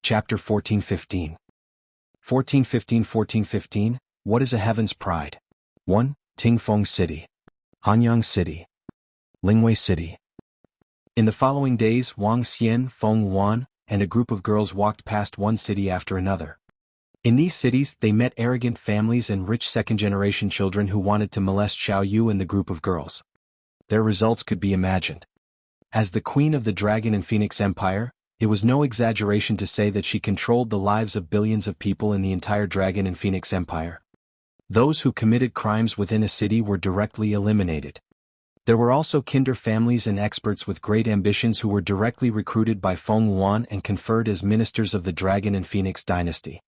Chapter 1415. 1415. What is a heaven's pride? 1. Tingfeng City. Hanyang City. Lingwei City. In the following days, Wang Xian, Feng Wan, and a group of girls walked past one city after another. In these cities, they met arrogant families and rich second-generation children who wanted to molest Xiao Yu and the group of girls. Their results could be imagined. As the queen of the Dragon and Phoenix Empire, it was no exaggeration to say that she controlled the lives of billions of people in the entire Dragon and Phoenix Empire. Those who committed crimes within a city were directly eliminated. There were also kinder families and experts with great ambitions who were directly recruited by Feng Wan and conferred as ministers of the Dragon and Phoenix dynasty.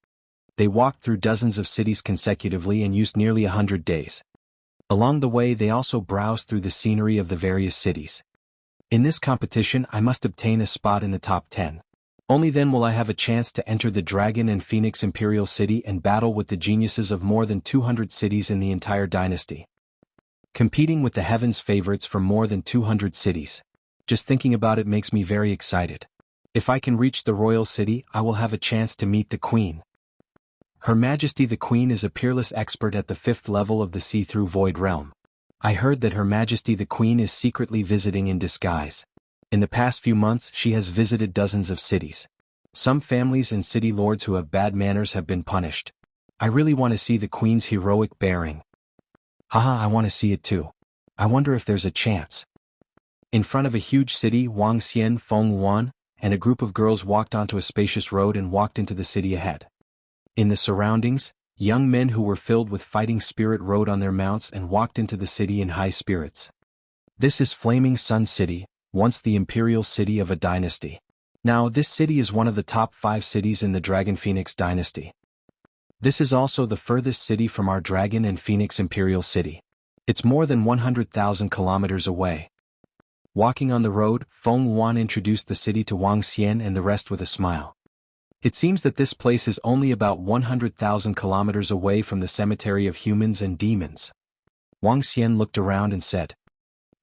They walked through dozens of cities consecutively and used nearly 100 days. Along the way they also browsed through the scenery of the various cities. In this competition I must obtain a spot in the top 10. Only then will I have a chance to enter the Dragon and Phoenix Imperial City and battle with the geniuses of more than 200 cities in the entire dynasty. Competing with the heavens favorites from more than 200 cities. Just thinking about it makes me very excited. If I can reach the royal city, I will have a chance to meet the queen. Her Majesty the Queen is a peerless expert at the 5th level of the see-through void realm. I heard that Her Majesty the Queen is secretly visiting in disguise. In the past few months she has visited dozens of cities. Some families and city lords who have bad manners have been punished. I really want to see the Queen's heroic bearing. Haha, I want to see it too. I wonder if there's a chance. In front of a huge city, Wang Xian, Feng Wan, and a group of girls walked onto a spacious road and walked into the city ahead. In the surroundings, young men who were filled with fighting spirit rode on their mounts and walked into the city in high spirits. This is Flaming Sun City, once the imperial city of a dynasty. Now this city is one of the top 5 cities in the Dragon Phoenix dynasty. This is also the furthest city from our Dragon and Phoenix Imperial City. It's more than 100,000 kilometers away. Walking on the road, Feng Wan introduced the city to Wang Xian and the rest with a smile. It seems that this place is only about 100,000 kilometers away from the cemetery of humans and demons. Wang Xian looked around and said,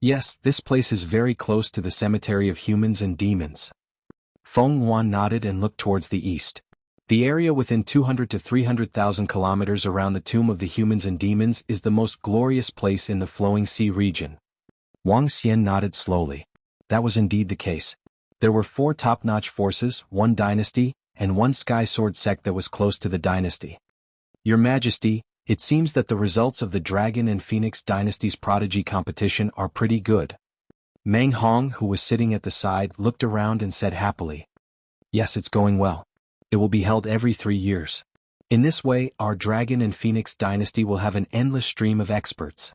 "Yes, this place is very close to the cemetery of humans and demons." Feng Wan nodded and looked towards the east. The area within 200 to 300,000 kilometers around the tomb of the humans and demons is the most glorious place in the Flowing Sea region. Wang Xian nodded slowly. That was indeed the case. There were 4 top-notch forces, 1 dynasty, and 1 sky sword sect that was close to the dynasty. Your Majesty, it seems that the results of the Dragon and Phoenix dynasty's prodigy competition are pretty good. Meng Hong, who was sitting at the side, looked around and said happily, "Yes, it's going well. It will be held every 3 years. In this way, our Dragon and Phoenix dynasty will have an endless stream of experts."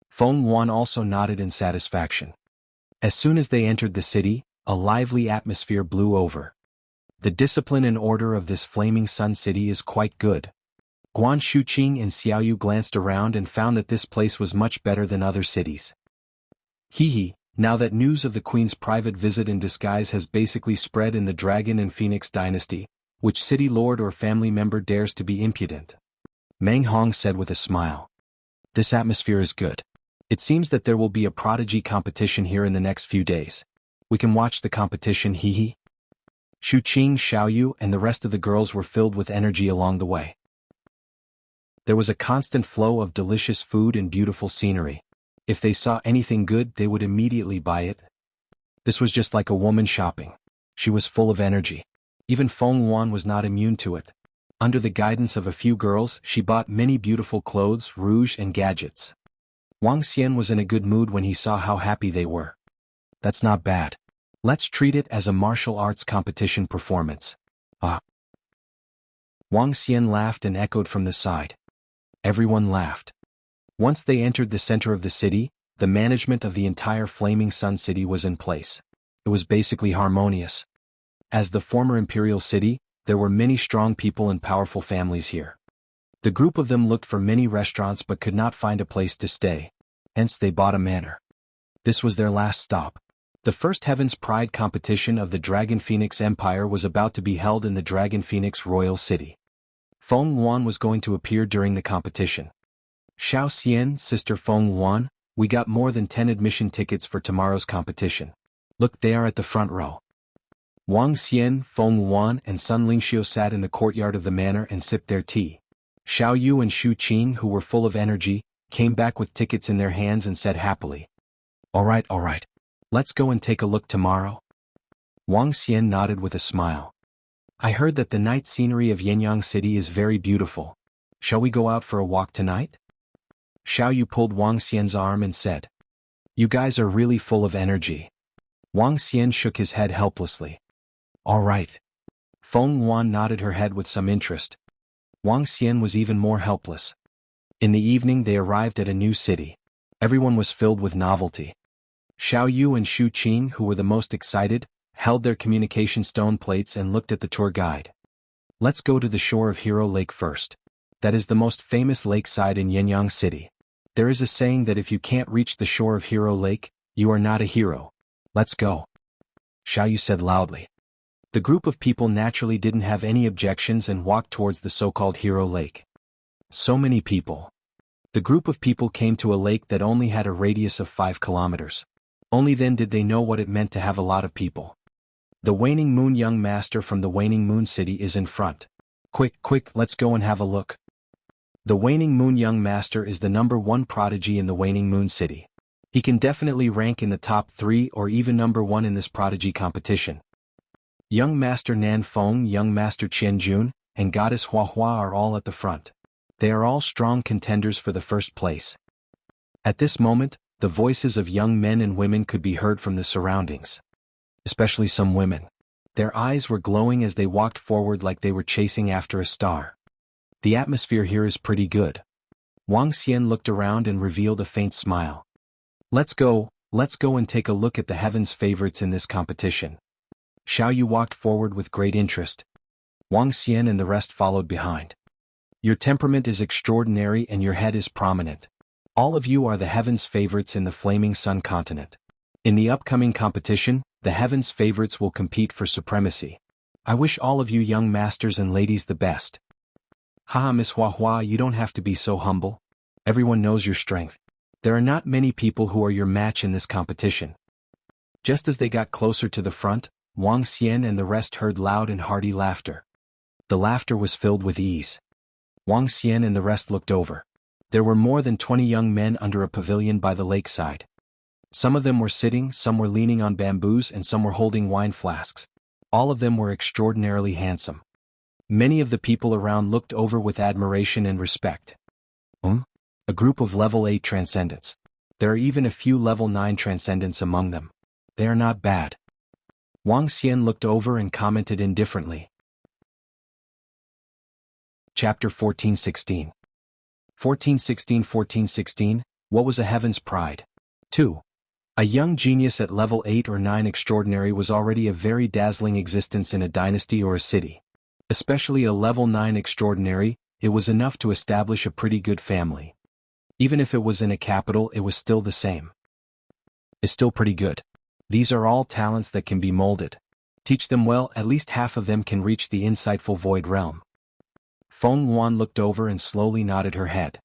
Feng Wan also nodded in satisfaction. As soon as they entered the city, a lively atmosphere blew over. The discipline and order of this Flaming Sun City is quite good. Guan Shuqing and Xiao Yu glanced around and found that this place was much better than other cities. Hee, now that news of the Queen's private visit in disguise has basically spread in the Dragon and Phoenix dynasty, which city lord or family member dares to be impudent? Meng Hong said with a smile. This atmosphere is good. It seems that there will be a prodigy competition here in the next few days. We can watch the competition, hee. Shuqing, Xiao Yu, and the rest of the girls were filled with energy along the way. There was a constant flow of delicious food and beautiful scenery. If they saw anything good, they would immediately buy it. This was just like a woman shopping. She was full of energy. Even Feng Wan was not immune to it. Under the guidance of a few girls, she bought many beautiful clothes, rouge, and gadgets. Wang Xian was in a good mood when he saw how happy they were. That's not bad. Let's treat it as a martial arts competition performance. Ah. Wang Xian laughed and echoed from the side. Everyone laughed. Once they entered the center of the city, the management of the entire Flaming Sun City was in place. It was basically harmonious. As the former imperial city, there were many strong people and powerful families here. The group of them looked for many restaurants but could not find a place to stay. Hence they bought a manor. This was their last stop. The first Heaven's Pride competition of the Dragon Phoenix Empire was about to be held in the Dragon Phoenix Royal City. Feng Wan was going to appear during the competition. Xiao Xian, Sister Feng Wan, we got more than 10 admission tickets for tomorrow's competition. Look, they are at the front row. Wang Xian, Feng Wan and Sun Lingxiu sat in the courtyard of the manor and sipped their tea. Xiao Yu and Xu Qing, who were full of energy, came back with tickets in their hands and said happily, all right. Let's go and take a look tomorrow." Wang Xian nodded with a smile. "I heard that the night scenery of Yangyang City is very beautiful. Shall we go out for a walk tonight?" Xiao Yu pulled Wang Xian's arm and said, "You guys are really full of energy." Wang Xian shook his head helplessly. "All right." Feng Wan nodded her head with some interest. Wang Xian was even more helpless. In the evening they arrived at a new city. Everyone was filled with novelty. Xiao Yu and Xu Qing, who were the most excited, held their communication stone plates and looked at the tour guide. "Let's go to the shore of Hero Lake first. That is the most famous lakeside in Yangyang City. There is a saying that if you can't reach the shore of Hero Lake, you are not a hero. Let's go," Xiao Yu said loudly. The group of people naturally didn't have any objections and walked towards the so-called Hero Lake. So many people. The group of people came to a lake that only had a radius of 5 kilometers. Only then did they know what it meant to have a lot of people. The Waning Moon young master from the Waning Moon city is in front. Quick, let's go and have a look." The Waning Moon young master is the #1 prodigy in the Waning Moon city. He can definitely rank in the top 3 or even #1 in this prodigy competition. Young Master Nan Feng, Young Master Qian Jun, and Goddess Hua Hua are all at the front. They are all strong contenders for the first place. At this moment, the voices of young men and women could be heard from the surroundings. Especially some women. Their eyes were glowing as they walked forward like they were chasing after a star. The atmosphere here is pretty good. Wang Xian looked around and revealed a faint smile. Let's go and take a look at the heavens' favorites in this competition." Xiao Yu walked forward with great interest. Wang Xian and the rest followed behind. "Your temperament is extraordinary and your head is prominent. All of you are the heavens' favorites in the Flaming Sun continent. In the upcoming competition, the heavens' favorites will compete for supremacy. I wish all of you young masters and ladies the best." "Haha, Miss Hua Hua, you don't have to be so humble. Everyone knows your strength. There are not many people who are your match in this competition." Just as they got closer to the front, Wang Xian and the rest heard loud and hearty laughter. The laughter was filled with ease. Wang Xian and the rest looked over. There were more than 20 young men under a pavilion by the lakeside. Some of them were sitting, some were leaning on bamboos and some were holding wine flasks. All of them were extraordinarily handsome. Many of the people around looked over with admiration and respect. A group of level 8 transcendents. There are even a few level 9 transcendents among them. They are not bad. Wang Xian looked over and commented indifferently. Chapter 1416. 1416. What was a heaven's pride? 2. A young genius at level 8 or 9 extraordinary was already a very dazzling existence in a dynasty or a city. Especially a level 9 extraordinary, it was enough to establish a pretty good family. Even if it was in a capital, it was still the same. It's still pretty good. These are all talents that can be molded. Teach them well, at least half of them can reach the insightful void realm. Feng Wan looked over and slowly nodded her head.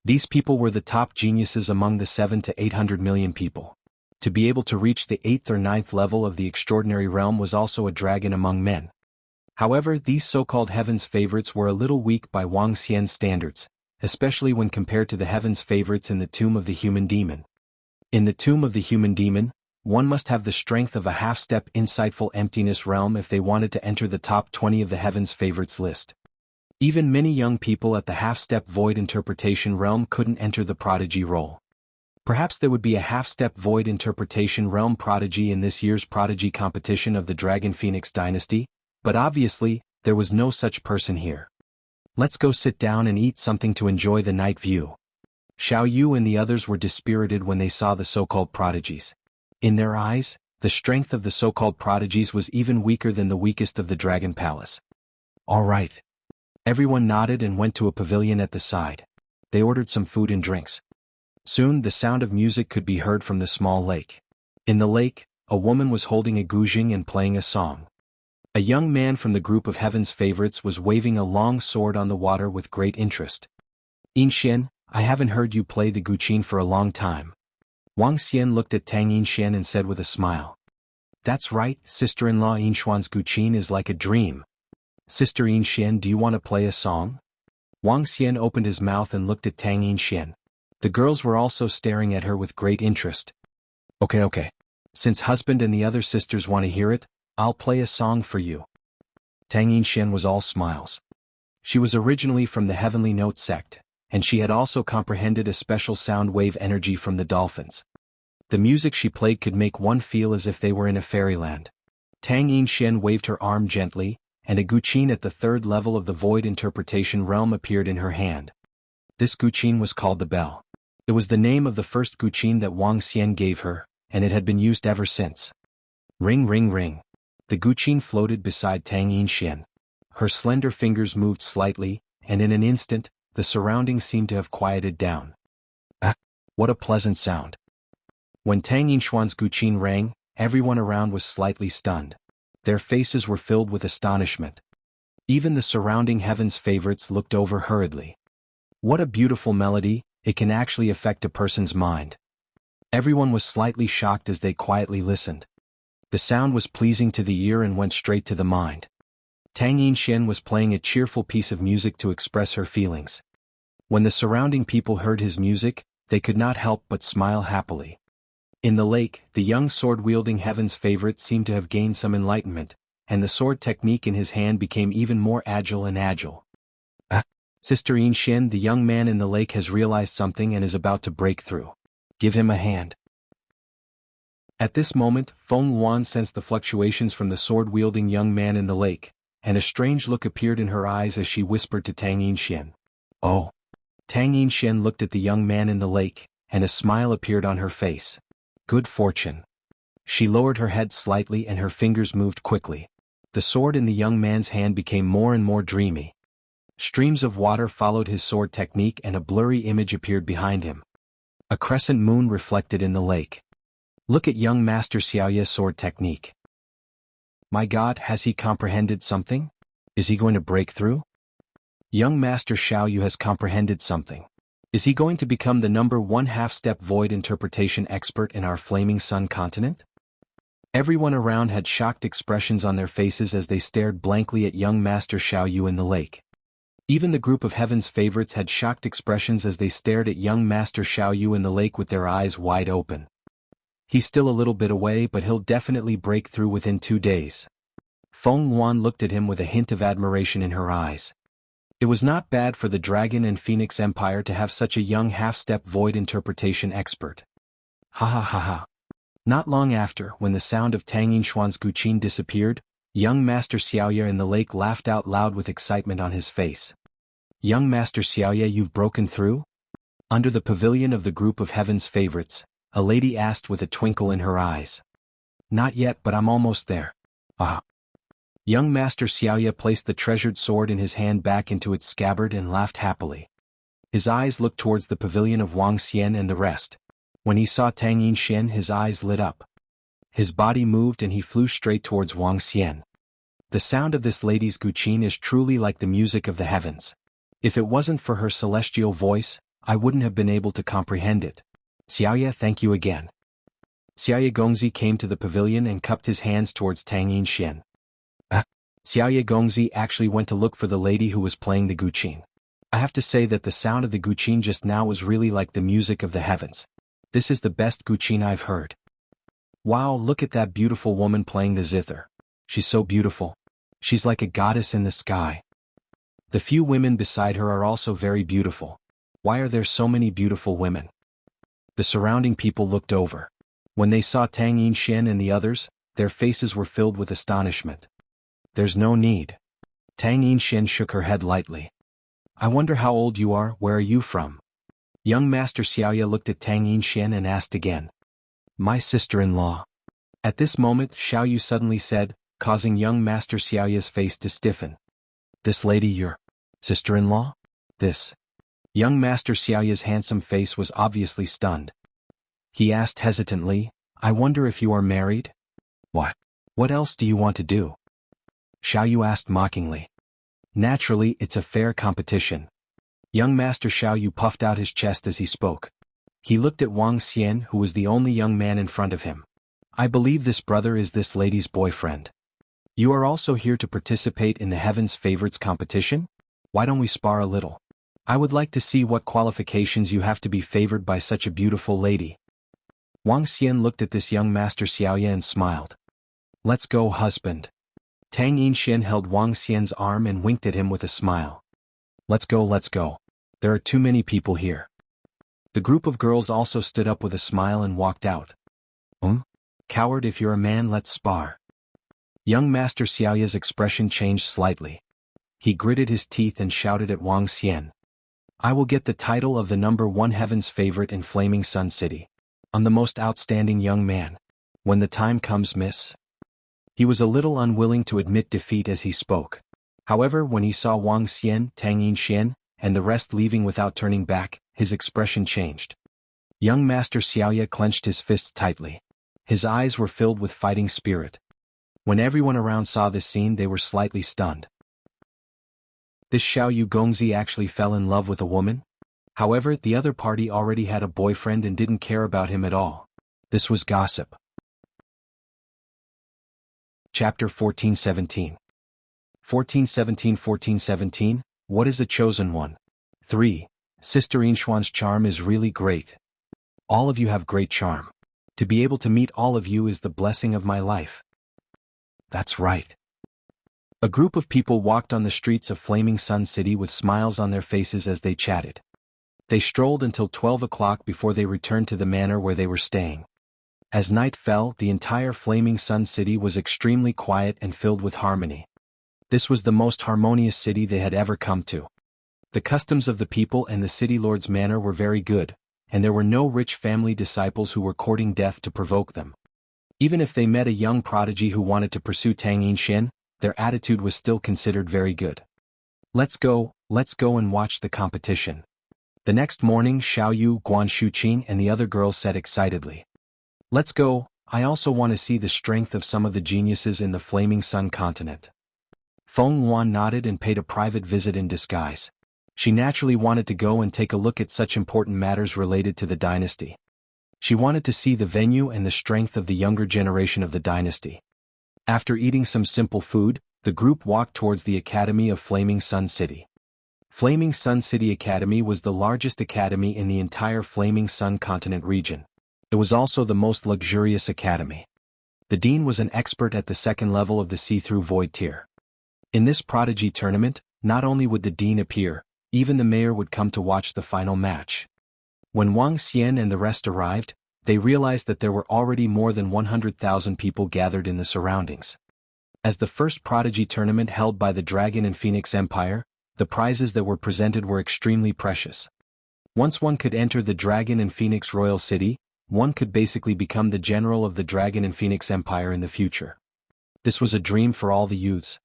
These people were the top geniuses among the 7 to 800 million people. To be able to reach the 8th or 9th level of the extraordinary realm was also a dragon among men. However, these so-called heavens favorites were a little weak by Wang Xian's standards, especially when compared to the heavens favorites in the Tomb of the Human Demon. In the Tomb of the Human Demon, one must have the strength of a half-step insightful emptiness realm if they wanted to enter the top 20 of the heavens favorites list. Even many young people at the half-step void interpretation realm couldn't enter the prodigy role. Perhaps there would be a half-step void interpretation realm prodigy in this year's prodigy competition of the Dragon Phoenix Dynasty, but obviously, there was no such person here. Let's go sit down and eat something to enjoy the night view. Xiao Yu and the others were dispirited when they saw the so-called prodigies. In their eyes, the strength of the so-called prodigies was even weaker than the weakest of the Dragon Palace. All right. Everyone nodded and went to a pavilion at the side. They ordered some food and drinks. Soon the sound of music could be heard from the small lake. In the lake, a woman was holding a guzheng and playing a song. A young man from the group of heaven's favorites was waving a long sword on the water with great interest. "Yinxian, I haven't heard you play the guzheng for a long time." Wang Xian looked at Tang Yinxian and said with a smile. That's right, sister-in-law Yinshuan's Guqin is like a dream. Sister Yinxian, do you want to play a song? Wang Xian opened his mouth and looked at Tang Yinxian. The girls were also staring at her with great interest. Okay. Since husband and the other sisters want to hear it, I'll play a song for you. Tang Yinxian was all smiles. She was originally from the Heavenly Note sect, and she had also comprehended a special sound wave energy from the dolphins. The music she played could make one feel as if they were in a fairyland. Tang Yinxian waved her arm gently, and a Guqin at the third level of the void interpretation realm appeared in her hand. This Guqin was called the Bell. It was the name of the first Guqin that Wang Xian gave her, and it had been used ever since. Ring ring ring. The Guqin floated beside Tang Yinxian. Her slender fingers moved slightly, and in an instant, the surroundings seemed to have quieted down. Ah! What a pleasant sound. When Tang Yinshuan's Guqin rang, everyone around was slightly stunned. Their faces were filled with astonishment. Even the surrounding heaven's favorites looked over hurriedly. What a beautiful melody, it can actually affect a person's mind. Everyone was slightly shocked as they quietly listened. The sound was pleasing to the ear and went straight to the mind. Tang Yinxian was playing a cheerful piece of music to express her feelings. When the surrounding people heard his music, they could not help but smile happily. In the lake, the young sword-wielding heaven's favorite seemed to have gained some enlightenment, and the sword technique in his hand became even more agile and agile. Sister Yinxian, the young man in the lake has realized something and is about to break through. Give him a hand. At this moment, Feng Yuan sensed the fluctuations from the sword-wielding young man in the lake, and a strange look appeared in her eyes as she whispered to Tang Yinxian. Oh! Tang Yinxian looked at the young man in the lake, and a smile appeared on her face. Good fortune. She lowered her head slightly and her fingers moved quickly. The sword in the young man's hand became more and more dreamy. Streams of water followed his sword technique and a blurry image appeared behind him. A crescent moon reflected in the lake. Look at young Master Xiaoye's sword technique. My God, has he comprehended something? Is he going to break through? Young Master Xiaoyu has comprehended something. Is he going to become the number one half-step void interpretation expert in our Flaming Sun continent? Everyone around had shocked expressions on their faces as they stared blankly at young Master Xiaoyu in the lake. Even the group of heaven's favorites had shocked expressions as they stared at young Master Xiaoyu in the lake with their eyes wide open. He's still a little bit away, but he'll definitely break through within 2 days. Feng Yuan looked at him with a hint of admiration in her eyes. It was not bad for the Dragon and Phoenix Empire to have such a young half-step void interpretation expert. Ha ha ha ha. Not long after, when the sound of Tang Yinshuan's Guqin disappeared, young Master Xiaoye in the lake laughed out loud with excitement on his face. Young Master Xiaoye, you've broken through? Under the pavilion of the group of heaven's favorites, a lady asked with a twinkle in her eyes. Not yet, but I'm almost there. Ah. Young Master Xiaoye placed the treasured sword in his hand back into its scabbard and laughed happily. His eyes looked towards the pavilion of Wang Xian and the rest. When he saw Tang Yinxian, his eyes lit up. His body moved and he flew straight towards Wang Xian. The sound of this lady's Guqin is truly like the music of the heavens. If it wasn't for her celestial voice, I wouldn't have been able to comprehend it. Xiaoye, thank you again. Xiaoye Gongzi came to the pavilion and cupped his hands towards Tang Yinxian. Xiaoye Gongzi actually went to look for the lady who was playing the Guqin. I have to say that the sound of the Guqin just now was really like the music of the heavens. This is the best Guqin I've heard. Wow, look at that beautiful woman playing the zither. She's so beautiful. She's like a goddess in the sky. The few women beside her are also very beautiful. Why are there so many beautiful women? The surrounding people looked over. When they saw Tang Yinxian and the others, their faces were filled with astonishment. There's no need. Tang Yinxian shook her head lightly. I wonder how old you are, where are you from? Young Master Xiaoye looked at Tang Yinxian and asked again. My sister-in-law. At this moment, Xiaoyu suddenly said, causing young Master Xiaoye's face to stiffen. This lady your sister-in-law? This. Young Master Xiaoye's handsome face was obviously stunned. He asked hesitantly, I wonder if you are married? What? What else do you want to do? Xiaoyu asked mockingly. Naturally, it's a fair competition. Young Master Xiaoyu puffed out his chest as he spoke. He looked at Wang Xian, who was the only young man in front of him. I believe this brother is this lady's boyfriend. You are also here to participate in the Heaven's Favorites competition? Why don't we spar a little? I would like to see what qualifications you have to be favored by such a beautiful lady. Wang Xian looked at this young master Xiaoya and smiled. Let's go, husband. Tang Yinxian held Wang Xian's arm and winked at him with a smile. Let's go, let's go. There are too many people here. The group of girls also stood up with a smile and walked out. Coward, if you're a man, let's spar. Young Master Xiaoya's expression changed slightly. He gritted his teeth and shouted at Wang Xian. I will get the title of the #1 Heaven's Favorite in Flaming Sun City. I'm the most outstanding young man. When the time comes, miss. He was a little unwilling to admit defeat as he spoke. However, when he saw Wang Xian, Tang Yinxian, and the rest leaving without turning back, his expression changed. Young Master Xiaoya clenched his fists tightly. His eyes were filled with fighting spirit. When everyone around saw this scene, they were slightly stunned. This Xiaoyu Gongzi actually fell in love with a woman? However, the other party already had a boyfriend and didn't care about him at all. This was gossip. Chapter 1417. 1417. What is a chosen one? 3. Sister Yinxuan's charm is really great. All of you have great charm. To be able to meet all of you is the blessing of my life. That's right. A group of people walked on the streets of Flaming Sun City with smiles on their faces as they chatted. They strolled until 12 o'clock before they returned to the manor where they were staying. As night fell, the entire Flaming Sun City was extremely quiet and filled with harmony. This was the most harmonious city they had ever come to. The customs of the people and the city lord's manor were very good, and there were no rich family disciples who were courting death to provoke them. Even if they met a young prodigy who wanted to pursue Tang Yinxian, their attitude was still considered very good. Let's go and watch the competition. The next morning, Xiaoyu, Guan Shuqing and the other girls said excitedly. Let's go, I also want to see the strength of some of the geniuses in the Flaming Sun continent. Feng Yuan nodded and paid a private visit in disguise. She naturally wanted to go and take a look at such important matters related to the dynasty. She wanted to see the venue and the strength of the younger generation of the dynasty. After eating some simple food, the group walked towards the Academy of Flaming Sun City. Flaming Sun City Academy was the largest academy in the entire Flaming Sun continent region. It was also the most luxurious academy. The dean was an expert at the second level of the see-through void tier. In this prodigy tournament, not only would the dean appear, even the mayor would come to watch the final match. When Wang Xian and the rest arrived, they realized that there were already more than 100,000 people gathered in the surroundings. As the first prodigy tournament held by the Dragon and Phoenix Empire, the prizes that were presented were extremely precious. Once one could enter the Dragon and Phoenix Royal City, one could basically become the general of the Dragon and Phoenix Empire in the future. This was a dream for all the youths.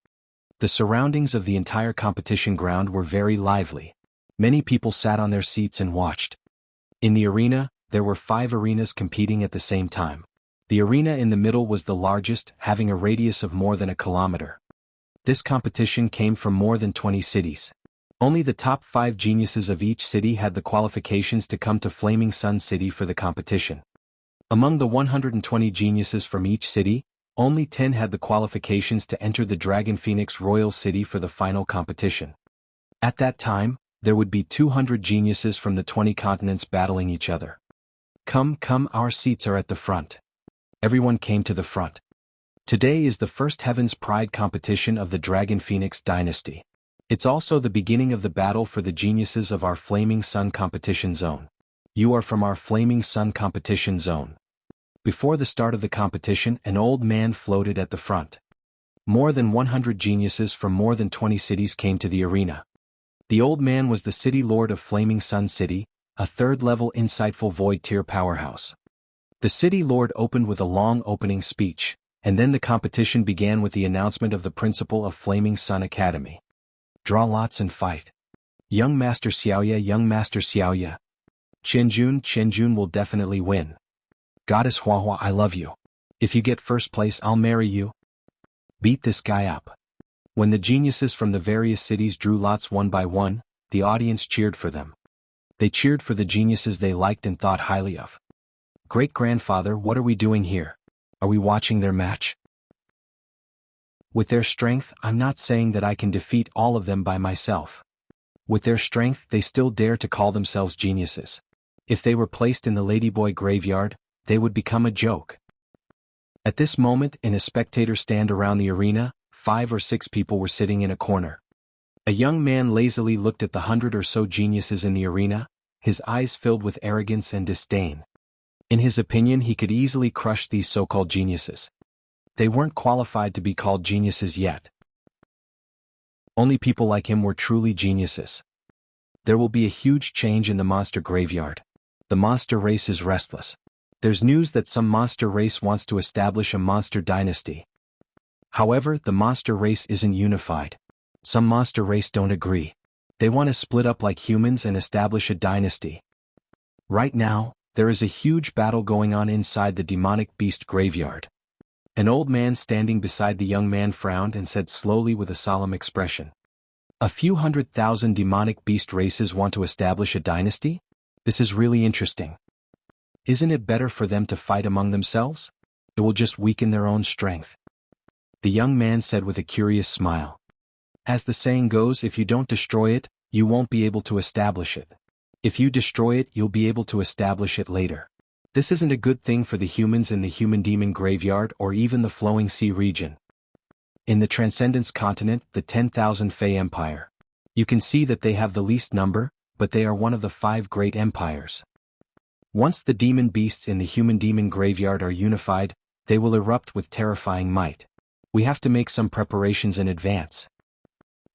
The surroundings of the entire competition ground were very lively. Many people sat on their seats and watched. In the arena, there were 5 arenas competing at the same time. The arena in the middle was the largest, having a radius of more than a kilometer. This competition came from more than 20 cities. Only the top 5 geniuses of each city had the qualifications to come to Flaming Sun City for the competition. Among the 120 geniuses from each city, only 10 had the qualifications to enter the Dragon Phoenix Royal City for the final competition. At that time, there would be 200 geniuses from the 20 continents battling each other. Come, our seats are at the front. Everyone came to the front. Today is the first Heaven's Pride competition of the Dragon Phoenix dynasty. It's also the beginning of the battle for the geniuses of our Flaming Sun competition zone. You are from our Flaming Sun competition zone. Before the start of the competition, an old man floated at the front. More than 100 geniuses from more than 20 cities came to the arena. The old man was the city lord of Flaming Sun City, a third-level insightful void tier powerhouse. The city lord opened with a long opening speech, and then the competition began with the announcement of the principal of Flaming Sun Academy. Draw lots and fight. Young Master Xiaoya. Qianjun will definitely win. Goddess Huahua, I love you. If you get first place, I'll marry you. Beat this guy up. When the geniuses from the various cities drew lots one by one, the audience cheered for them. They cheered for the geniuses they liked and thought highly of. Great-grandfather, what are we doing here? Are we watching their match? With their strength, I'm not saying that I can defeat all of them by myself. With their strength, they still dare to call themselves geniuses. If they were placed in the Ladyboy graveyard, they would become a joke. At this moment, in a spectator stand around the arena, 5 or 6 people were sitting in a corner. A young man lazily looked at the 100 or so geniuses in the arena, his eyes filled with arrogance and disdain. In his opinion, he could easily crush these so-called geniuses. They weren't qualified to be called geniuses yet. Only people like him were truly geniuses. There will be a huge change in the monster graveyard. The monster race is restless. There's news that some monster race wants to establish a monster dynasty. However, the monster race isn't unified. Some monster race don't agree. They want to split up like humans and establish a dynasty. Right now, there is a huge battle going on inside the demonic beast graveyard. An old man standing beside the young man frowned and said slowly with a solemn expression, "A few 100,000 demonic beast races want to establish a dynasty? This is really interesting. Isn't it better for them to fight among themselves? It will just weaken their own strength." The young man said with a curious smile. As the saying goes, if you don't destroy it, you won't be able to establish it. If you destroy it, you'll be able to establish it later. This isn't a good thing for the humans in the human demon graveyard or even the flowing sea region. In the Transcendence continent, the 10,000 Fey Empire. You can see that they have the least number, but they are one of the 5 great empires. Once the demon beasts in the human demon graveyard are unified, they will erupt with terrifying might. We have to make some preparations in advance.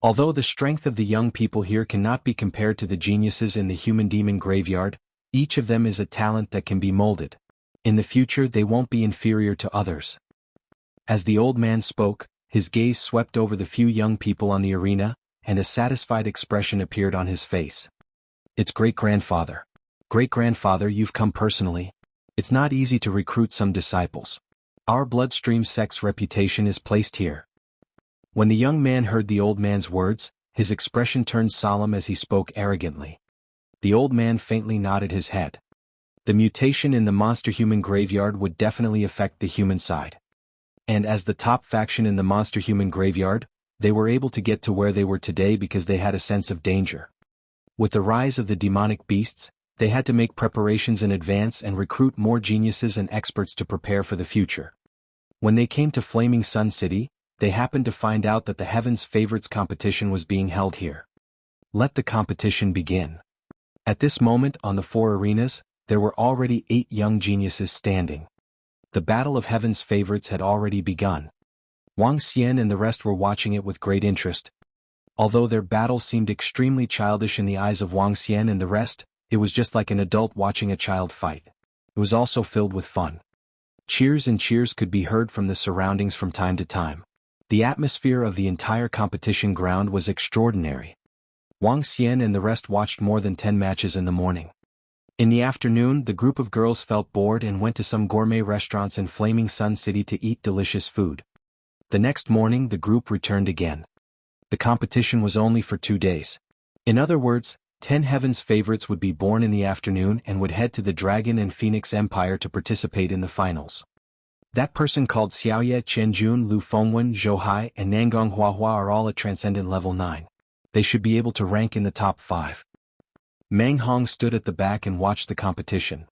Although the strength of the young people here cannot be compared to the geniuses in the human demon graveyard, each of them is a talent that can be molded. In the future they won't be inferior to others. As the old man spoke, his gaze swept over the few young people on the arena, and a satisfied expression appeared on his face. "It's great-grandfather. Great-grandfather, you've come personally. It's not easy to recruit some disciples. Our bloodstream sect's reputation is placed here." When the young man heard the old man's words, his expression turned solemn as he spoke arrogantly. The old man faintly nodded his head. The mutation in the monster-human graveyard would definitely affect the human side. And as the top faction in the monster-human graveyard, they were able to get to where they were today because they had a sense of danger. With the rise of the demonic beasts, they had to make preparations in advance and recruit more geniuses and experts to prepare for the future. When they came to Flaming Sun City, they happened to find out that the Heaven's Favorites competition was being held here. Let the competition begin. At this moment on the 4 arenas, there were already 8 young geniuses standing. The Battle of Heaven's Favorites had already begun. Wang Xian and the rest were watching it with great interest. Although their battle seemed extremely childish in the eyes of Wang Xian and the rest, it was just like an adult watching a child fight. It was also filled with fun. Cheers and cheers could be heard from the surroundings from time to time. The atmosphere of the entire competition ground was extraordinary. Wang Xian and the rest watched more than 10 matches in the morning. In the afternoon, the group of girls felt bored and went to some gourmet restaurants in Flaming Sun City to eat delicious food. The next morning, the group returned again. The competition was only for 2 days. In other words, 10 Heaven's Favorites would be born in the afternoon and would head to the Dragon and Phoenix Empire to participate in the finals. That person called Xiaoye, Qianjun, Lu Fengwen, Zhou Hai, and Nangong Huahua are all at Transcendent Level 9. They should be able to rank in the top 5. Meng Hong stood at the back and watched the competition.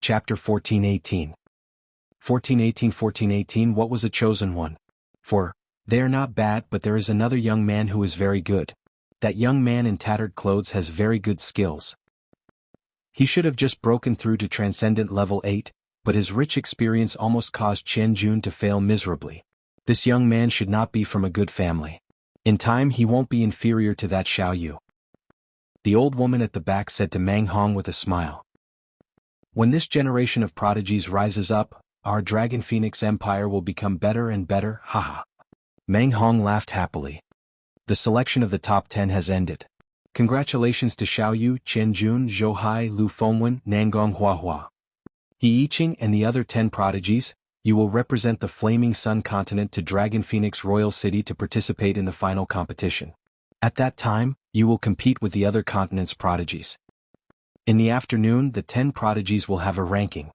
Chapter 1418. 1418. What was a chosen one? For, they are not bad, but there is another young man who is very good. That young man in tattered clothes has very good skills. He should have just broken through to Transcendent Level 8, but his rich experience almost caused Chen Jun to fail miserably. This young man should not be from a good family. In time he won't be inferior to that Xiao Yu. The old woman at the back said to Meng Hong with a smile. When this generation of prodigies rises up, our Dragon Phoenix Empire will become better and better, haha. Meng Hong laughed happily. The selection of the top 10 has ended. Congratulations to Xiao Yu, Chen Jun, Zhou Hai, Lu Fengwen, Nangong Huahua. He Yiqing and the other 10 prodigies, you will represent the Flaming Sun continent to Dragon Phoenix Royal City to participate in the final competition. At that time, you will compete with the other continent's prodigies. In the afternoon, the 10 prodigies will have a ranking.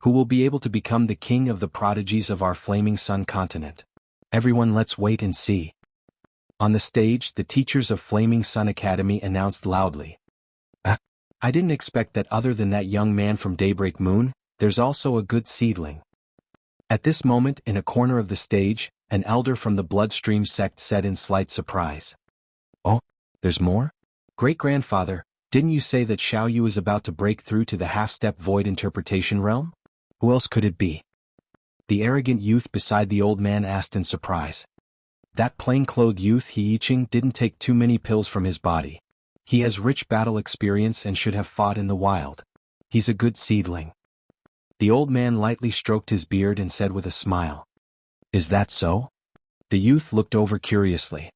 Who will be able to become the king of the prodigies of our Flaming Sun continent? Everyone, let's wait and see. On the stage, the teachers of Flaming Sun Academy announced loudly. I didn't expect that other than that young man from Daybreak Moon, there's also a good seedling. At this moment, in a corner of the stage, an elder from the Bloodstream sect said in slight surprise. Oh, there's more? Great-grandfather, didn't you say that Xiao Yu is about to break through to the half-step void interpretation realm? Who else could it be? The arrogant youth beside the old man asked in surprise. That plain-clothed youth He Yiqing didn't take too many pills from his body. He has rich battle experience and should have fought in the wild. He's a good seedling. The old man lightly stroked his beard and said with a smile. Is that so? The youth looked over curiously.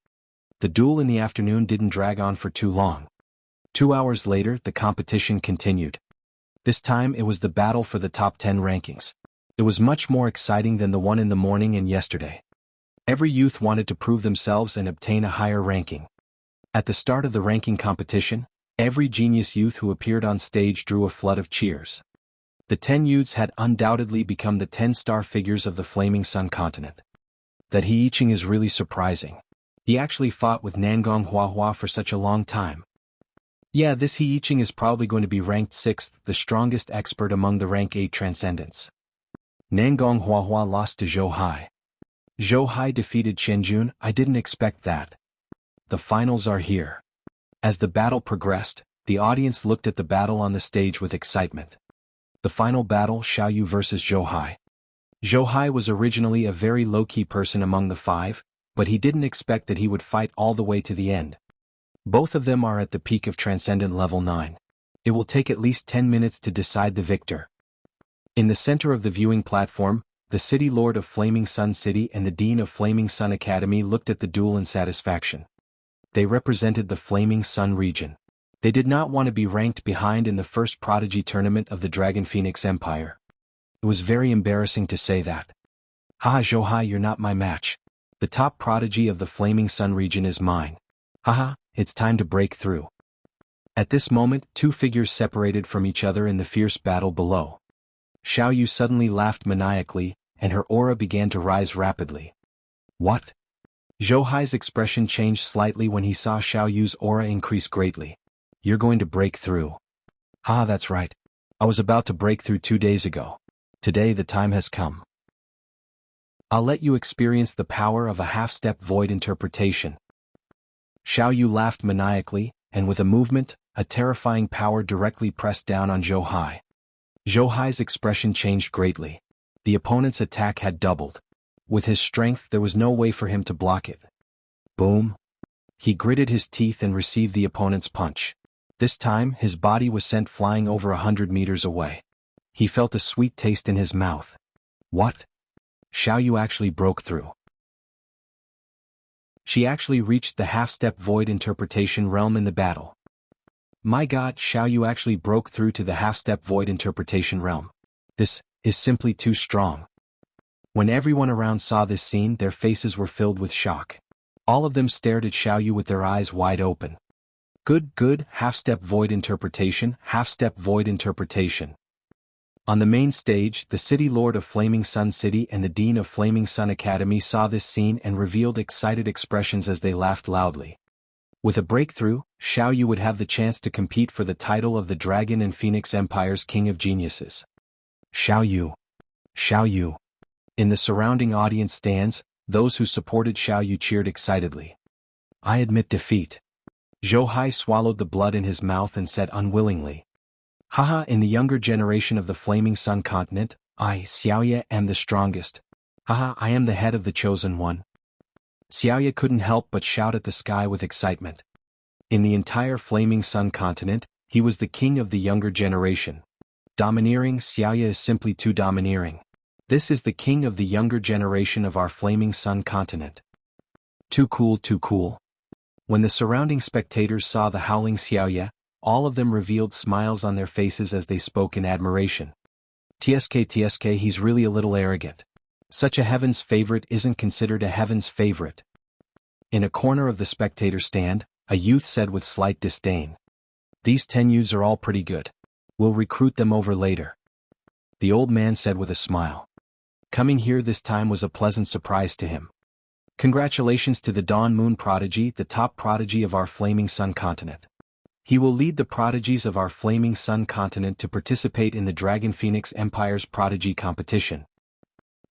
The duel in the afternoon didn't drag on for too long. 2 hours later, the competition continued. This time it was the battle for the top 10 rankings. It was much more exciting than the one in the morning and yesterday. Every youth wanted to prove themselves and obtain a higher ranking. At the start of the ranking competition, every genius youth who appeared on stage drew a flood of cheers. The 10 youths had undoubtedly become the 10 star figures of the Flaming Sun continent. That He Yiqing is really surprising. He actually fought with Nangong Huahua for such a long time. Yeah, this He Yiqing is probably going to be ranked 6th, the strongest expert among the rank 8 transcendents. Nangong Huahua lost to Zhou Hai. Zhou Hai defeated Qianjun. I didn't expect that. The finals are here. As the battle progressed, the audience looked at the battle on the stage with excitement. The final battle, Xiao Yu versus Zhou Hai. Zhou Hai was originally a very low-key person among the 5, but he didn't expect that he would fight all the way to the end. Both of them are at the peak of Transcendent Level 9. It will take at least 10 minutes to decide the victor. In the center of the viewing platform, the City Lord of Flaming Sun City and the Dean of Flaming Sun Academy looked at the duel in satisfaction. They represented the Flaming Sun region. They did not want to be ranked behind in the first prodigy tournament of the Dragon Phoenix Empire. It was very embarrassing to say that. Haha, Zhou Hai, you're not my match. The top prodigy of the Flaming Sun region is mine. Haha, it's time to break through. At this moment, 2 figures separated from each other in the fierce battle below. Xiao Yu suddenly laughed maniacally, and her aura began to rise rapidly. What? Zhou Hai's expression changed slightly when he saw Xiao Yu's aura increase greatly. You're going to break through. Ah, that's right. I was about to break through 2 days ago. Today the time has come. I'll let you experience the power of a half-step void interpretation. Xiao Yu laughed maniacally, and with a movement, a terrifying power directly pressed down on Zhou Hai. Zhou Hai's expression changed greatly. The opponent's attack had doubled. With his strength, there was no way for him to block it. Boom. He gritted his teeth and received the opponent's punch. This time, his body was sent flying over 100 meters away. He felt a sweet taste in his mouth. What? Xiao Yu actually broke through. She actually reached the half-step void interpretation realm in the battle. My God, Xiao Yu actually broke through to the half-step void interpretation realm. This is simply too strong. When everyone around saw this scene, their faces were filled with shock. All of them stared at Xiao Yu with their eyes wide open. Good, half-step void interpretation, half-step void interpretation. On the main stage, the City Lord of Flaming Sun City and the Dean of Flaming Sun Academy saw this scene and revealed excited expressions as they laughed loudly. With a breakthrough, Xiao Yu would have the chance to compete for the title of the Dragon and Phoenix Empire's King of Geniuses. Xiao Yu. Xiao Yu. In the surrounding audience stands, those who supported Xiao Yu cheered excitedly. I admit defeat. Zhou Hai swallowed the blood in his mouth and said unwillingly. Haha, in the younger generation of the Flaming Sun continent, I, Xiaoye, am the strongest. Haha, I am the head of the chosen one. Xiaoye couldn't help but shout at the sky with excitement. In the entire Flaming Sun continent, he was the king of the younger generation. Domineering, Xiaoye is simply too domineering. This is the king of the younger generation of our Flaming Sun continent. Too cool, too cool. When the surrounding spectators saw the howling Xiaoye, all of them revealed smiles on their faces as they spoke in admiration. TSK, he's really a little arrogant. Such a heaven's favorite isn't considered a heaven's favorite. In a corner of the spectator stand, a youth said with slight disdain. These 10 youths are all pretty good. We'll recruit them over later. the old man said with a smile. Coming here this time was a pleasant surprise to him. Congratulations to the Dawn Moon Prodigy, the top prodigy of our Flaming Sun continent. He will lead the prodigies of our Flaming Sun continent to participate in the Dragon Phoenix Empire's prodigy competition.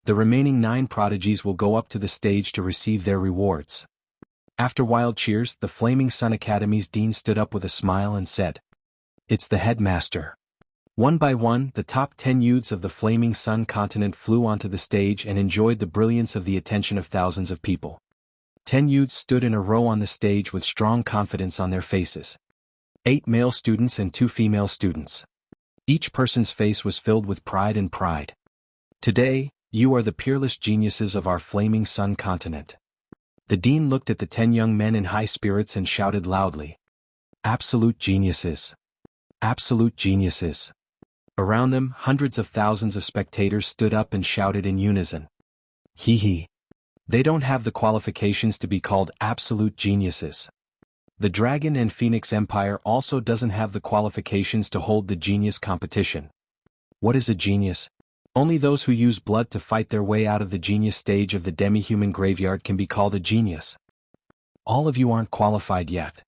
The remaining 9 prodigies will go up to the stage to receive their rewards. After wild cheers, the Flaming Sun Academy's dean stood up with a smile and said, "It's the headmaster." One by one, the top 10 youths of the Flaming Sun continent flew onto the stage and enjoyed the brilliance of the attention of thousands of people. 10 youths stood in a row on the stage with strong confidence on their faces. 8 male students and 2 female students. Each person's face was filled with pride and pride. Today, you are the peerless geniuses of our Flaming Sun continent. The dean looked at the 10 young men in high spirits and shouted loudly, "Absolute geniuses! Absolute geniuses!" Around them, hundreds of thousands of spectators stood up and shouted in unison. Hee hee. They don't have the qualifications to be called absolute geniuses. The Dragon and Phoenix Empire also doesn't have the qualifications to hold the genius competition. What is a genius? Only those who use blood to fight their way out of the genius stage of the demi-human graveyard can be called a genius. All of you aren't qualified yet.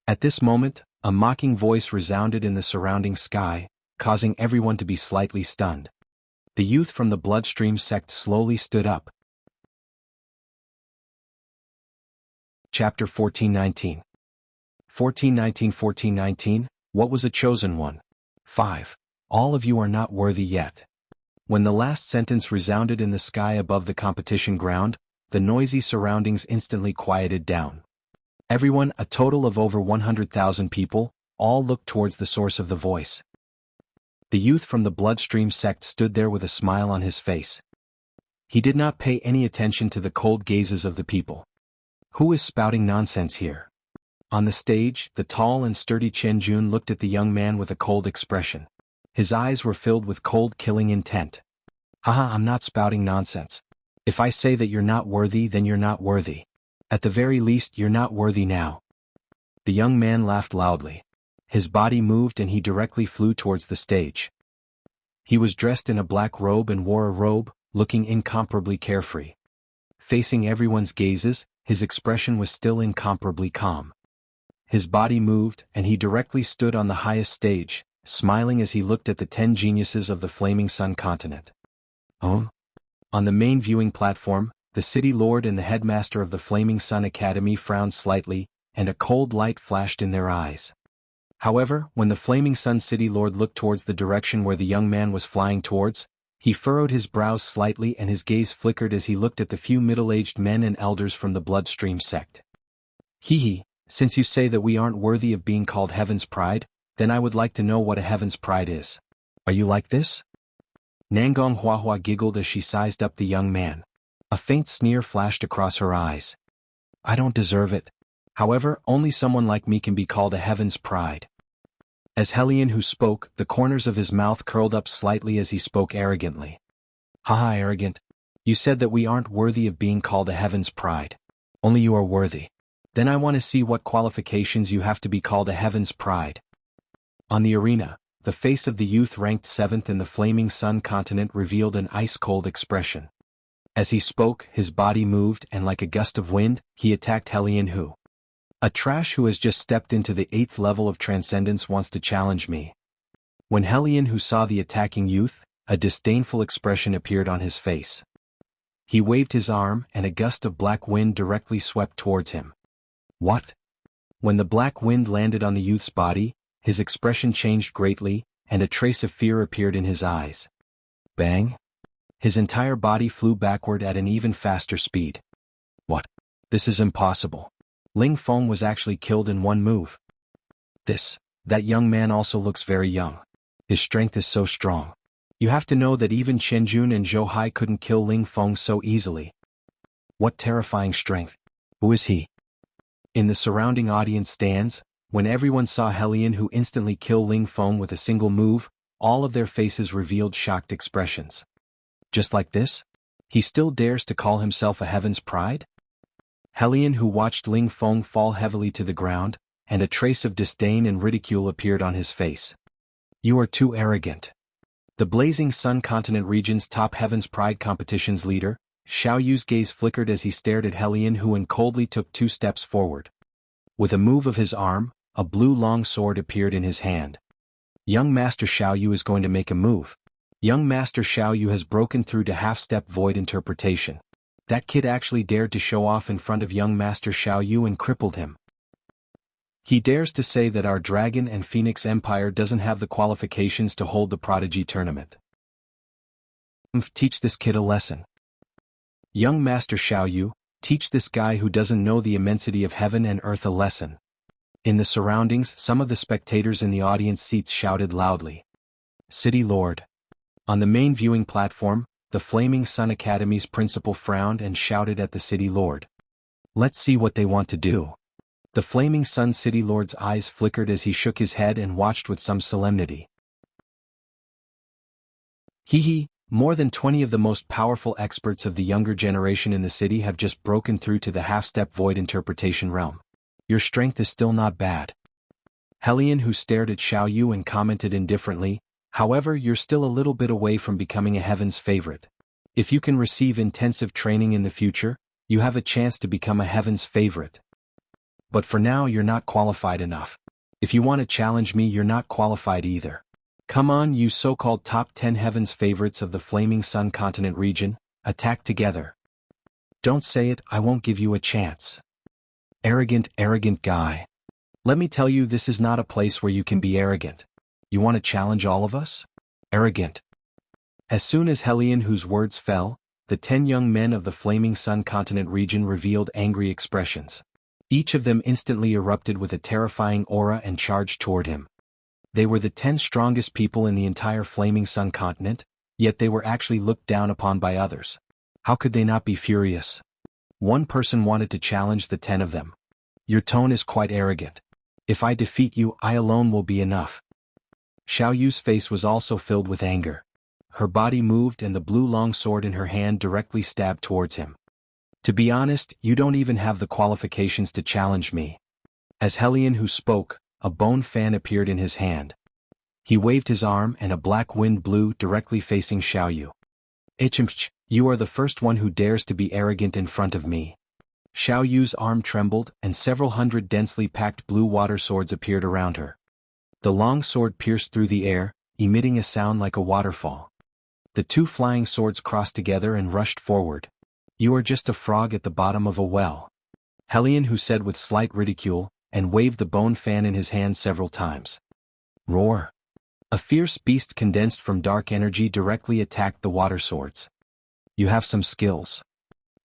At this moment, a mocking voice resounded in the surrounding sky, causing everyone to be slightly stunned. The youth from the Bloodstream sect slowly stood up. Chapter 1419. 1419. What was a chosen one? 5. All of you are not worthy yet. When the last sentence resounded in the sky above the competition ground, the noisy surroundings instantly quieted down. Everyone, a total of over 100,000 people, all looked towards the source of the voice. The youth from the Bloodstream sect stood there with a smile on his face. He did not pay any attention to the cold gazes of the people. Who is spouting nonsense here? On the stage, the tall and sturdy Chen Jun looked at the young man with a cold expression. His eyes were filled with cold, killing intent. Haha, I'm not spouting nonsense. If I say that you're not worthy, then you're not worthy. At the very least, you're not worthy now. The young man laughed loudly. His body moved and he directly flew towards the stage. He was dressed in a black robe and wore a robe, looking incomparably carefree. Facing everyone's gazes, his expression was still incomparably calm. His body moved, and he directly stood on the highest stage, smiling as he looked at the 10 geniuses of the Flaming Sun continent. Oh? On the main viewing platform, the city lord and the headmaster of the Flaming Sun Academy frowned slightly, and a cold light flashed in their eyes. However, when the Flaming Sun City Lord looked towards the direction where the young man was flying towards, he furrowed his brows slightly and his gaze flickered as he looked at the few middle-aged men and elders from the Bloodstream sect. Hee hee, since you say that we aren't worthy of being called Heaven's Pride, then I would like to know what a Heaven's Pride is. Are you like this? Nangong Huahua giggled as she sized up the young man. A faint sneer flashed across her eyes. I don't deserve it. However, only someone like me can be called a Heaven's Pride. As Helion who spoke, the corners of his mouth curled up slightly as he spoke arrogantly. Haha, arrogant. You said that we aren't worthy of being called a Heaven's Pride. Only you are worthy. Then I want to see what qualifications you have to be called a Heaven's Pride. On the arena, the face of the youth ranked 7th in the Flaming Sun continent revealed an ice-cold expression. As he spoke, his body moved and like a gust of wind, he attacked Helion who. A trash who has just stepped into the 8th level of transcendence wants to challenge me. When Helion who saw the attacking youth, a disdainful expression appeared on his face. He waved his arm and a gust of black wind directly swept towards him. What? When the black wind landed on the youth's body, his expression changed greatly, and a trace of fear appeared in his eyes. Bang! His entire body flew backward at an even faster speed. What? This is impossible. Ling Feng was actually killed in one move. That young man also looks very young. His strength is so strong. You have to know that even Chen Jun and Zhou Hai couldn't kill Ling Feng so easily. What terrifying strength. Who is he? In the surrounding audience stands, when everyone saw Helion who instantly kill Ling Feng with a single move, all of their faces revealed shocked expressions. Just like this? He still dares to call himself a Heaven's Pride? Helion who watched Ling Feng fall heavily to the ground, and a trace of disdain and ridicule appeared on his face. You are too arrogant. The Blazing Sun Continent region's top Heaven's Pride competition's leader, Xiao Yu's gaze flickered as he stared at Helian, who and coldly took 2 steps forward. With a move of his arm, a blue long sword appeared in his hand. Young Master Xiao Yu is going to make a move. Young Master Xiao Yu has broken through to half-step void interpretation. That kid actually dared to show off in front of young Master Xiao Yu and crippled him. He dares to say that our Dragon and Phoenix Empire doesn't have the qualifications to hold the Prodigy Tournament. Teach this kid a lesson. Young Master Xiao Yu, teach this guy who doesn't know the immensity of heaven and earth a lesson. In the surroundings, some of the spectators in the audience seats shouted loudly. City Lord. On the main viewing platform, the Flaming Sun Academy's principal frowned and shouted at the City Lord. Let's see what they want to do. The Flaming Sun City Lord's eyes flickered as he shook his head and watched with some solemnity. More than 20 of the most powerful experts of the younger generation in the city have just broken through to the half-step void interpretation realm. Your strength is still not bad. Helian, who stared at Xiao Yu and commented indifferently, however, you're still a little bit away from becoming a heaven's favorite. If you can receive intensive training in the future, you have a chance to become a heaven's favorite. But for now you're not qualified enough. If you want to challenge me, you're not qualified either. Come on, you so-called top 10 heaven's favorites of the Flaming Sun Continent region, attack together. Don't say it, I won't give you a chance. Arrogant guy. Let me tell you, this is not a place where you can be arrogant. You want to challenge all of us? Arrogant. As soon as Helian, whose words fell, the 10 young men of the Flaming Sun Continent region revealed angry expressions. Each of them instantly erupted with a terrifying aura and charged toward him. They were the 10 strongest people in the entire Flaming Sun Continent, yet they were actually looked down upon by others. How could they not be furious? One person wanted to challenge the 10 of them. Your tone is quite arrogant. If I defeat you, I alone will be enough. Xiao Yu's face was also filled with anger. Her body moved and the blue long sword in her hand directly stabbed towards him. To be honest, you don't even have the qualifications to challenge me. As Helian, who spoke, a bone fan appeared in his hand. He waved his arm and a black wind blew directly facing Xiao Yu. Ichimch, you are the first one who dares to be arrogant in front of me. Xiao Yu's arm trembled and several hundred densely packed blue water swords appeared around her. The long sword pierced through the air, emitting a sound like a waterfall. The 2 flying swords crossed together and rushed forward. You are just a frog at the bottom of a well. Helian, who said with slight ridicule, and waved the bone fan in his hand several times. Roar. A fierce beast condensed from dark energy directly attacked the water swords. You have some skills.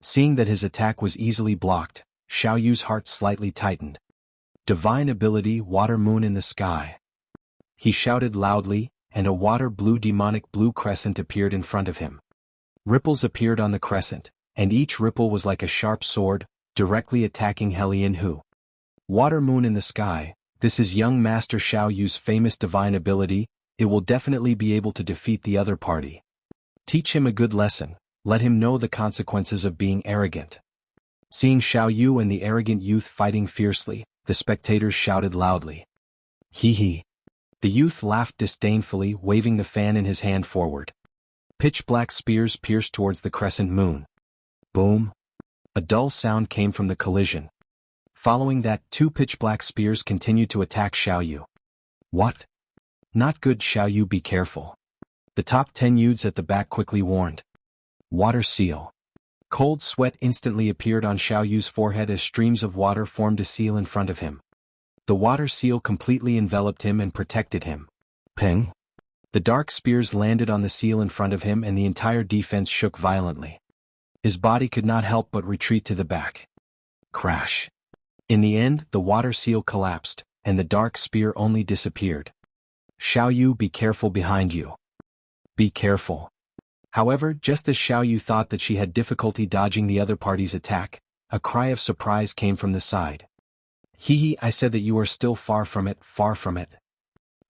Seeing that his attack was easily blocked, Xiao Yu's heart slightly tightened. Divine ability, water moon in the sky. He shouted loudly, and a water blue demonic blue crescent appeared in front of him. Ripples appeared on the crescent, and each ripple was like a sharp sword, directly attacking Helian Hu. Water moon in the sky, this is young Master Xiao Yu's famous divine ability, it will definitely be able to defeat the other party. Teach him a good lesson, let him know the consequences of being arrogant. Seeing Xiao Yu and the arrogant youth fighting fiercely, the spectators shouted loudly. Hee. The youth laughed disdainfully, waving the fan in his hand forward. Pitch-black spears pierced towards the crescent moon. Boom. A dull sound came from the collision. Following that, 2 pitch-black spears continued to attack Xiao Yu. What? Not good, Xiao Yu, be careful. The top 10 youths at the back quickly warned. Water seal. Cold sweat instantly appeared on Xiao Yu's forehead as streams of water formed a seal in front of him. The water seal completely enveloped him and protected him. Ping. The dark spears landed on the seal in front of him and the entire defense shook violently. His body could not help but retreat to the back. Crash. In the end, the water seal collapsed, and the dark spear only disappeared. Xiao Yu, be careful behind you. Be careful. However, just as Xiao Yu thought that she had difficulty dodging the other party's attack, a cry of surprise came from the side. Hee, I said that you are still far from it, far from it.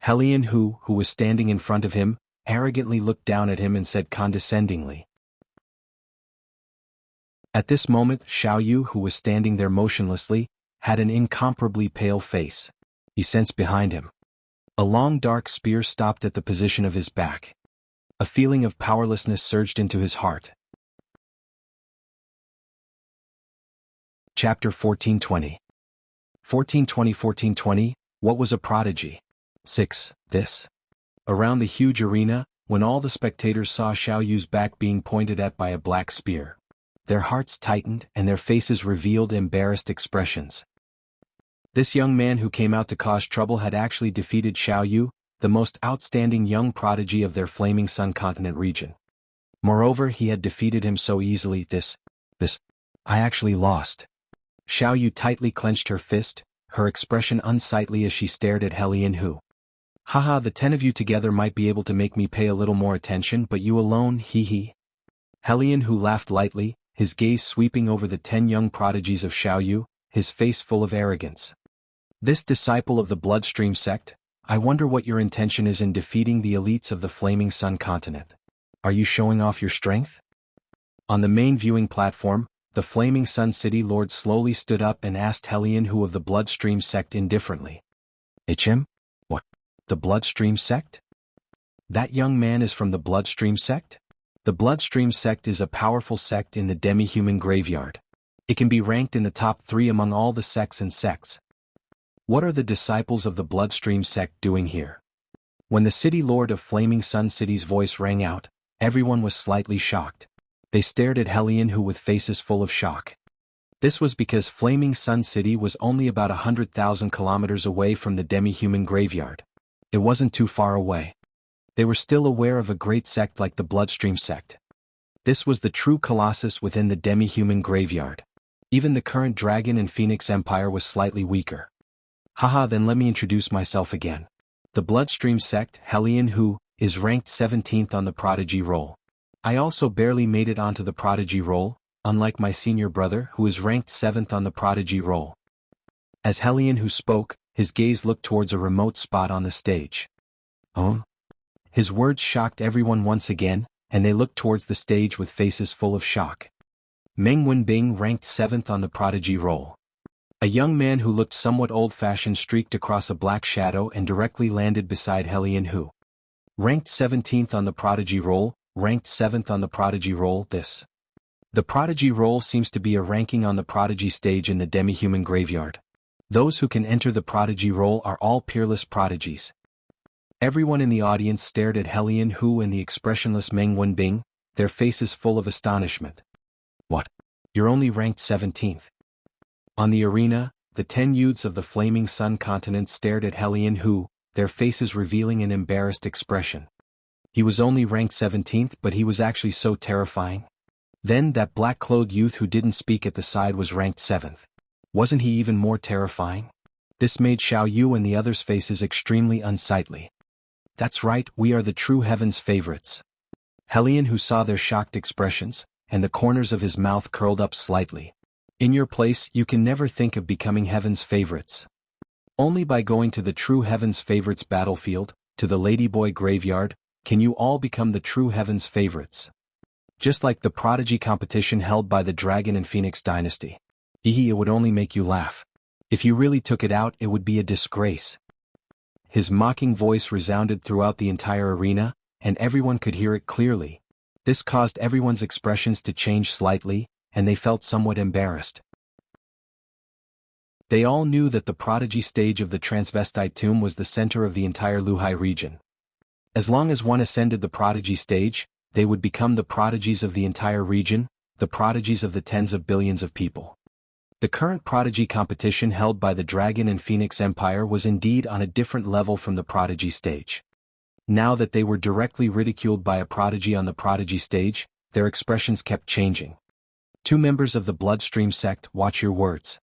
Helian Hu, who was standing in front of him, arrogantly looked down at him and said condescendingly. At this moment, Xiao Yu, who was standing there motionlessly, had an incomparably pale face. He sensed behind him. A long dark spear stopped at the position of his back. A feeling of powerlessness surged into his heart. Chapter 1420. 1420. What was a prodigy? 6. Around the huge arena, when all the spectators saw Xiao Yu's back being pointed at by a black spear, their hearts tightened and their faces revealed embarrassed expressions. This young man who came out to cause trouble had actually defeated Xiao Yu, the most outstanding young prodigy of their Flaming Sun continent region. Moreover, he had defeated him so easily. I actually lost. Xiao Yu tightly clenched her fist, her expression unsightly as she stared at Helianhu. Haha, the 10 of you together might be able to make me pay a little more attention, but you alone, hee. Helianhu laughed lightly, his gaze sweeping over the 10 young prodigies of Xiao Yu, his face full of arrogance. This disciple of the Bloodstream sect, I wonder what your intention is in defeating the elites of the Flaming Sun continent. Are you showing off your strength? On the main viewing platform, the Flaming Sun City Lord slowly stood up and asked Helianhu of the Bloodstream sect indifferently. HM? What? The Bloodstream sect? That young man is from the Bloodstream sect? The Bloodstream sect is a powerful sect in the demi-human graveyard. It can be ranked in the top 3 among all the sects and sects. What are the disciples of the Bloodstream sect doing here? When the City Lord of Flaming Sun City's voice rang out, everyone was slightly shocked. They stared at Helianhu with faces full of shock. This was because Flaming Sun City was only about 100,000 kilometers away from the demi-human graveyard. It wasn't too far away. They were still aware of a great sect like the Bloodstream sect. This was the true colossus within the demi-human graveyard. Even the current Dragon and Phoenix Empire was slightly weaker. Haha, then let me introduce myself again. The Bloodstream sect, Helianhu, is ranked 17th on the Prodigy roll. I also barely made it onto the Prodigy roll, unlike my senior brother who is ranked 7th on the Prodigy roll. As Helianhu spoke, his gaze looked towards a remote spot on the stage. Oh? His words shocked everyone once again, and they looked towards the stage with faces full of shock. Meng Wenbing ranked 7th on the Prodigy roll. A young man who looked somewhat old-fashioned streaked across a black shadow and directly landed beside Helianhu. Ranked 17th on the Prodigy roll, ranked 7th on the Prodigy roll. The Prodigy roll seems to be a ranking on the Prodigy stage in the demi-human graveyard. Those who can enter the Prodigy roll are all peerless prodigies. Everyone in the audience stared at Helianhu and the expressionless Meng Wenbing, their faces full of astonishment. What? You're only ranked 17th. On the arena, the 10 youths of the Flaming Sun continent stared at Helianhu, their faces revealing an embarrassed expression. He was only ranked 17th, but he was actually so terrifying. Then that black-clothed youth who didn't speak at the side was ranked 7th. Wasn't he even more terrifying? This made Xiao Yu and the others' faces extremely unsightly. That's right, we are the true heaven's favorites. Helianhu saw their shocked expressions, and the corners of his mouth curled up slightly. In your place, you can never think of becoming heaven's favorites. Only by going to the true heaven's favorites battlefield, to the Ladyboy graveyard, can you all become the true heaven's favorites. Just like the prodigy competition held by the Dragon and Phoenix dynasty. It would only make you laugh. If you really took it out, it would be a disgrace. His mocking voice resounded throughout the entire arena, and everyone could hear it clearly. This caused everyone's expressions to change slightly, and they felt somewhat embarrassed. They all knew that the prodigy stage of the transvestite tomb was the center of the entire Luhai region. As long as one ascended the prodigy stage, they would become the prodigies of the entire region, the prodigies of the tens of billions of people. The current prodigy competition held by the Dragon and Phoenix Empire was indeed on a different level from the prodigy stage. Now that they were directly ridiculed by a prodigy on the prodigy stage, their expressions kept changing. 2 members of the Bloodstream sect, watch your words.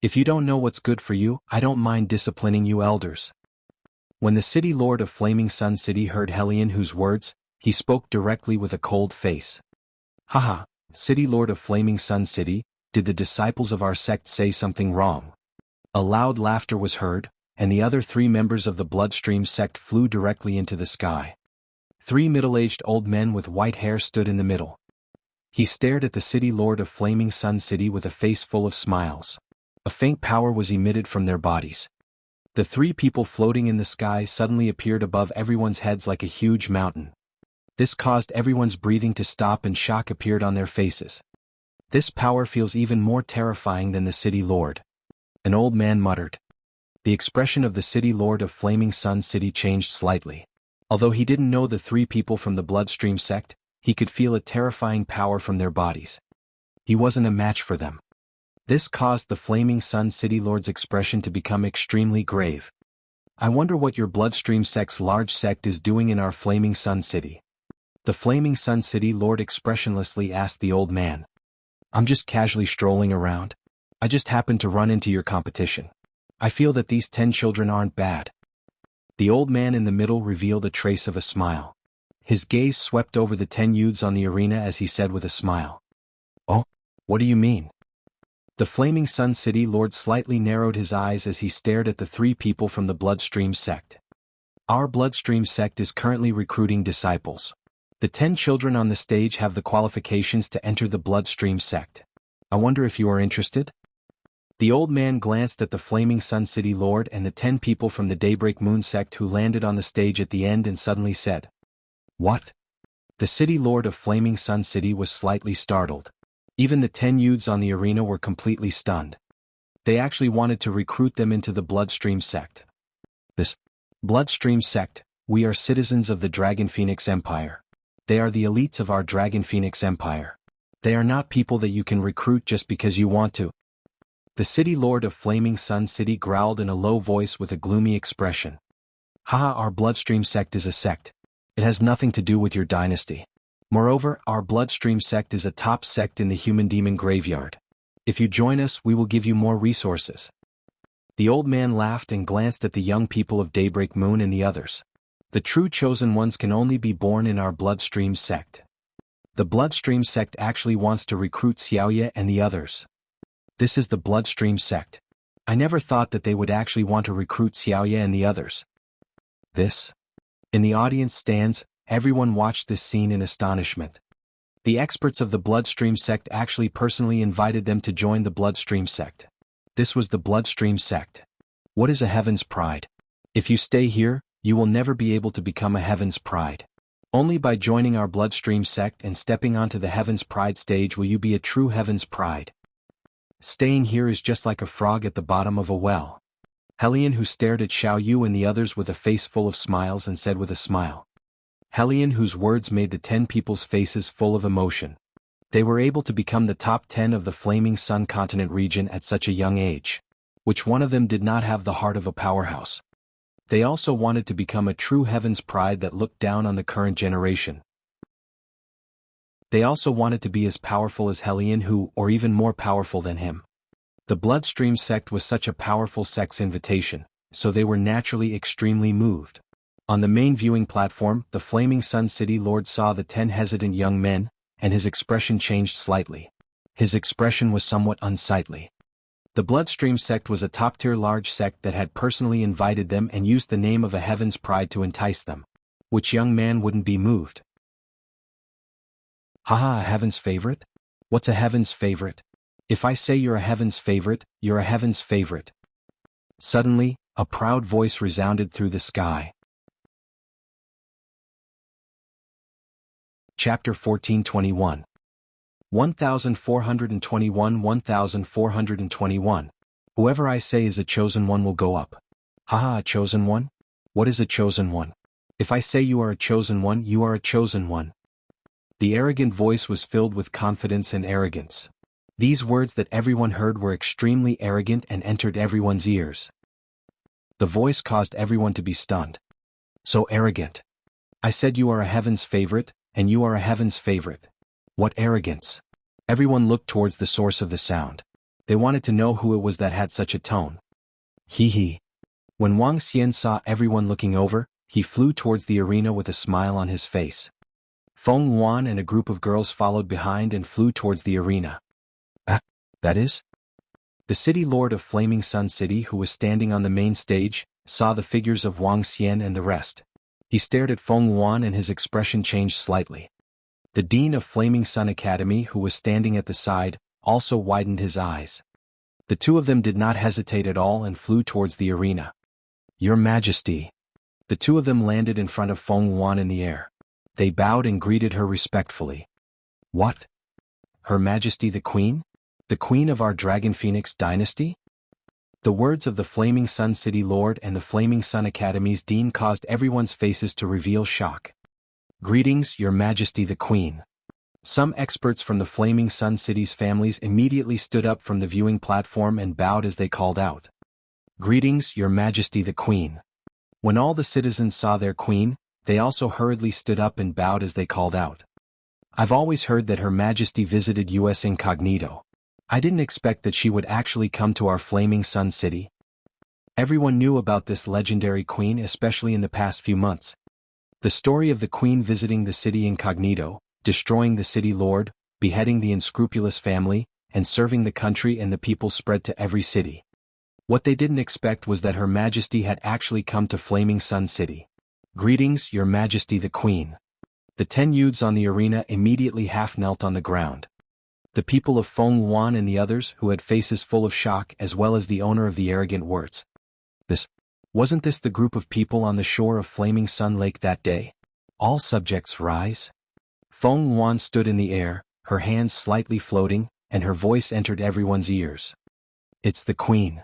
If you don't know what's good for you, I don't mind disciplining you elders. When the City Lord of Flaming Sun City heard Helianhu's words, he spoke directly with a cold face. Haha, City Lord of Flaming Sun City, did the disciples of our sect say something wrong? A loud laughter was heard, and the other 3 members of the Bloodstream sect flew directly into the sky. 3 middle-aged old men with white hair stood in the middle. He stared at the City Lord of Flaming Sun City with a face full of smiles. A faint power was emitted from their bodies. The three people floating in the sky suddenly appeared above everyone's heads like a huge mountain. This caused everyone's breathing to stop and shock appeared on their faces. This power feels even more terrifying than the city lord. An old man muttered. The expression of the city lord of Flaming Sun City changed slightly. Although he didn't know the three people from the Bloodstream sect, he could feel a terrifying power from their bodies. He wasn't a match for them. This caused the Flaming Sun City Lord's expression to become extremely grave. I wonder what your Bloodstream sect's large sect is doing in our Flaming Sun City. The Flaming Sun City Lord expressionlessly asked the old man. I'm just casually strolling around. I just happened to run into your competition. I feel that these 10 children aren't bad. The old man in the middle revealed a trace of a smile. His gaze swept over the 10 youths on the arena as he said with a smile. Oh, what do you mean? The Flaming Sun City Lord slightly narrowed his eyes as he stared at the three people from the Bloodstream sect. Our Bloodstream sect is currently recruiting disciples. The 10 children on the stage have the qualifications to enter the Bloodstream sect. I wonder if you are interested? The old man glanced at the Flaming Sun City Lord and the 10 people from the Daybreak Moon sect who landed on the stage at the end and suddenly said, What? The City Lord of Flaming Sun City was slightly startled. Even the 10 youths on the arena were completely stunned. They actually wanted to recruit them into the Bloodstream sect. This Bloodstream sect, we are citizens of the Dragon Phoenix Empire. They are the elites of our Dragon Phoenix Empire. They are not people that you can recruit just because you want to. The City Lord of Flaming Sun City growled in a low voice with a gloomy expression. Haha, our Bloodstream sect is a sect. It has nothing to do with your dynasty. Moreover, our Bloodstream sect is a top sect in the Human Demon Graveyard. If you join us, we will give you more resources. The old man laughed and glanced at the young people of Daybreak Moon and the others. The true chosen ones can only be born in our Bloodstream sect. The Bloodstream sect actually wants to recruit Xiaoye and the others. This is the Bloodstream sect. I never thought that they would actually want to recruit Xiaoye and the others. This? In the audience stands, everyone watched this scene in astonishment. The experts of the Bloodstream sect actually personally invited them to join the Bloodstream sect. This was the Bloodstream sect. What is a Heaven's Pride? If you stay here, you will never be able to become a Heaven's Pride. Only by joining our Bloodstream sect and stepping onto the Heaven's Pride stage will you be a true Heaven's Pride. Staying here is just like a frog at the bottom of a well. Hellion, who stared at Xiao Yu and the others with a face full of smiles and said with a smile. Hellion, whose words made the 10 people's faces full of emotion. They were able to become the top 10 of the Flaming Sun continent region at such a young age. Which one of them did not have the heart of a powerhouse? They also wanted to become a true Heaven's Pride that looked down on the current generation. They also wanted to be as powerful as Hellion, who, or even more powerful than him. The Bloodstream sect was such a powerful sect's invitation, so they were naturally extremely moved. On the main viewing platform, the Flaming Sun City Lord saw the 10 hesitant young men, and his expression changed slightly. His expression was somewhat unsightly. The Bloodstream sect was a top-tier large sect that had personally invited them and used the name of a Heaven's Pride to entice them. Which young man wouldn't be moved? Haha, a Heaven's favorite? What's a Heaven's favorite? If I say you're a Heaven's favorite, you're a Heaven's favorite. Suddenly, a proud voice resounded through the sky. Chapter 1421. 1421 1421. Whoever I say is a chosen one will go up. Haha, a chosen one? What is a chosen one? If I say you are a chosen one, you are a chosen one. The arrogant voice was filled with confidence and arrogance. These words that everyone heard were extremely arrogant and entered everyone's ears. The voice caused everyone to be stunned. So arrogant. I said you are a Heaven's favorite, and you are a Heaven's favorite. What arrogance. Everyone looked towards the source of the sound. They wanted to know who it was that had such a tone. Hee. When Wang Xian saw everyone looking over, he flew towards the arena with a smile on his face. Feng Yuan and a group of girls followed behind and flew towards the arena. That is? The City Lord of Flaming Sun City, who was standing on the main stage, saw the figures of Wang Xian and the rest. He stared at Feng Yuan and his expression changed slightly. The Dean of Flaming Sun Academy, who was standing at the side, also widened his eyes. The two of them did not hesitate at all and flew towards the arena. Your Majesty. The two of them landed in front of Feng Yuan in the air. They bowed and greeted her respectfully. What? Her Majesty the Queen? The Queen of our Dragon Phoenix dynasty? The words of the Flaming Sun City Lord and the Flaming Sun Academy's Dean caused everyone's faces to reveal shock. Greetings, Your Majesty the Queen. Some experts from the Flaming Sun City's families immediately stood up from the viewing platform and bowed as they called out. Greetings, Your Majesty the Queen. When all the citizens saw their queen, they also hurriedly stood up and bowed as they called out. I've always heard that Her Majesty visited us incognito. I didn't expect that she would actually come to our Flaming Sun City. Everyone knew about this legendary queen, especially in the past few months. The story of the queen visiting the city incognito, destroying the city lord, beheading the unscrupulous family, and serving the country and the people spread to every city. What they didn't expect was that Her Majesty had actually come to Flaming Sun City. Greetings, Your Majesty the Queen. The 10 youths on the arena immediately half-knelt on the ground. The people of Feng Yuan and the others who had faces full of shock, as well as the owner of the arrogant words. Wasn't this the group of people on the shore of Flaming Sun Lake that day? All subjects rise. Feng Yuan stood in the air, her hands slightly floating, and her voice entered everyone's ears. It's the Queen.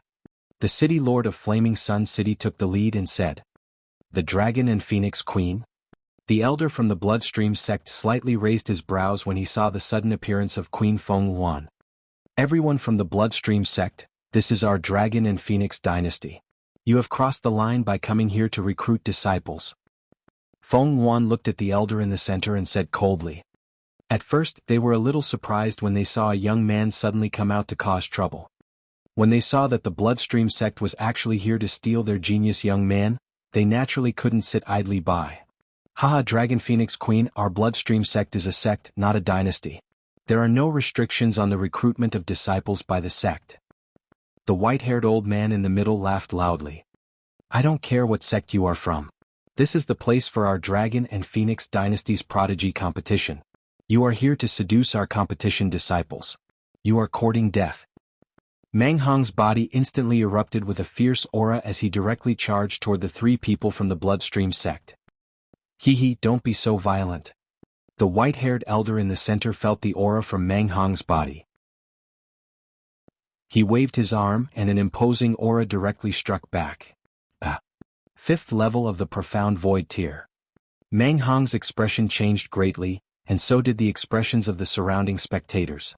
The city lord of Flaming Sun City took the lead and said, The Dragon and Phoenix Queen? The elder from the Bloodstream sect slightly raised his brows when he saw the sudden appearance of Queen Feng Yuan. Everyone from the Bloodstream sect, this is our Dragon and Phoenix dynasty. You have crossed the line by coming here to recruit disciples. Feng Yuan looked at the elder in the center and said coldly. At first, they were a little surprised when they saw a young man suddenly come out to cause trouble. When they saw that the Bloodstream sect was actually here to steal their genius young man, they naturally couldn't sit idly by. Haha, Dragon Phoenix Queen, our Bloodstream sect is a sect, not a dynasty. There are no restrictions on the recruitment of disciples by the sect. The white-haired old man in the middle laughed loudly. I don't care what sect you are from. This is the place for our Dragon and Phoenix Dynasty's prodigy competition. You are here to seduce our competition disciples. You are courting death. Meng Hong's body instantly erupted with a fierce aura as he directly charged toward the 3 people from the Bloodstream sect. Hee, don't be so violent. The white-haired elder in the center felt the aura from Meng Hong's body. He waved his arm and an imposing aura directly struck back. 5th level of the Profound Void tier. Meng Hong's expression changed greatly, and so did the expressions of the surrounding spectators.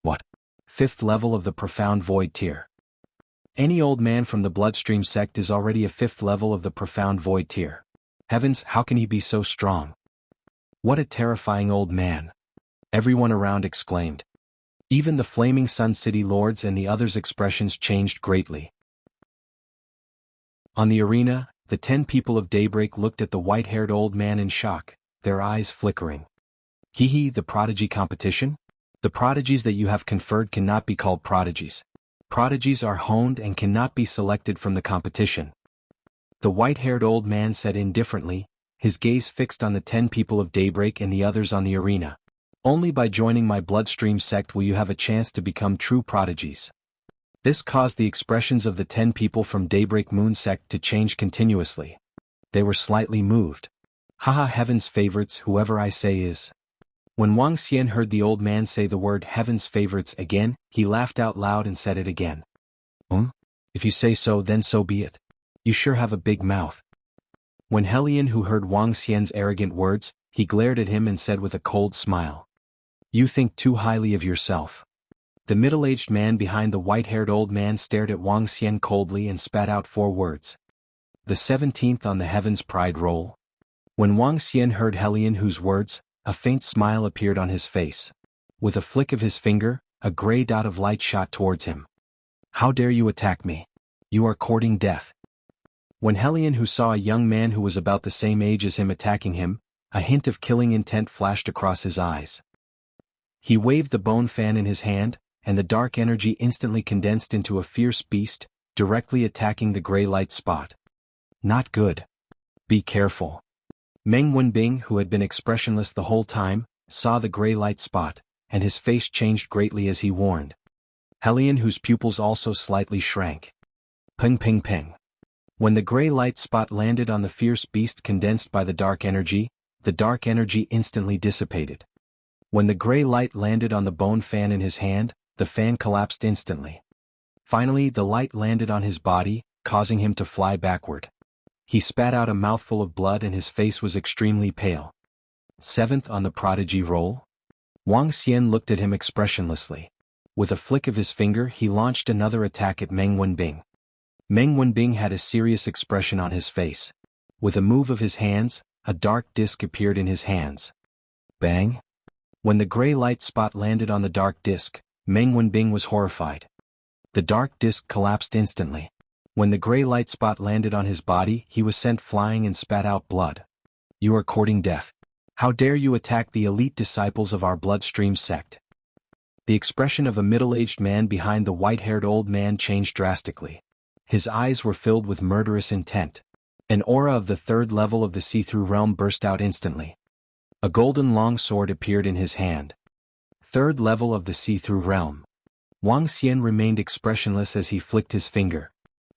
What? 5th level of the Profound Void tier. Any old man from the Bloodstream sect is already a 5th level of the Profound Void tier. Heavens, how can he be so strong? What a terrifying old man. Everyone around exclaimed. Even the Flaming Sun City lords and the others' expressions changed greatly. On the arena, the 10 people of Daybreak looked at the white-haired old man in shock, their eyes flickering. Hee, the prodigy competition? The prodigies that you have conferred cannot be called prodigies. Prodigies are honed and cannot be selected from the competition. The white-haired old man said indifferently, his gaze fixed on the 10 people of Daybreak and the others on the arena. Only by joining my Bloodstream sect will you have a chance to become true prodigies. This caused the expressions of the 10 people from Daybreak Moon sect to change continuously. They were slightly moved. Haha, heaven's favorites, whoever I say is. When Wang Xian heard the old man say the word heaven's favorites again, he laughed out loud and said it again. If you say so, then so be it. You sure have a big mouth. When Helion, who heard Wang Xian's arrogant words, he glared at him and said with a cold smile. You think too highly of yourself. The middle-aged man behind the white-haired old man stared at Wang Xian coldly and spat out 4 words. The 17th on the Heaven's Pride roll. When Wang Xian heard Helion whose words, a faint smile appeared on his face. With a flick of his finger, a gray dot of light shot towards him. How dare you attack me? You are courting death. When Helion, who saw a young man who was about the same age as him attacking him, a hint of killing intent flashed across his eyes. He waved the bone fan in his hand, and the dark energy instantly condensed into a fierce beast, directly attacking the gray light spot. Not good. Be careful. Meng Wenbing, who had been expressionless the whole time, saw the gray light spot, and his face changed greatly as he warned. Helion, whose pupils also slightly shrank. Ping ping ping. When the gray light spot landed on the fierce beast condensed by the dark energy instantly dissipated. When the gray light landed on the bone fan in his hand, the fan collapsed instantly. Finally, the light landed on his body, causing him to fly backward. He spat out a mouthful of blood and his face was extremely pale. 7th on the prodigy roll? Wang Xian looked at him expressionlessly. With a flick of his finger he launched another attack at Meng Wenbing. Meng Wenbing had a serious expression on his face. With a move of his hands, a dark disc appeared in his hands. Bang! When the gray light spot landed on the dark disc, Meng Wenbing was horrified. The dark disc collapsed instantly. When the gray light spot landed on his body, he was sent flying and spat out blood. You are courting death. How dare you attack the elite disciples of our bloodstream sect? The expression of a middle-aged man behind the white-haired old man changed drastically. His eyes were filled with murderous intent. An aura of the 3rd level of the see-through realm burst out instantly. A golden longsword appeared in his hand. 3rd level of the see-through realm. Wang Xian remained expressionless as he flicked his finger.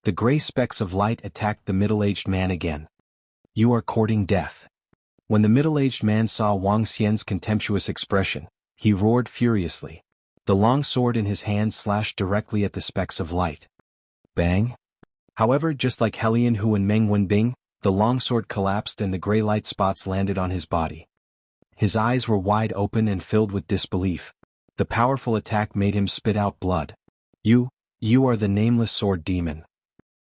The gray specks of light attacked the middle-aged man again. You are courting death. When the middle-aged man saw Wang Xian's contemptuous expression, he roared furiously. The long sword in his hand slashed directly at the specks of light. Bang! However, just like Helian Hu and Meng Wenbing, the longsword collapsed and the gray light spots landed on his body. His eyes were wide open and filled with disbelief. The powerful attack made him spit out blood. You are the nameless sword demon.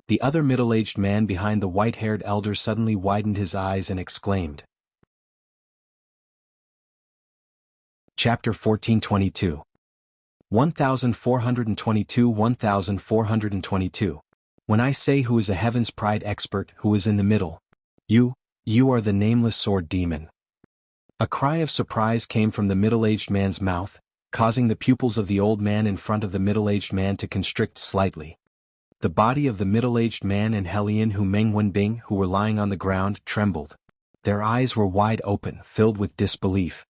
The other middle-aged man behind the white-haired elder suddenly widened his eyes and exclaimed. Chapter 1422. 1422. When I say who is a Heaven's Pride expert who is in the middle. You are the nameless sword demon. A cry of surprise came from the middle-aged man's mouth, causing the pupils of the old man in front of the middle-aged man to constrict slightly. The body of the middle-aged man and Helian Hu Meng Wenbing who were lying on the ground trembled. Their eyes were wide open, filled with disbelief.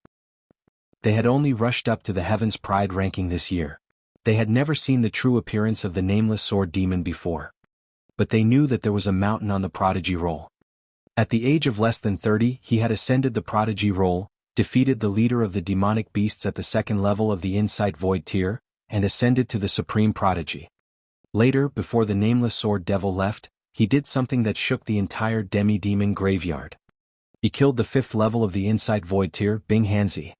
They had only rushed up to the Heaven's Pride ranking this year. They had never seen the true appearance of the nameless sword demon before. But they knew that there was a mountain on the prodigy roll. At the age of less than 30, he had ascended the prodigy roll, defeated the leader of the demonic beasts at the 2nd level of the Insight Void tier, and ascended to the supreme prodigy. Later, before the nameless sword devil left, he did something that shook the entire demi-demon graveyard. He killed the 5th level of the Insight Void tier, Bing Hanzi.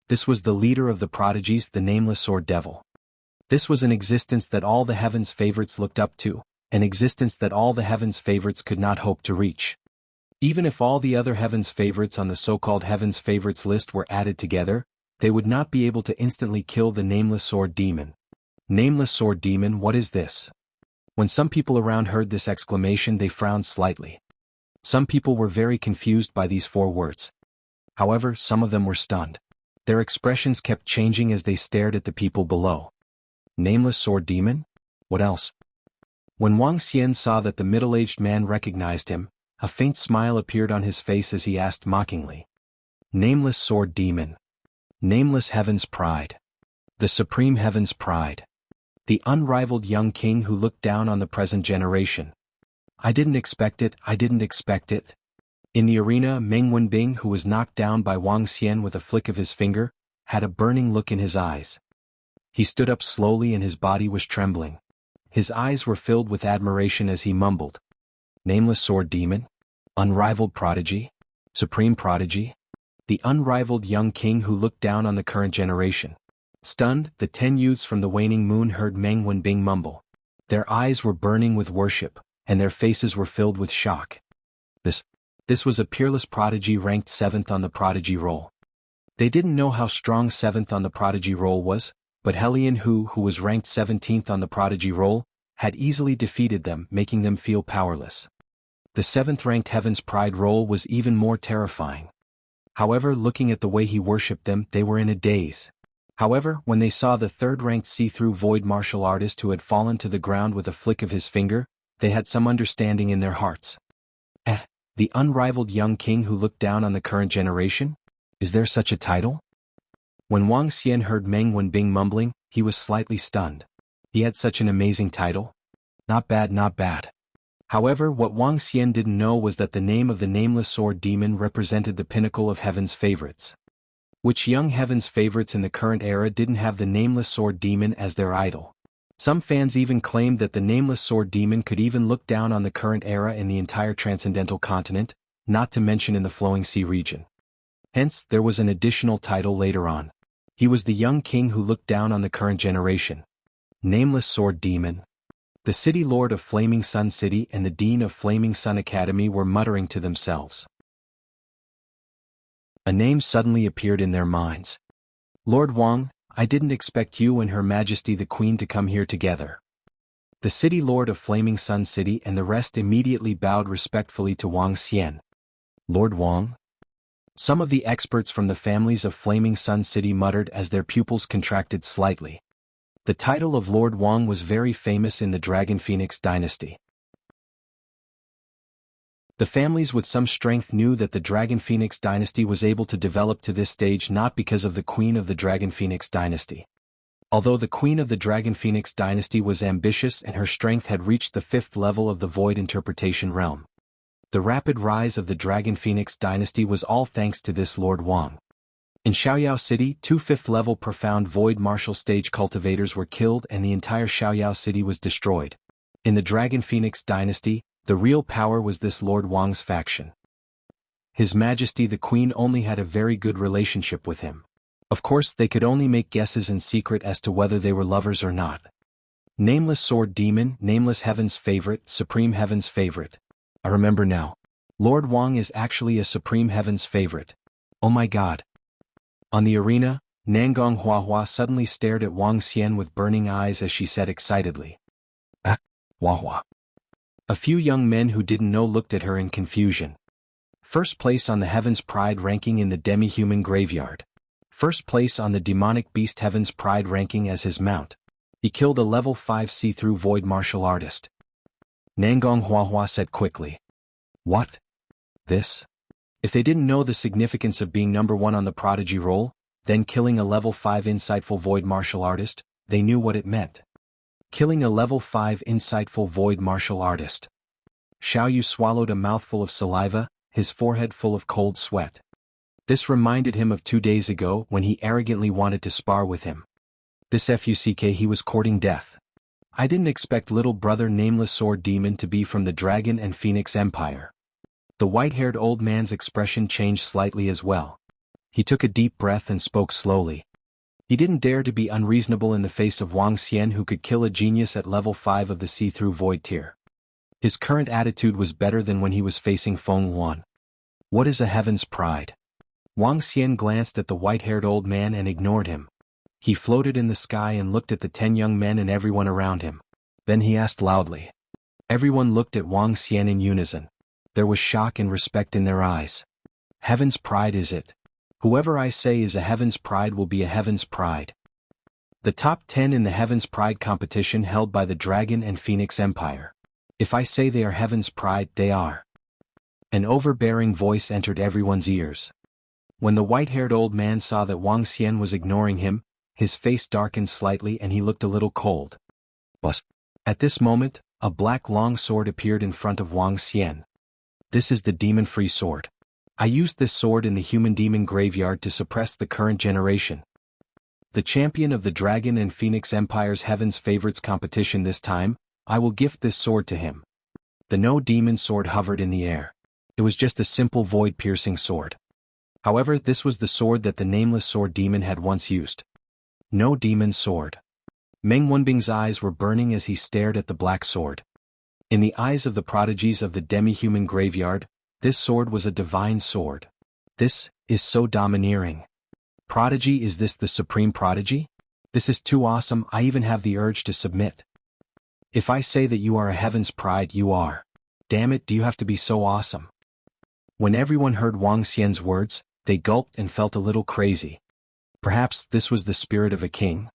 This was the leader of the prodigies, the nameless sword devil. This was an existence that all the heavens' favorites looked up to, an existence that all the heavens' favorites could not hope to reach. Even if all the other heavens' favorites on the so-called heavens' favorites list were added together, they would not be able to instantly kill the nameless sword demon. Nameless sword demon, what is this? When some people around heard this exclamation, they frowned slightly. Some people were very confused by these 4 words. However, some of them were stunned. Their expressions kept changing as they stared at the people below. Nameless sword demon? What else? When Wang Xian saw that the middle-aged man recognized him, a faint smile appeared on his face as he asked mockingly. Nameless sword demon. Nameless heaven's pride. The supreme heaven's pride. The unrivaled young king who looked down on the present generation. I didn't expect it. In the arena, Meng Wenbing, who was knocked down by Wang Xian with a flick of his finger, had a burning look in his eyes. He stood up slowly and his body was trembling. His eyes were filled with admiration as he mumbled. Nameless sword demon? Unrivaled prodigy? Supreme prodigy? The unrivaled young king who looked down on the current generation. Stunned, the 10 youths from the waning moon heard Meng Wenbing mumble. Their eyes were burning with worship, and their faces were filled with shock. This was a peerless prodigy ranked 7th on the prodigy roll. They didn't know how strong 7th on the prodigy roll was, but Helian Hu, who was ranked 17th on the prodigy roll, had easily defeated them, making them feel powerless. The 7th-ranked Heaven's Pride roll was even more terrifying. However, looking at the way he worshipped them, they were in a daze. However, when they saw the 3rd-ranked see-through void martial artist who had fallen to the ground with a flick of his finger, they had some understanding in their hearts. The unrivaled young king who looked down on the current generation? Is there such a title? When Wang Xian heard Meng Wenbing mumbling, he was slightly stunned. He had such an amazing title? Not bad. However, what Wang Xian didn't know was that the name of the nameless sword demon represented the pinnacle of heaven's favorites. Which young heaven's favorites in the current era didn't have the nameless sword demon as their idol? Some fans even claimed that the nameless sword demon could even look down on the current era in the entire transcendental continent, not to mention in the Flowing Sea region. Hence, there was an additional title later on. He was the young king who looked down on the current generation. Nameless sword demon. The city lord of Flaming Sun City and the dean of Flaming Sun Academy were muttering to themselves. A name suddenly appeared in their minds. Lord Wang, I didn't expect you and Her Majesty the Queen to come here together. The city lord of Flaming Sun City and the rest immediately bowed respectfully to Wang Xian. Lord Wang? Some of the experts from the families of Flaming Sun City muttered as their pupils contracted slightly. The title of Lord Wang was very famous in the Dragon Phoenix dynasty. The families with some strength knew that the Dragon Phoenix dynasty was able to develop to this stage not because of the Queen of the Dragon Phoenix dynasty. Although the Queen of the Dragon Phoenix dynasty was ambitious and her strength had reached the 5th level of the Void Interpretation realm. The rapid rise of the Dragon Phoenix dynasty was all thanks to this Lord Wang. In Xiaoyao City, 2 5th-level Profound Void Martial Stage cultivators were killed and the entire Xiaoyao City was destroyed. In the Dragon Phoenix dynasty, the real power was this Lord Wang's faction. His Majesty the Queen only had a very good relationship with him. Of course, they could only make guesses in secret as to whether they were lovers or not. Nameless sword demon, nameless heaven's favorite, supreme heaven's favorite. I remember now. Lord Wang is actually a supreme heaven's favorite. Oh my god. On the arena, Nangong Huahua suddenly stared at Wang Xian with burning eyes as she said excitedly. Huahua. A few young men who didn't know looked at her in confusion. First place on the Heaven's Pride ranking in the Demi-Human Graveyard. First place on the Demonic Beast Heaven's Pride ranking as his mount. He killed a level 5 see-through void martial artist. Nangong Huahua said quickly. What? This? If they didn't know the significance of being number 1 on the prodigy roll, then killing a level 5 insightful void martial artist, they knew what it meant. Killing a level 5 insightful void martial artist. Xiaoyu swallowed a mouthful of saliva, his forehead full of cold sweat. This reminded him of 2 days ago when he arrogantly wanted to spar with him. This fuck he was courting death. I didn't expect little brother nameless sword demon to be from the Dragon and Phoenix Empire. The white-haired old man's expression changed slightly as well. He took a deep breath and spoke slowly. He didn't dare to be unreasonable in the face of Wang Xian who could kill a genius at level 5 of the see-through void tier. His current attitude was better than when he was facing Feng Wan. What is a heaven's pride? Wang Xian glanced at the white-haired old man and ignored him. He floated in the sky and looked at the 10 young men and everyone around him. Then he asked loudly. Everyone looked at Wang Xian in unison. There was shock and respect in their eyes. Heaven's pride is it? Whoever I say is a heaven's pride will be a heaven's pride. The top 10 in the heaven's pride competition held by the Dragon and Phoenix Empire. If I say they are heaven's pride, they are. An overbearing voice entered everyone's ears. When the white-haired old man saw that Wang Xian was ignoring him, his face darkened slightly and he looked a little cold. But at this moment, a black long sword appeared in front of Wang Xian. This is the demon-free sword. I used this sword in the human demon graveyard to suppress the current generation. The champion of the Dragon and Phoenix Empire's Heaven's Favorites competition this time, I will gift this sword to him. The no demon sword hovered in the air. It was just a simple void-piercing sword. However, this was the sword that the nameless sword demon had once used. No demon sword. Meng Wenbing's eyes were burning as he stared at the black sword. In the eyes of the prodigies of the demi-human graveyard, this sword was a divine sword. This is so domineering. Prodigy, is this the supreme prodigy? This is too awesome, I even have the urge to submit. If I say that you are a heaven's pride, you are. Damn it, do you have to be so awesome? When everyone heard Wang Xian's words, they gulped and felt a little crazy. Perhaps this was the spirit of a king?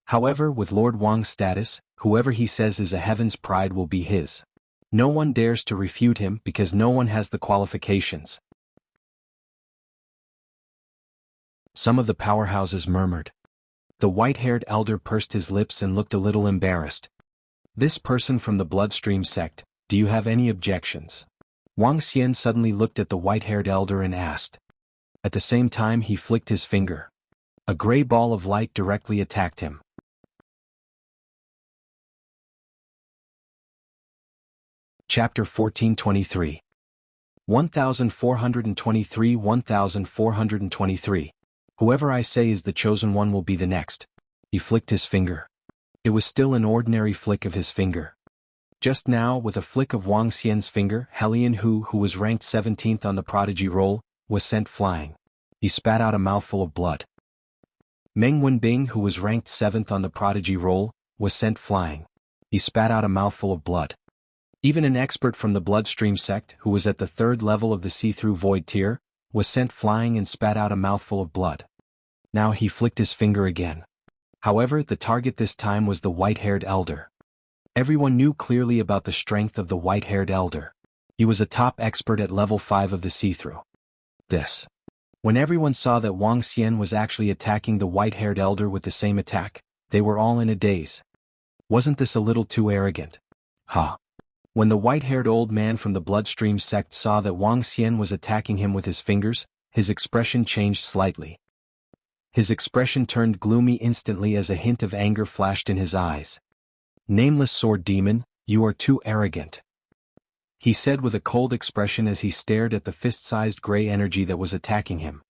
However, with Lord Wang's status, whoever he says is a heaven's pride will be his. No one dares to refute him because no one has the qualifications. Some of the powerhouses murmured. The white-haired elder pursed his lips and looked a little embarrassed. This person from the Bloodstream sect, Do you have any objections? Wang Xian suddenly looked at the white-haired elder and asked. At the same time he flicked his finger. A gray ball of light directly attacked him. Chapter 1423. 1423. Whoever I say is the chosen one will be the next. He flicked his finger. It was still an ordinary flick of his finger. Just now, with a flick of Wang Xian's finger, Helian Hu, who was ranked 17th on the prodigy roll, was sent flying. He spat out a mouthful of blood. Meng Wenbing, who was ranked 7th on the prodigy roll, was sent flying. He spat out a mouthful of blood. Even an expert from the bloodstream sect, who was at the 3rd level of the see-through void tier, was sent flying and spat out a mouthful of blood. Now he flicked his finger again. However, the target this time was the white-haired elder. Everyone knew clearly about the strength of the white-haired elder. He was a top expert at level 5 of the see-through. When everyone saw that Wang Xian was actually attacking the white-haired elder with the same attack, they were all in a daze. Wasn't this a little too arrogant? When the white-haired old man from the bloodstream sect saw that Wang Xian was attacking him with his fingers, his expression changed slightly. His expression turned gloomy instantly as a hint of anger flashed in his eyes. Nameless sword demon, you are too arrogant. He said with a cold expression as he stared at the fist-sized gray energy that was attacking him.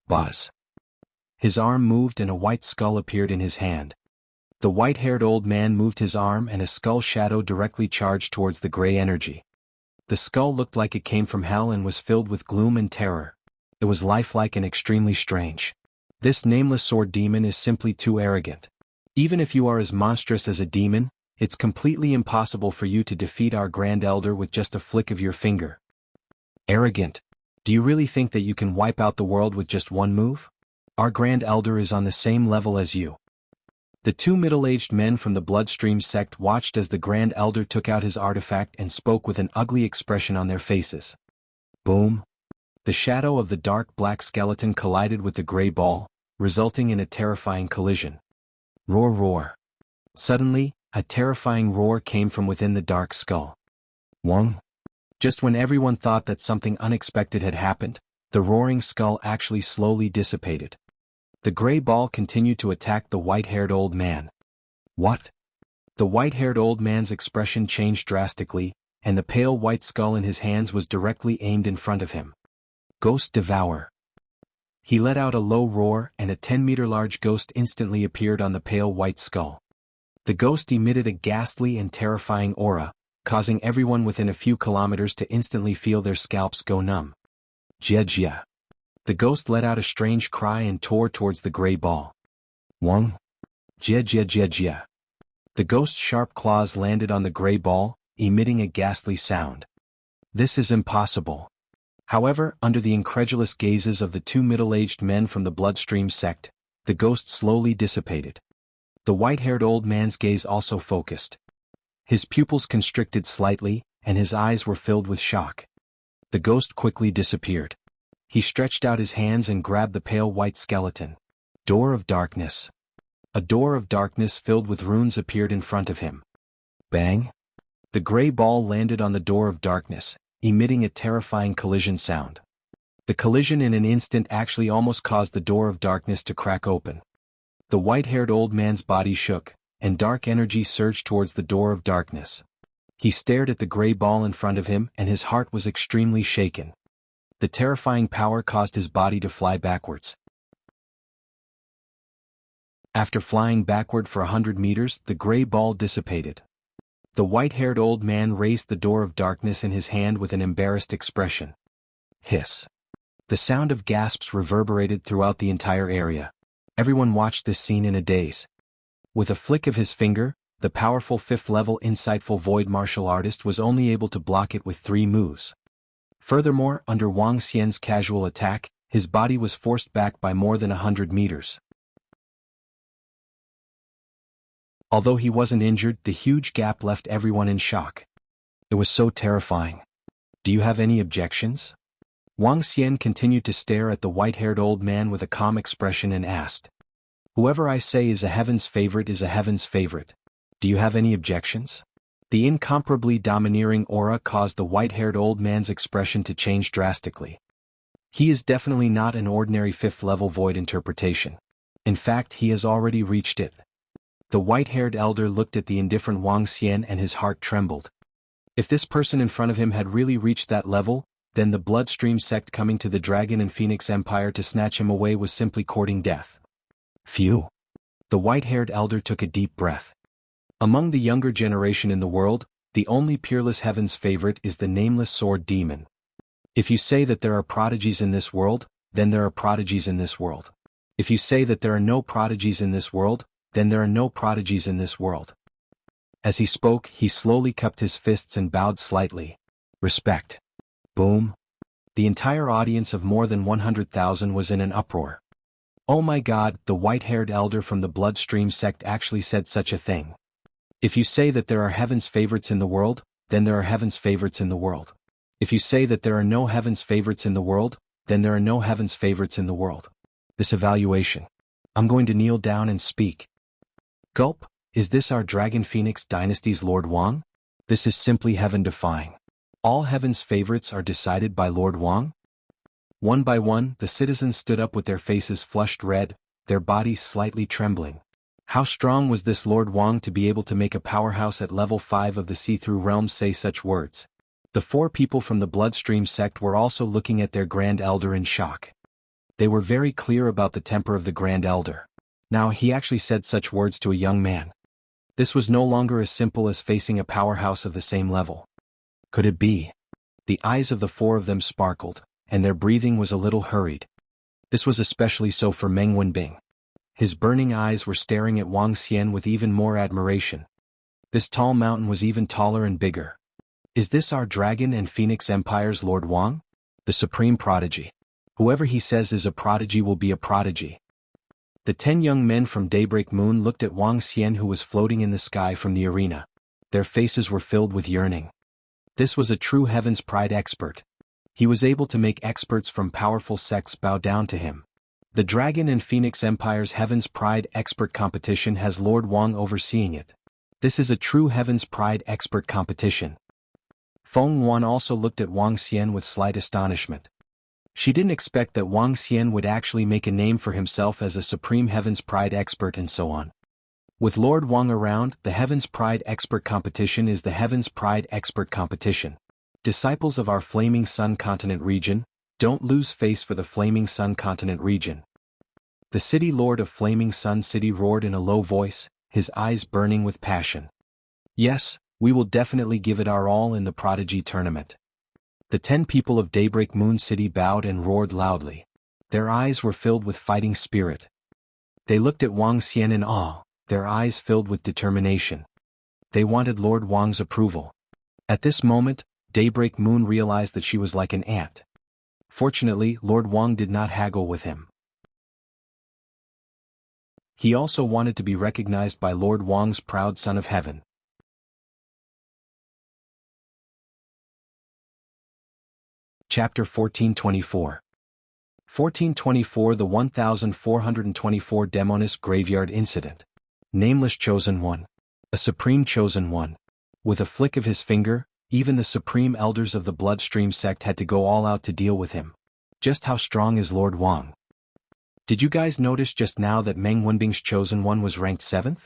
Buzz. His arm moved and a white skull appeared in his hand. The white-haired old man moved his arm and a skull shadow directly charged towards the gray energy. The skull looked like it came from hell and was filled with gloom and terror. It was lifelike and extremely strange. This nameless sword demon is simply too arrogant. Even if you are as monstrous as a demon, it's completely impossible for you to defeat our Grand Elder with just a flick of your finger. Arrogant. Do you really think that you can wipe out the world with just one move? Our Grand Elder is on the same level as you. The two middle-aged men from the bloodstream sect watched as the Grand Elder took out his artifact and spoke with an ugly expression on their faces. Boom. The shadow of the dark black skeleton collided with the gray ball, resulting in a terrifying collision. Roar roar. Suddenly, a terrifying roar came from within the dark skull. Wang. Just when everyone thought that something unexpected had happened, the roaring skull actually slowly dissipated. The gray ball continued to attack the white-haired old man. What? The white-haired old man's expression changed drastically, and the pale white skull in his hands was directly aimed in front of him. Ghost Devour. He let out a low roar and a 10-meter large ghost instantly appeared on the pale white skull. The ghost emitted a ghastly and terrifying aura, causing everyone within a few kilometers to instantly feel their scalps go numb. Jia Jia. The ghost let out a strange cry and tore towards the gray ball. Wang. Jia Jia Jia Jia. The ghost's sharp claws landed on the gray ball, emitting a ghastly sound. This is impossible. However, under the incredulous gazes of the two middle-aged men from the bloodstream sect, the ghost slowly dissipated. The white-haired old man's gaze also focused. His pupils constricted slightly, and his eyes were filled with shock. The ghost quickly disappeared. He stretched out his hands and grabbed the pale white skeleton. Door of Darkness. A door of darkness filled with runes appeared in front of him. Bang! The gray ball landed on the door of darkness, emitting a terrifying collision sound. The collision in an instant actually almost caused the door of darkness to crack open. The white-haired old man's body shook, and dark energy surged towards the door of darkness. He stared at the gray ball in front of him and his heart was extremely shaken. The terrifying power caused his body to fly backwards. After flying backward for 100 meters, the gray ball dissipated. The white-haired old man raised the door of darkness in his hand with an embarrassed expression. Hiss. The sound of gasps reverberated throughout the entire area. Everyone watched this scene in a daze. With a flick of his finger, the powerful 5th-level insightful void martial artist was only able to block it with 3 moves. Furthermore, under Wang Xian's casual attack, his body was forced back by more than 100 meters. Although he wasn't injured, the huge gap left everyone in shock. It was so terrifying. Do you have any objections? Wang Xian continued to stare at the white-haired old man with a calm expression and asked. Whoever I say is a heaven's favorite is a heaven's favorite. Do you have any objections? The incomparably domineering aura caused the white-haired old man's expression to change drastically. He is definitely not an ordinary fifth-level void interpretation. In fact, he has already reached it. The white-haired elder looked at the indifferent Wang Xian and his heart trembled. If this person in front of him had really reached that level, then the bloodstream sect coming to the Dragon and Phoenix Empire to snatch him away was simply courting death. Phew. The white-haired elder took a deep breath. Among the younger generation in the world, the only peerless heaven's favorite is the nameless sword demon. If you say that there are prodigies in this world, then there are prodigies in this world. If you say that there are no prodigies in this world, then there are no prodigies in this world. As he spoke, he slowly cupped his fists and bowed slightly. Respect. Boom. The entire audience of more than 100,000 was in an uproar. Oh my God, the white-haired elder from the bloodstream sect actually said such a thing. If you say that there are heaven's favorites in the world, then there are heaven's favorites in the world. If you say that there are no heaven's favorites in the world, then there are no heaven's favorites in the world. This evaluation. I'm going to kneel down and speak. Gulp, is this our Dragon Phoenix Dynasty's Lord Wang? This is simply heaven-defying. All heaven's favorites are decided by Lord Wang? One by one, the citizens stood up with their faces flushed red, their bodies slightly trembling. How strong was this Lord Wang to be able to make a powerhouse at level 5 of the see-through realm say such words? The 4 people from the bloodstream sect were also looking at their Grand Elder in shock. They were very clear about the temper of the Grand Elder. Now he actually said such words to a young man. This was no longer as simple as facing a powerhouse of the same level. Could it be? The eyes of the 4 of them sparkled, and their breathing was a little hurried. This was especially so for Meng Wenbing. His burning eyes were staring at Wang Xian with even more admiration. This tall mountain was even taller and bigger. Is this our Dragon and Phoenix Empire's Lord Wang? The supreme prodigy. Whoever he says is a prodigy will be a prodigy. The 10 young men from Daybreak Moon looked at Wang Xian who was floating in the sky from the arena. Their faces were filled with yearning. This was a true Heaven's Pride expert. He was able to make experts from powerful sects bow down to him. The Dragon and Phoenix Empire's Heaven's Pride expert competition has Lord Wang overseeing it. This is a true Heaven's Pride expert competition. Feng Yuan also looked at Wang Xian with slight astonishment. She didn't expect that Wang Xian would actually make a name for himself as a supreme Heaven's Pride expert and so on. With Lord Wang around, the Heaven's Pride expert competition is the Heaven's Pride expert competition. Disciples of our Flaming Sun Continent region, don't lose face for the Flaming Sun Continent region. The city lord of Flaming Sun City roared in a low voice, his eyes burning with passion. Yes, we will definitely give it our all in the Prodigy Tournament. The 10 people of Daybreak Moon City bowed and roared loudly. Their eyes were filled with fighting spirit. They looked at Wang Xian in awe, their eyes filled with determination. They wanted Lord Wang's approval. At this moment, Daybreak Moon realized that she was like an ant. Fortunately, Lord Wang did not haggle with him. He also wanted to be recognized by Lord Wang's proud son of heaven. Chapter 1424. 1424 The 1424 Demonist Graveyard Incident. Nameless Chosen One. A Supreme Chosen One. With a flick of his finger, even the Supreme Elders of the Bloodstream sect had to go all out to deal with him. Just how strong is Lord Wang? Did you guys notice just now that Meng Wenbing's Chosen One was ranked 7th?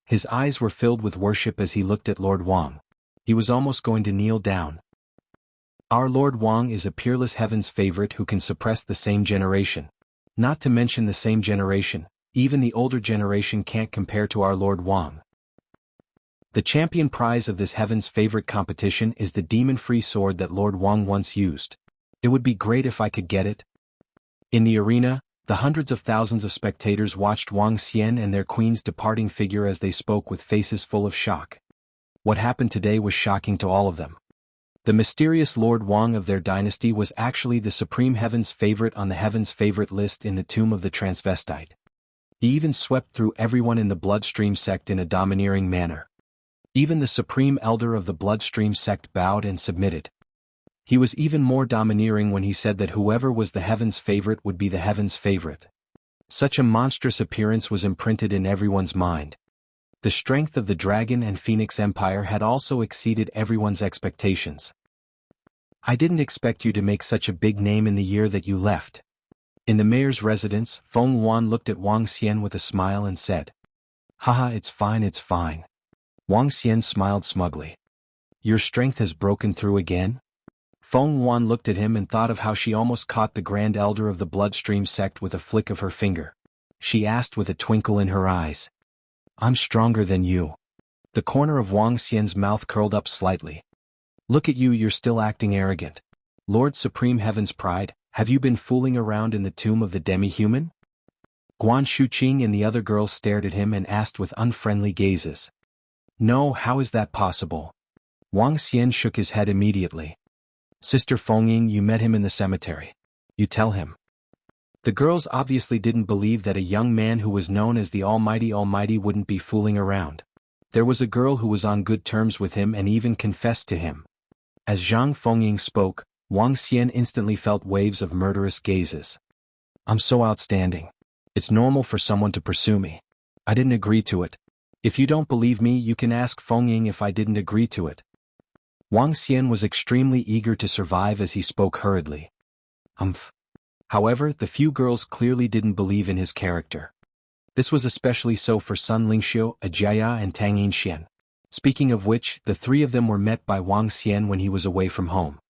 His eyes were filled with worship as he looked at Lord Wang. He was almost going to kneel down. Our Lord Wang is a peerless heaven's favorite who can suppress the same generation. Not to mention the same generation, even the older generation can't compare to our Lord Wang. The champion prize of this heaven's favorite competition is the demon-free sword that Lord Wang once used. It would be great if I could get it. In the arena, the hundreds of thousands of spectators watched Wang Xian and their queen's departing figure as they spoke with faces full of shock. What happened today was shocking to all of them. The mysterious Lord Wang of their dynasty was actually the supreme heaven's favorite on the heaven's favorite list in the tomb of the transvestite. He even swept through everyone in the bloodstream sect in a domineering manner. Even the supreme elder of the bloodstream sect bowed and submitted. He was even more domineering when he said that whoever was the heaven's favorite would be the heaven's favorite. Such a monstrous appearance was imprinted in everyone's mind. The strength of the Dragon and Phoenix Empire had also exceeded everyone's expectations. I didn't expect you to make such a big name in the year that you left. In the mayor's residence, Feng Yuan looked at Wang Xian with a smile and said, "Haha, it's fine, it's fine." Wang Xian smiled smugly. "Your strength has broken through again?" Feng Yuan looked at him and thought of how she almost caught the Grand Elder of the Bloodstream sect with a flick of her finger. She asked with a twinkle in her eyes, "I'm stronger than you." The corner of Wang Xian's mouth curled up slightly. "Look at you, you're still acting arrogant. Lord Supreme Heaven's Pride, have you been fooling around in the tomb of the demi-human?" Guan Shuqing and the other girls stared at him and asked with unfriendly gazes. "No, how is that possible?" Wang Xian shook his head immediately. "Sister Fengying, you met him in the cemetery. You tell him." The girls obviously didn't believe that a young man who was known as the Almighty wouldn't be fooling around. There was a girl who was on good terms with him and even confessed to him. As Zhang Fengying spoke, Wang Xian instantly felt waves of murderous gazes. "I'm so outstanding. It's normal for someone to pursue me. I didn't agree to it. If you don't believe me, you can ask Fengying if I didn't agree to it." Wang Xian was extremely eager to survive as he spoke hurriedly. However, the few girls clearly didn't believe in his character. This was especially so for Sun Lingxiu, Ajia and Tang Yinxian. Speaking of which, the three of them were met by Wang Xian when he was away from home.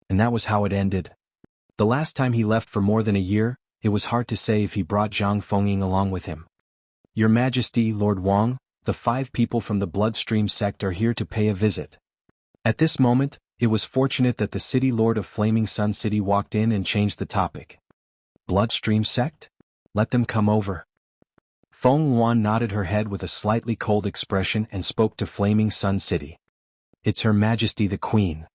And that was how it ended. The last time he left for more than a year, it was hard to say if he brought Zhang Fengying along with him. "Your Majesty, Lord Wang, the 5 people from the Bloodstream sect are here to pay a visit." At this moment, it was fortunate that the city lord of Flaming Sun City walked in and changed the topic. "Bloodstream sect? Let them come over." Feng Yuan nodded her head with a slightly cold expression and spoke to Flaming Sun City. "It's Her Majesty the Queen."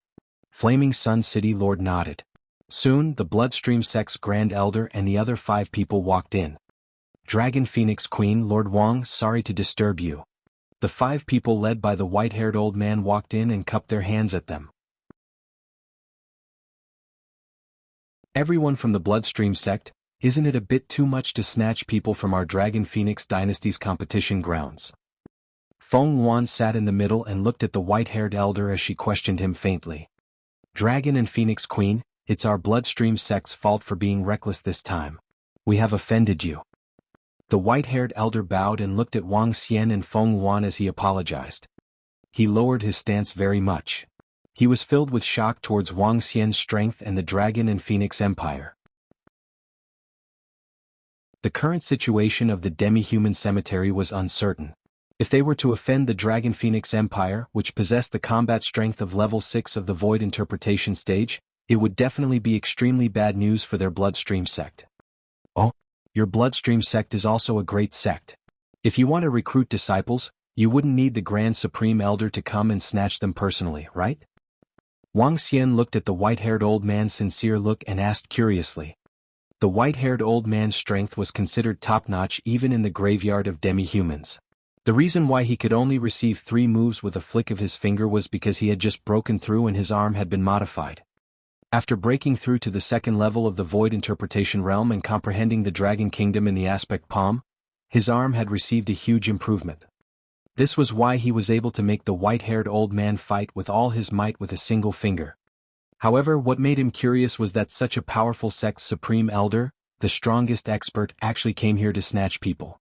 Flaming Sun City Lord nodded. Soon, the Bloodstream sect's Grand Elder and the other 5 people walked in. "Dragon Phoenix Queen, Lord Wang, sorry to disturb you." The 5 people led by the white-haired old man walked in and cupped their hands at them. "Everyone from the Bloodstream sect, isn't it a bit too much to snatch people from our Dragon Phoenix Dynasty's competition grounds?" Feng Yuan sat in the middle and looked at the white-haired elder as she questioned him faintly. "Dragon and Phoenix Queen, it's our Bloodstream sect's fault for being reckless this time. We have offended you." The white-haired elder bowed and looked at Wang Xian and Feng Yuan as he apologized. He lowered his stance very much. He was filled with shock towards Wang Xian's strength and the Dragon and Phoenix Empire. The current situation of the demi-human cemetery was uncertain. If they were to offend the Dragon Phoenix Empire, which possessed the combat strength of level 6 of the Void Interpretation stage, it would definitely be extremely bad news for their Bloodstream sect. "Oh, your Bloodstream sect is also a great sect. If you want to recruit disciples, you wouldn't need the Grand Supreme Elder to come and snatch them personally, right?" Wang Xian looked at the white-haired old man's sincere look and asked curiously. The white-haired old man's strength was considered top-notch even in the graveyard of demi-humans. The reason why he could only receive 3 moves with a flick of his finger was because he had just broken through and his arm had been modified. After breaking through to the 2nd level of the Void Interpretation realm and comprehending the Dragon Kingdom in the aspect palm, his arm had received a huge improvement. This was why he was able to make the white-haired old man fight with all his might with a single finger. However, what made him curious was that such a powerful sect's supreme elder, the strongest expert, actually came here to snatch people.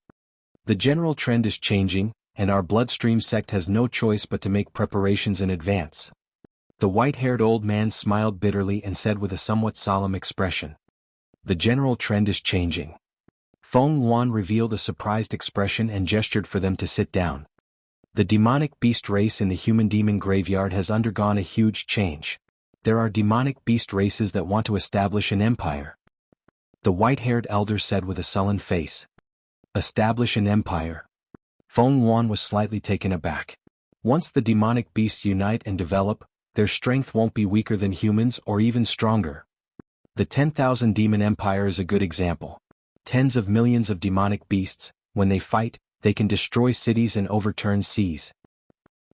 The general trend is changing, and our Bloodstream sect has no choice but to make preparations in advance. The white-haired old man smiled bitterly and said with a somewhat solemn expression. "The general trend is changing." Feng Yuan revealed a surprised expression and gestured for them to sit down. The demonic beast race in the human-demon graveyard has undergone a huge change. There are demonic beast races that want to establish an empire. The white-haired elder said with a sullen face. "Establish an empire?" Feng Yuan was slightly taken aback. Once the demonic beasts unite and develop, their strength won't be weaker than humans or even stronger. The 10,000 Demon Empire is a good example. Tens of millions of demonic beasts, when they fight, they can destroy cities and overturn seas.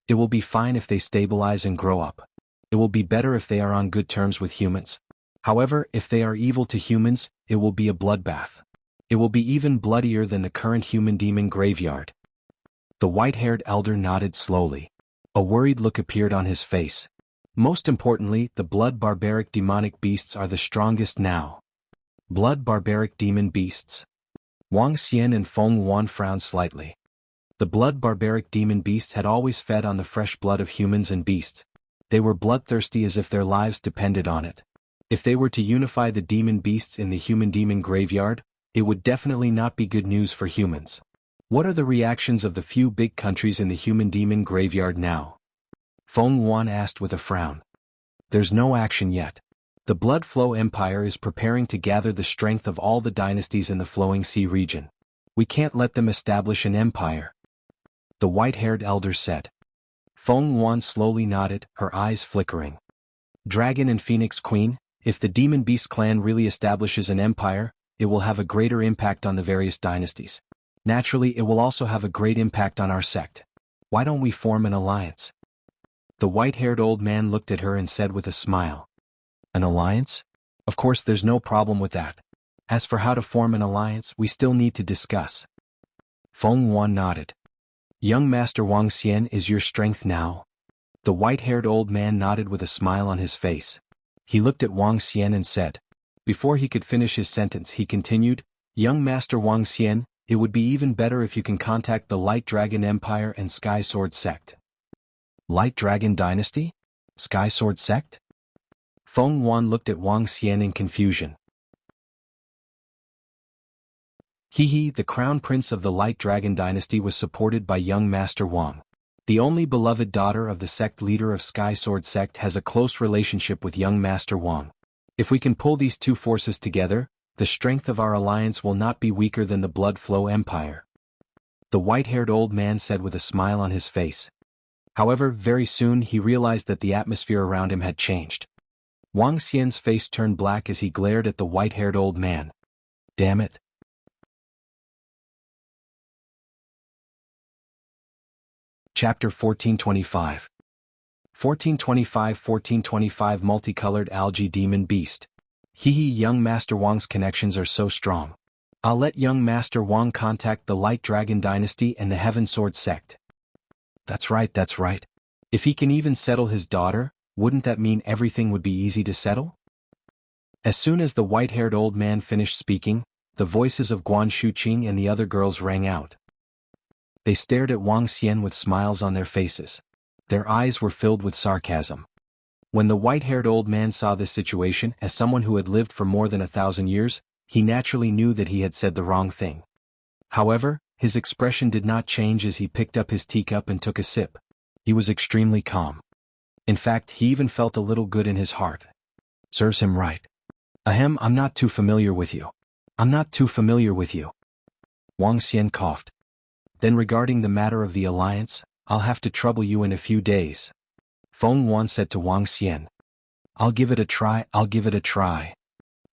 It will be fine if they stabilize and grow up. It will be better if they are on good terms with humans. However, if they are evil to humans, it will be a bloodbath. It will be even bloodier than the current human-demon graveyard. The white-haired elder nodded slowly. A worried look appeared on his face. Most importantly, the blood barbaric demonic beasts are the strongest now. Blood barbaric demon beasts. Wang Xian and Feng Wan frowned slightly. The blood barbaric demon beasts had always fed on the fresh blood of humans and beasts. They were bloodthirsty as if their lives depended on it. If they were to unify the demon beasts in the human demon graveyard, it would definitely not be good news for humans. What are the reactions of the few big countries in the human demon graveyard now? Feng Wan asked with a frown. There's no action yet. The Blood Flow Empire is preparing to gather the strength of all the dynasties in the Flowing Sea region. We can't let them establish an empire. The white-haired elder said. Feng Wan slowly nodded, her eyes flickering. Dragon and Phoenix Queen, if the Demon Beast clan really establishes an empire, it will have a greater impact on the various dynasties. Naturally, it will also have a great impact on our sect. Why don't we form an alliance? The white-haired old man looked at her and said with a smile. An alliance? Of course there's no problem with that. As for how to form an alliance, we still need to discuss. Feng Wan nodded. Young Master Wang Xian, is your strength now? The white-haired old man nodded with a smile on his face. He looked at Wang Xian and said. Before he could finish his sentence he continued, Young Master Wang Xian, it would be even better if you can contact the Light Dragon Empire and Sky Sword Sect. Light Dragon Dynasty? Sky Sword Sect? Feng Wan looked at Wang Xian in confusion. The crown prince of the Light Dragon Dynasty was supported by young Master Wang. The only beloved daughter of the sect leader of Sky Sword Sect has a close relationship with young Master Wang. If we can pull these two forces together, the strength of our alliance will not be weaker than the Blood Flow Empire. The white-haired old man said with a smile on his face. However, very soon he realized that the atmosphere around him had changed. Wang Xian's face turned black as he glared at the white-haired old man. Damn it. Chapter 1425. 1425 Multicolored Algae Demon Beast. Young Master Wang's connections are so strong. I'll let young Master Wang contact the Light Dragon Dynasty and the Heaven Sword Sect. That's right. If he can even settle his daughter, wouldn't that mean everything would be easy to settle? As soon as the white-haired old man finished speaking, the voices of Guan Shuqing and the other girls rang out. They stared at Wang Xian with smiles on their faces. Their eyes were filled with sarcasm. When the white-haired old man saw this situation, as someone who had lived for more than 1,000 years, he naturally knew that he had said the wrong thing. However, his expression did not change as he picked up his teacup and took a sip. He was extremely calm. In fact, he even felt a little good in his heart. Serves him right. Ahem, I'm not too familiar with you. Wang Xian coughed. Then regarding the matter of the alliance, I'll have to trouble you in a few days. Feng Wan said to Wang Xian. I'll give it a try.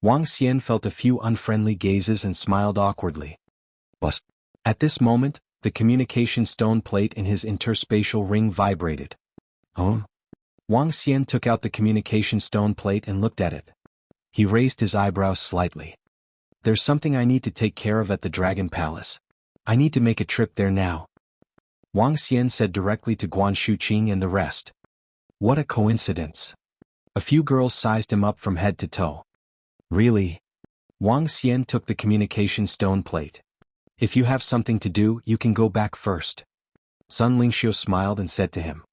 Wang Xian felt a few unfriendly gazes and smiled awkwardly. But at this moment, the communication stone plate in his interspatial ring vibrated. Wang Xian took out the communication stone plate and looked at it. He raised his eyebrows slightly. There's something I need to take care of at the Dragon Palace. I need to make a trip there now. Wang Xian said directly to Guan Shuqing and the rest. What a coincidence. A few girls sized him up from head to toe. Really? Wang Xian took the communication stone plate. If you have something to do, you can go back first. Sun Lingxiu smiled and said to him.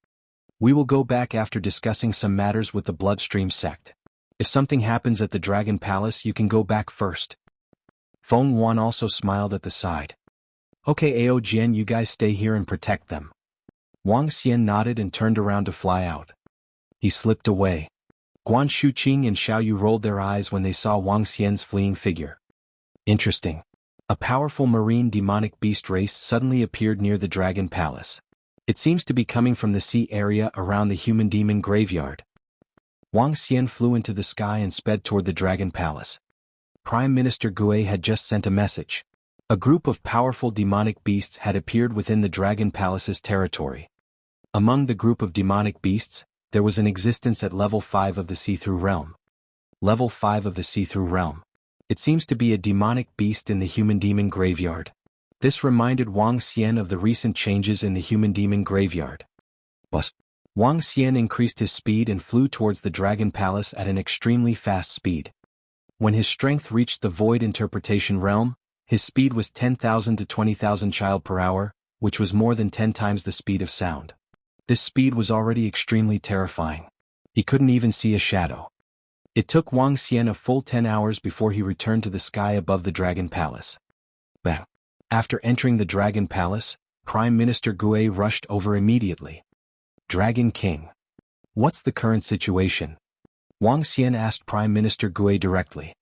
We will go back after discussing some matters with the Bloodstream sect. If something happens at the Dragon Palace, you can go back first. Feng Wan also smiled at the side. Okay, Ao Jian, you guys stay here and protect them. Wang Xian nodded and turned around to fly out. He slipped away. Guan Shuqing and Xiaoyu rolled their eyes when they saw Wang Xian's fleeing figure. Interesting. A powerful marine demonic beast race suddenly appeared near the Dragon Palace. It seems to be coming from the sea area around the human demon graveyard. Wang Xian flew into the sky and sped toward the Dragon Palace. Prime Minister Gue had just sent a message. A group of powerful demonic beasts had appeared within the Dragon Palace's territory. Among the group of demonic beasts, there was an existence at level 5 of the See-Through Realm. Level 5 of the See-Through Realm. It seems to be a demonic beast in the human demon graveyard. This reminded Wang Xian of the recent changes in the human-demon graveyard. But Wang Xian increased his speed and flew towards the Dragon Palace at an extremely fast speed. When his strength reached the Void Interpretation realm, his speed was 10,000 to 20,000 child per hour, which was more than 10 times the speed of sound. This speed was already extremely terrifying. He couldn't even see a shadow. It took Wang Xian a full 10 hours before he returned to the sky above the Dragon Palace. Bang! After entering the Dragon Palace, Prime Minister Gue rushed over immediately. Dragon King. What's the current situation? Wang Xian asked Prime Minister Gue directly.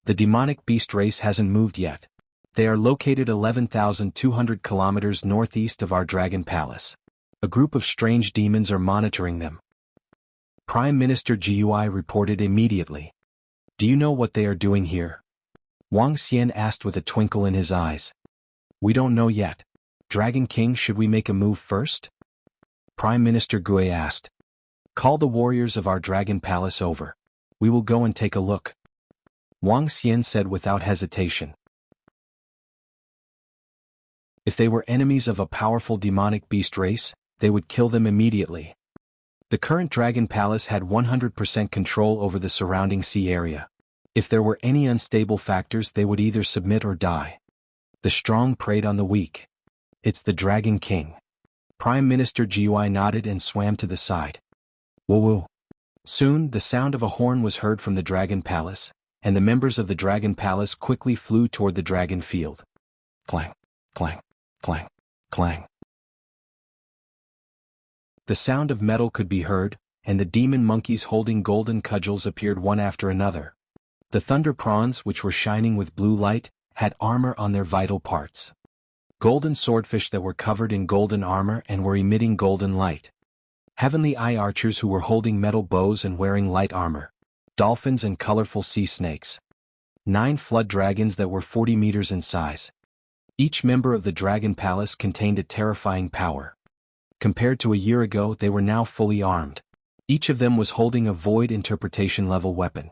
The demonic beast race hasn't moved yet. They are located 11,200 kilometers northeast of our Dragon Palace. A group of strange demons are monitoring them. Prime Minister Gui reported immediately. Do you know what they are doing here? Wang Xian asked with a twinkle in his eyes. We don't know yet. Dragon King, should we make a move first? Prime Minister Gue asked. Call the warriors of our Dragon Palace over. We will go and take a look. Wang Xian said without hesitation. If they were enemies of a powerful demonic beast race, they would kill them immediately. The current Dragon Palace had 100% control over the surrounding sea area. If there were any unstable factors, they would either submit or die. The strong preyed on the weak. It's the Dragon King. Prime Minister Gui nodded and swam to the side. Woo-woo. Soon, the sound of a horn was heard from the Dragon Palace, and the members of the Dragon Palace quickly flew toward the Dragon Field. Clang, clang, clang, clang. The sound of metal could be heard, and the demon monkeys holding golden cudgels appeared one after another. The thunder prawns, which were shining with blue light, had armor on their vital parts. Golden swordfish that were covered in golden armor and were emitting golden light. Heavenly eye archers who were holding metal bows and wearing light armor. Dolphins and colorful sea snakes. 9 flood dragons that were 40 meters in size. Each member of the Dragon Palace contained a terrifying power. Compared to a year ago, they were now fully armed. Each of them was holding a Void Interpretation level weapon.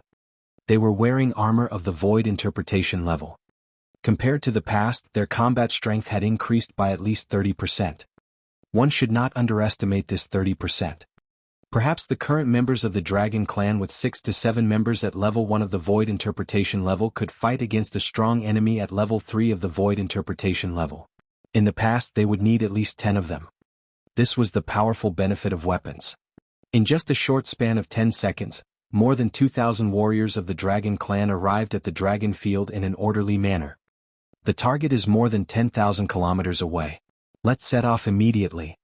They were wearing armor of the Void Interpretation level. Compared to the past, their combat strength had increased by at least 30%. One should not underestimate this 30%. Perhaps the current members of the Dragon Clan with 6 to 7 members at level 1 of the Void Interpretation level could fight against a strong enemy at level 3 of the Void Interpretation level. In the past, they would need at least 10 of them. This was the powerful benefit of weapons. In just a short span of 10 seconds, more than 2,000 warriors of the Dragon Clan arrived at the Dragon Field in an orderly manner. The target is more than 10,000 kilometers away. Let's set off immediately.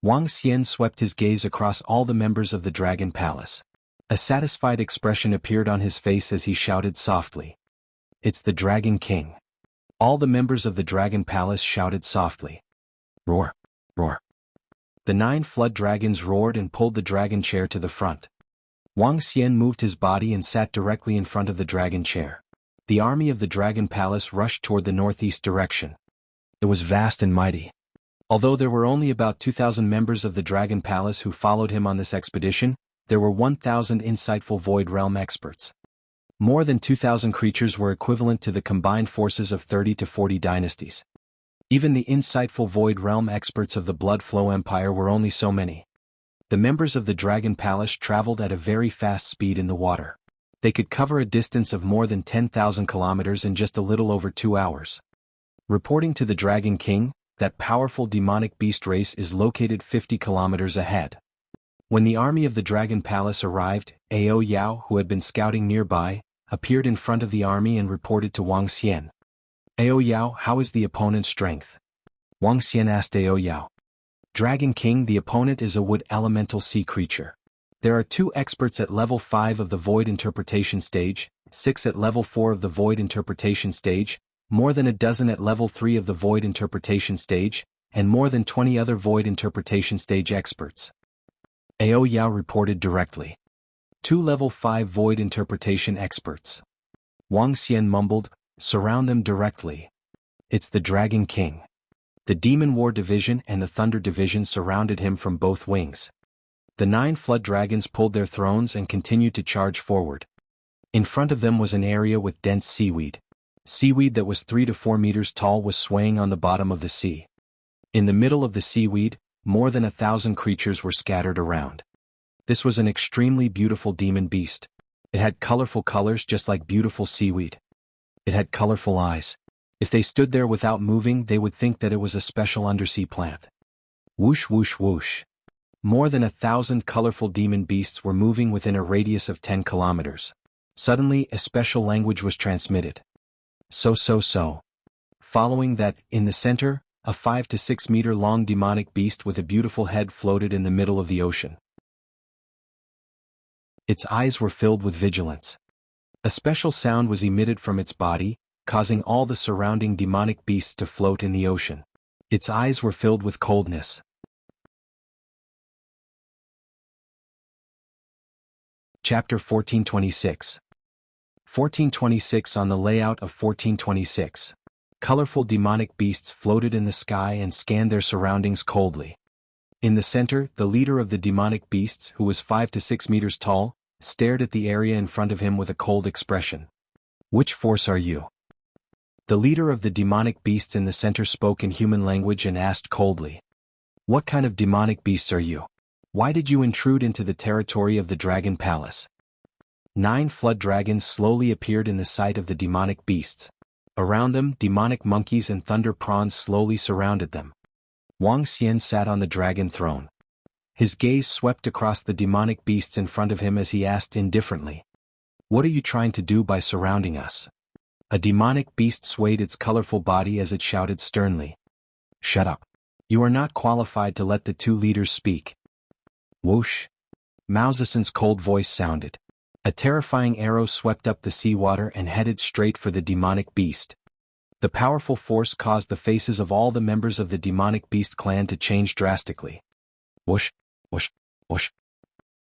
Wang Xian swept his gaze across all the members of the Dragon Palace. A satisfied expression appeared on his face as he shouted softly. It's the Dragon King. All the members of the Dragon Palace shouted softly. Roar, roar. The 9 flood dragons roared and pulled the dragon chair to the front. Wang Xian moved his body and sat directly in front of the dragon chair. The army of the Dragon Palace rushed toward the northeast direction. It was vast and mighty. Although there were only about 2,000 members of the Dragon Palace who followed him on this expedition, there were 1,000 insightful Void Realm experts. More than 2,000 creatures were equivalent to the combined forces of 30 to 40 dynasties. Even the insightful Void Realm experts of the Blood Flow Empire were only so many. The members of the Dragon Palace traveled at a very fast speed in the water. They could cover a distance of more than 10,000 kilometers in just a little over 2 hours. Reporting to the Dragon King, that powerful demonic beast race is located 50 kilometers ahead. When the army of the Dragon Palace arrived, Ao Yao, who had been scouting nearby, appeared in front of the army and reported to Wang Xian. Ao Yao, how is the opponent's strength? Wang Xian asked Ao Yao. Dragon King, the opponent is a wood elemental sea creature. There are 2 experts at level 5 of the Void Interpretation stage, 6 at level 4 of the Void Interpretation stage, more than a dozen at level 3 of the Void Interpretation stage, and more than 20 other Void Interpretation stage experts. Ao Yao reported directly. 2 level 5 Void Interpretation experts. Wang Xian mumbled, surround them directly. It's the Dragon King. The Demon War Division and the Thunder Division surrounded him from both wings. The 9 flood dragons pulled their thrones and continued to charge forward. In front of them was an area with dense seaweed. Seaweed that was 3 to 4 meters tall was swaying on the bottom of the sea. In the middle of the seaweed, more than 1,000 creatures were scattered around. This was an extremely beautiful demon beast. It had colorful colors just like beautiful seaweed. It had colorful eyes. If they stood there without moving, they would think that it was a special undersea plant. Whoosh whoosh whoosh. More than 1,000 colorful demon beasts were moving within a radius of 10 kilometers. Suddenly, a special language was transmitted. So. Following that, in the center, a 5 to 6 meter long demonic beast with a beautiful head floated in the middle of the ocean. Its eyes were filled with vigilance. A special sound was emitted from its body, causing all the surrounding demonic beasts to float in the ocean. Its eyes were filled with coldness. Chapter 1426. 1426. On the layout of 1426. Colorful demonic beasts floated in the sky and scanned their surroundings coldly. In the center, the leader of the demonic beasts, who was 5 to 6 meters tall, stared at the area in front of him with a cold expression. Which force are you? The leader of the demonic beasts in the center spoke in human language and asked coldly. What kind of demonic beasts are you? Why did you intrude into the territory of the Dragon Palace? 9 flood dragons slowly appeared in the sight of the demonic beasts. Around them, demonic monkeys and thunder prawns slowly surrounded them. Wang Xian sat on the dragon throne. His gaze swept across the demonic beasts in front of him as he asked indifferently. What are you trying to do by surrounding us? A demonic beast swayed its colorful body as it shouted sternly. Shut up. You are not qualified to let the 2 leaders speak. Whoosh. Mao Zedong's cold voice sounded. A terrifying arrow swept up the seawater and headed straight for the demonic beast. The powerful force caused the faces of all the members of the demonic beast clan to change drastically. Whoosh, whoosh, whoosh.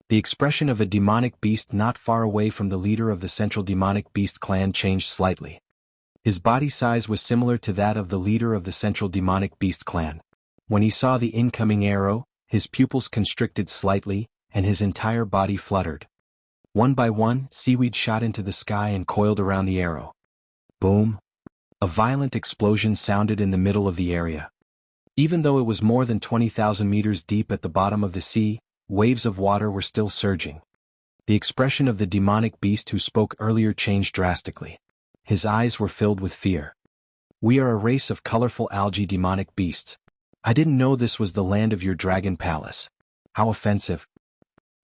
The expression of a demonic beast not far away from the leader of the central demonic beast clan changed slightly. His body size was similar to that of the leader of the central demonic beast clan. When he saw the incoming arrow, his pupils constricted slightly, and his entire body fluttered. One by one, seaweed shot into the sky and coiled around the arrow. Boom! A violent explosion sounded in the middle of the area. Even though it was more than 20,000 meters deep at the bottom of the sea, waves of water were still surging. The expression of the demonic beast who spoke earlier changed drastically. His eyes were filled with fear. We are a race of colorful algae demonic beasts. I didn't know this was the land of your dragon palace. How offensive.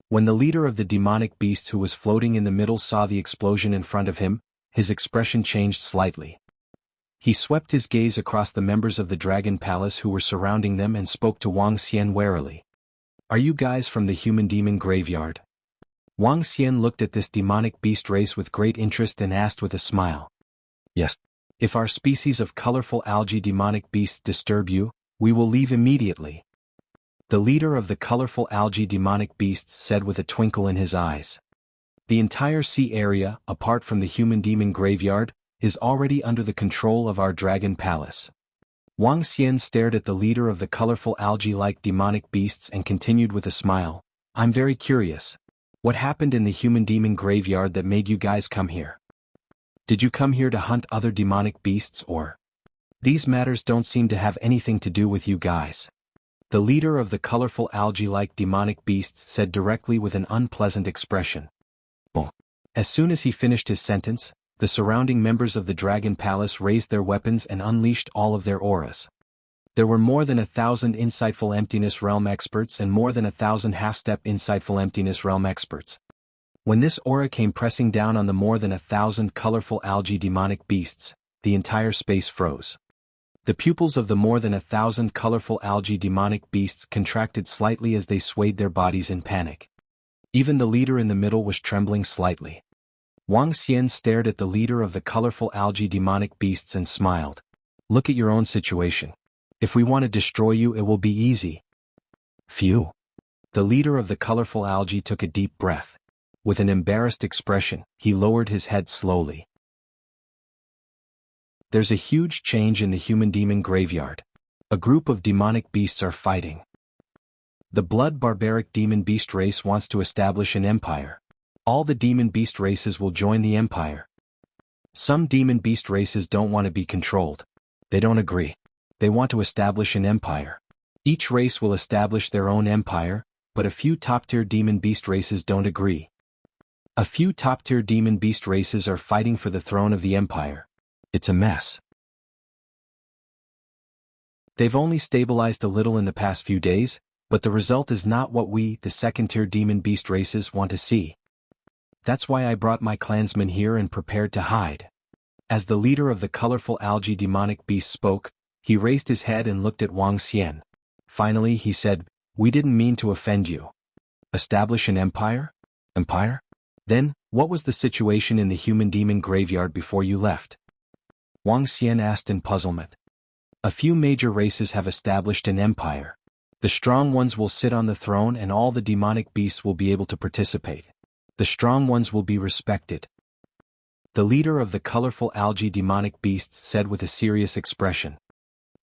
When the leader of the demonic beast who was floating in the middle saw the explosion in front of him, his expression changed slightly. He swept his gaze across the members of the dragon palace who were surrounding them and spoke to Wang Xian warily. Are you guys from the human demon graveyard? Wang Xian looked at this demonic beast race with great interest and asked with a smile. Yes. If our species of colorful algae demonic beasts disturb you, we will leave immediately. The leader of the colorful algae demonic beasts said with a twinkle in his eyes. The entire sea area, apart from the human demon graveyard, is already under the control of our dragon palace. Wang Xian stared at the leader of the colorful algae-like demonic beasts and continued with a smile. I'm very curious. What happened in the human demon graveyard that made you guys come here? Did you come here to hunt other demonic beasts or? These matters don't seem to have anything to do with you guys. The leader of the colorful algae-like demonic beasts said directly with an unpleasant expression. Boom. As soon as he finished his sentence, the surrounding members of the Dragon Palace raised their weapons and unleashed all of their auras. There were more than 1,000 Insightful Emptiness Realm experts and more than 1,000 half-step Insightful Emptiness Realm experts. When this aura came pressing down on the more than 1,000 colorful algae demonic beasts, the entire space froze. The pupils of the more than 1,000 colorful algae demonic beasts contracted slightly as they swayed their bodies in panic. Even the leader in the middle was trembling slightly. Wang Xian stared at the leader of the colorful algae demonic beasts and smiled. Look at your own situation. If we want to destroy you, it will be easy. Phew. The leader of the colorful algae took a deep breath. With an embarrassed expression, he lowered his head slowly. There's a huge change in the human demon graveyard. A group of demonic beasts are fighting. The blood barbaric demon beast race wants to establish an empire. All the demon beast races will join the empire. Some demon beast races don't want to be controlled. They don't agree. They want to establish an empire. Each race will establish their own empire, but a few top-tier demon beast races don't agree. A few top-tier demon beast races are fighting for the throne of the empire. It's a mess. They've only stabilized a little in the past few days, but the result is not what we, the second-tier demon beast races, want to see. That's why I brought my clansmen here and prepared to hide. As the leader of the colorful algae demonic beast spoke, he raised his head and looked at Wang Xian. Finally, he said, "We didn't mean to offend you. Establish an empire? Empire? Then, what was the situation in the human demon graveyard before you left?" Wang Xian asked in puzzlement. A few major races have established an empire. The strong ones will sit on the throne and all the demonic beasts will be able to participate. The strong ones will be respected. The leader of the colorful algae demonic beasts said with a serious expression.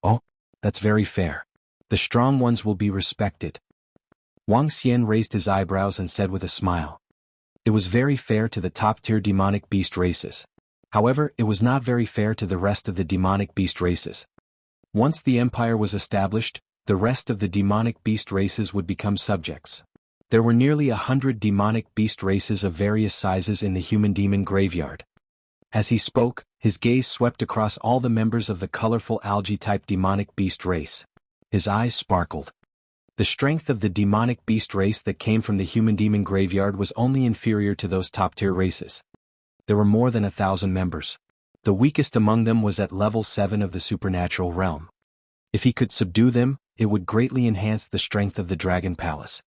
"Oh, that's very fair. The strong ones will be respected." Wang Xian raised his eyebrows and said with a smile. It was very fair to the top-tier demonic beast races. However, it was not very fair to the rest of the demonic beast races. Once the empire was established, the rest of the demonic beast races would become subjects. There were nearly 100 demonic beast races of various sizes in the human demon graveyard. As he spoke, his gaze swept across all the members of the colorful algae-type demonic beast race. His eyes sparkled. The strength of the demonic beast race that came from the human demon graveyard was only inferior to those top-tier races. There were more than 1,000 members. The weakest among them was at level 7 of the supernatural realm. If he could subdue them, it would greatly enhance the strength of the Dragon Palace.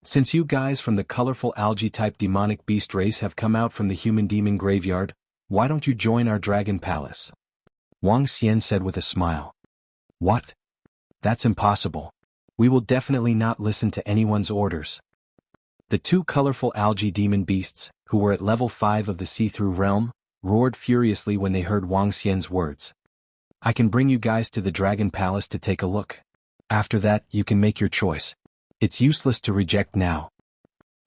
Since you guys from the colorful algae-type demonic beast race have come out from the human demon graveyard, why don't you join our Dragon Palace? Wang Xian said with a smile. What? That's impossible. We will definitely not listen to anyone's orders. The two colorful algae demon beasts, who were at level 5 of the see-through realm, roared furiously when they heard Wang Xian's words. I can bring you guys to the Dragon Palace to take a look. After that, you can make your choice. It's useless to reject now.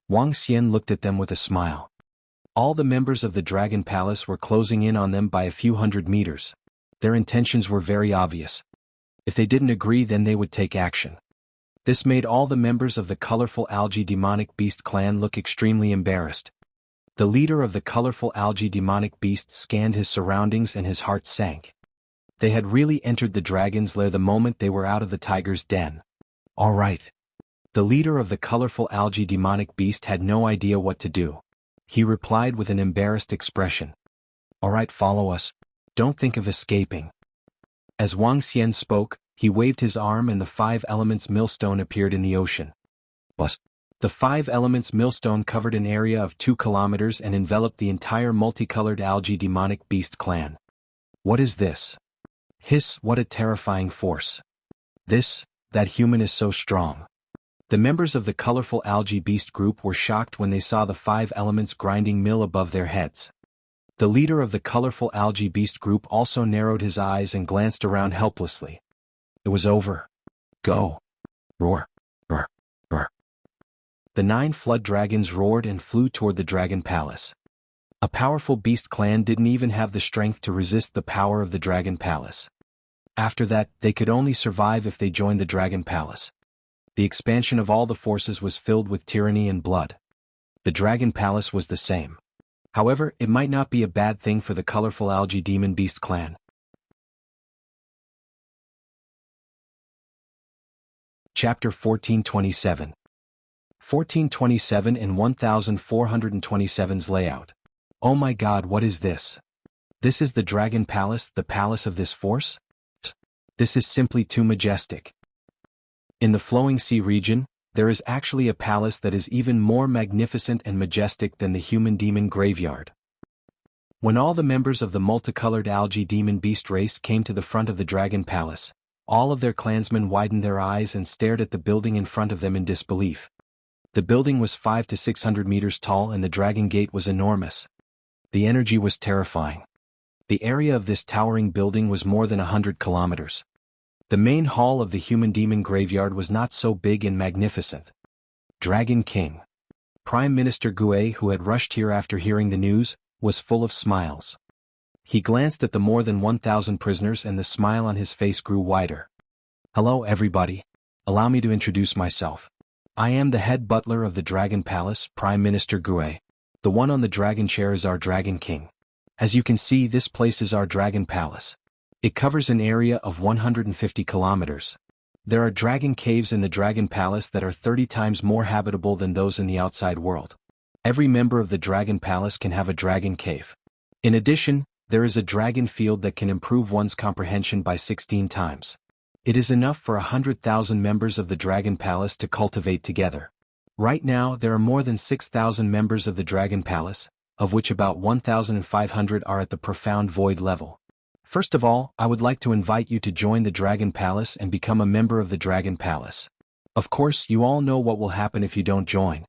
Wang Xian looked at them with a smile. All the members of the Dragon Palace were closing in on them by a few hundred meters. Their intentions were very obvious. If they didn't agree, then they would take action. This made all the members of the colorful algae demonic beast clan look extremely embarrassed. The leader of the colorful algae demonic beast scanned his surroundings and his heart sank. They had really entered the dragon's lair the moment they were out of the tiger's den. All right. The leader of the colorful algae demonic beast had no idea what to do. He replied with an embarrassed expression. All right, follow us. Don't think of escaping. As Wang Xian spoke, he waved his arm and the 5 elements millstone appeared in the ocean. Bus. The 5 elements millstone covered an area of 2 kilometers and enveloped the entire multicolored algae demonic beast clan. What is this? Hiss, what a terrifying force. That human is so strong. The members of the colorful algae beast group were shocked when they saw the 5 elements grinding mill above their heads. The leader of the colorful algae beast group also narrowed his eyes and glanced around helplessly. It was over. Go. Roar. Roar. Roar. The 9 flood dragons roared and flew toward the Dragon Palace. A powerful beast clan didn't even have the strength to resist the power of the Dragon Palace. After that, they could only survive if they joined the Dragon Palace. The expansion of all the forces was filled with tyranny and blood. The Dragon Palace was the same. However, it might not be a bad thing for the colorful algae demon beast clan. Chapter 1427. 1427 in 1427's layout. Oh my god, what is this? This is the Dragon Palace, the palace of this force? This is simply too majestic. In the Flowing Sea region, there is actually a palace that is even more magnificent and majestic than the human demon graveyard. When all the members of the multicolored algae demon beast race came to the front of the Dragon Palace, all of their clansmen widened their eyes and stared at the building in front of them in disbelief. The building was 500 to 600 meters tall and the dragon gate was enormous. The energy was terrifying. The area of this towering building was more than 100 kilometers. The main hall of the human demon graveyard was not so big and magnificent. Dragon King. Prime Minister Gue, who had rushed here after hearing the news, was full of smiles. He glanced at the more than 1,000 prisoners and the smile on his face grew wider. Hello everybody. Allow me to introduce myself. I am the head butler of the Dragon Palace, Prime Minister Gue. The one on the dragon chair is our Dragon King. As you can see, this place is our Dragon Palace. It covers an area of 150 kilometers. There are dragon caves in the Dragon Palace that are 30 times more habitable than those in the outside world. Every member of the Dragon Palace can have a dragon cave. In addition, there is a dragon field that can improve one's comprehension by 16 times. It is enough for 100,000 members of the Dragon Palace to cultivate together. Right now there are more than 6,000 members of the Dragon Palace, of which about 1,500 are at the profound void level. First of all, I would like to invite you to join the Dragon Palace and become a member of the Dragon Palace. Of course, you all know what will happen if you don't join.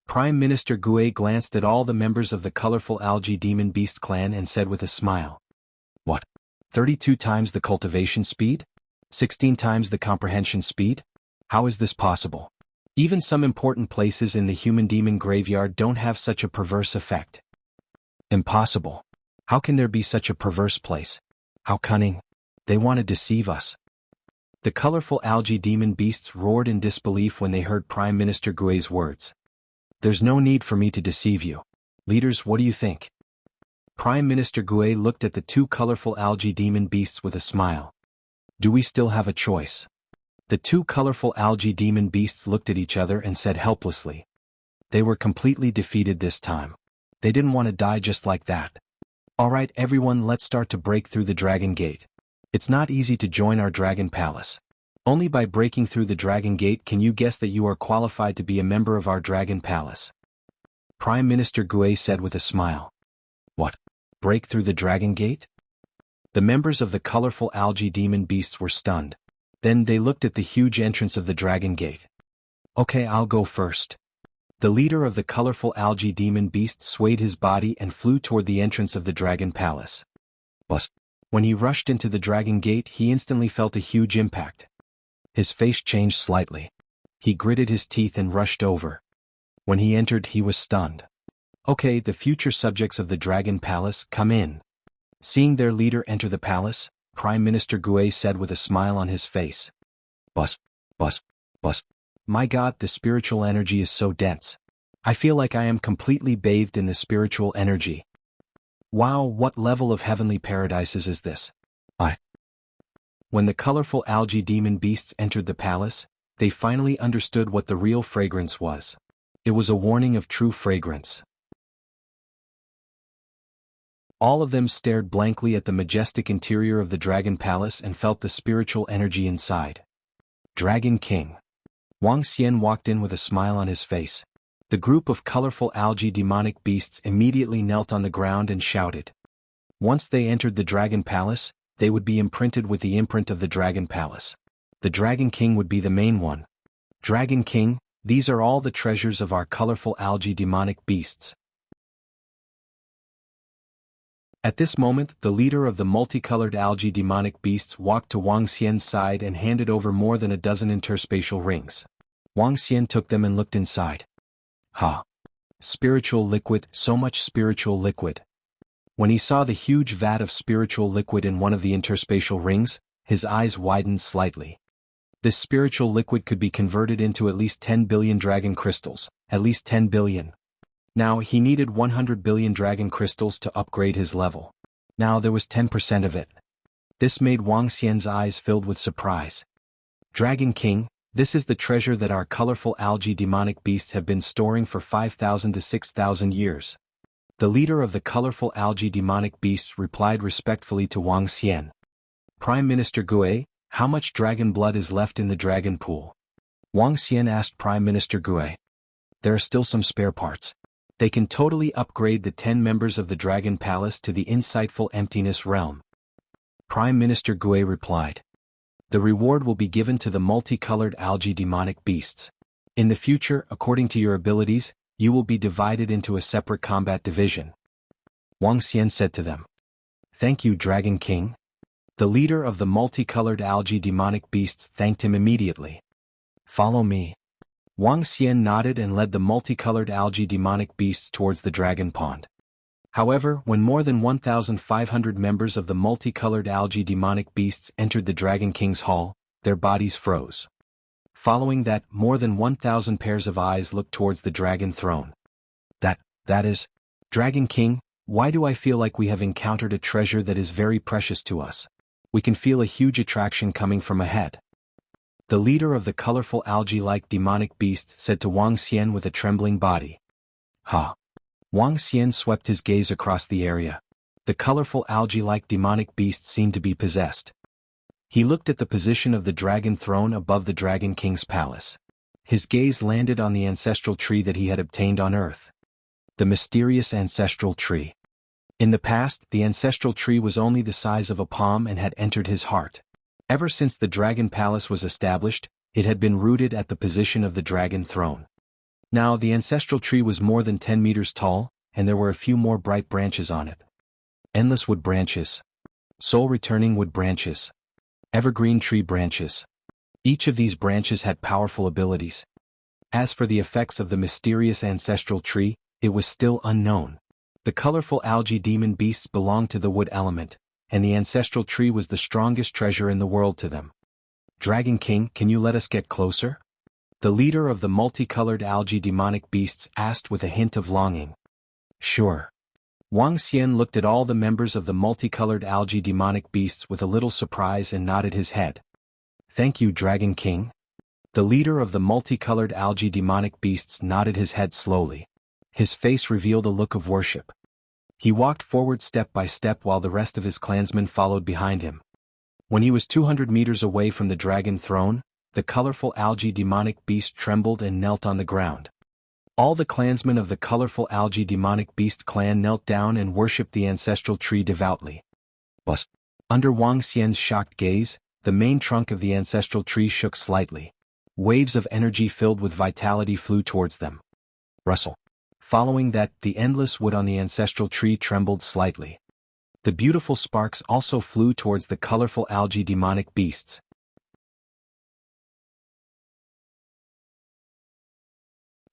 Prime Minister Gue glanced at all the members of the colorful algae demon beast clan and said with a smile. What? 32 times the cultivation speed? 16 times the comprehension speed? How is this possible? Even some important places in the human demon graveyard don't have such a perverse effect. Impossible. How can there be such a perverse place? How cunning. They want to deceive us. The colorful algae demon beasts roared in disbelief when they heard Prime Minister Gue's words. There's no need for me to deceive you. Leaders, what do you think? Prime Minister Gue looked at the two colorful algae demon beasts with a smile. Do we still have a choice? The two colorful algae demon beasts looked at each other and said helplessly. They were completely defeated this time. They didn't want to die just like that. Alright everyone, let's start to break through the Dragon Gate. It's not easy to join our Dragon Palace. Only by breaking through the Dragon Gate can you guess that you are qualified to be a member of our Dragon Palace. Prime Minister Gue said with a smile. What? Break through the Dragon Gate? The members of the colorful algae demon beasts were stunned. Then they looked at the huge entrance of the Dragon Gate. Okay, I'll go first. The leader of the colorful algae demon beast swayed his body and flew toward the entrance of the Dragon Palace. But when he rushed into the Dragon Gate, he instantly felt a huge impact. His face changed slightly. He gritted his teeth and rushed over. When he entered, he was stunned. Okay, the future subjects of the Dragon Palace, come in. Seeing their leader enter the palace, Prime Minister Gue said with a smile on his face. Bus. My God, the spiritual energy is so dense. I feel like I am completely bathed in the spiritual energy. Wow, what level of heavenly paradises is this? When the colorful algae demon beasts entered the palace, they finally understood what the real fragrance was. It was a warning of true fragrance. All of them stared blankly at the majestic interior of the Dragon Palace and felt the spiritual energy inside. Dragon King. Wang Xian walked in with a smile on his face. The group of colorful algae demonic beasts immediately knelt on the ground and shouted. Once they entered the Dragon Palace, they would be imprinted with the imprint of the Dragon Palace. The Dragon King would be the main one. Dragon King, these are all the treasures of our colorful algae demonic beasts. At this moment, the leader of the multicolored algae demonic beasts walked to Wang Xian's side and handed over more than a dozen interspatial rings. Wang Xian took them and looked inside. Spiritual liquid, so much spiritual liquid. When he saw the huge vat of spiritual liquid in one of the interspatial rings, his eyes widened slightly. This spiritual liquid could be converted into at least 10 billion dragon crystals, at least 10 billion. Now he needed 100 billion dragon crystals to upgrade his level. Now there was 10% of it. This made Wang Xian's eyes filled with surprise. Dragon King, this is the treasure that our colorful algae demonic beasts have been storing for 5,000 to 6,000 years. The leader of the colorful algae demonic beasts replied respectfully to Wang Xian. Prime Minister Gue, how much dragon blood is left in the dragon pool? Wang Xian asked Prime Minister Gue. There are still some spare parts. They can totally upgrade the 10 members of the Dragon Palace to the insightful emptiness realm. Prime Minister Gue replied. The reward will be given to the multicolored algae demonic beasts. In the future, according to your abilities, you will be divided into a separate combat division. Wang Xian said to them. Thank you, Dragon King. The leader of the multicolored algae demonic beasts thanked him immediately. Follow me. Wang Xian nodded and led the multicolored algae demonic beasts towards the dragon pond. However, when more than 1,500 members of the multicolored algae demonic beasts entered the Dragon King's hall, their bodies froze. Following that, more than 1,000 pairs of eyes looked towards the dragon throne. That is, Dragon King, why do I feel like we have encountered a treasure that is very precious to us? We can feel a huge attraction coming from ahead. The leader of the colorful algae-like demonic beast said to Wang Xian with a trembling body. Ha! Wang Xian swept his gaze across the area. The colorful algae-like demonic beast seemed to be possessed. He looked at the position of the dragon throne above the Dragon King's palace. His gaze landed on the ancestral tree that he had obtained on Earth. The mysterious ancestral tree. In the past, the ancestral tree was only the size of a palm and had entered his heart. Ever since the Dragon Palace was established, it had been rooted at the position of the dragon throne. Now the ancestral tree was more than 10 meters tall, and there were a few more bright branches on it. Endless wood branches. Soul-returning wood branches. Evergreen tree branches. Each of these branches had powerful abilities. As for the effects of the mysterious ancestral tree, it was still unknown. The colorful algae demon beasts belonged to the wood element, and the ancestral tree was the strongest treasure in the world to them. Dragon King, can you let us get closer? The leader of the multicolored algae demonic beasts asked with a hint of longing. Sure. Wang Xian looked at all the members of the multicolored algae demonic beasts with a little surprise and nodded his head. Thank you, Dragon King. The leader of the multicolored algae demonic beasts nodded his head slowly. His face revealed a look of worship. He walked forward step by step while the rest of his clansmen followed behind him. When he was 200 meters away from the dragon throne, the colorful algae demonic beast trembled and knelt on the ground. All the clansmen of the colorful algae demonic beast clan knelt down and worshipped the ancestral tree devoutly. But, under Wang Xian's shocked gaze, the main trunk of the ancestral tree shook slightly. Waves of energy filled with vitality flew towards them. Rustle. Following that, the endless wood on the ancestral tree trembled slightly. The beautiful sparks also flew towards the colorful algae demonic beasts.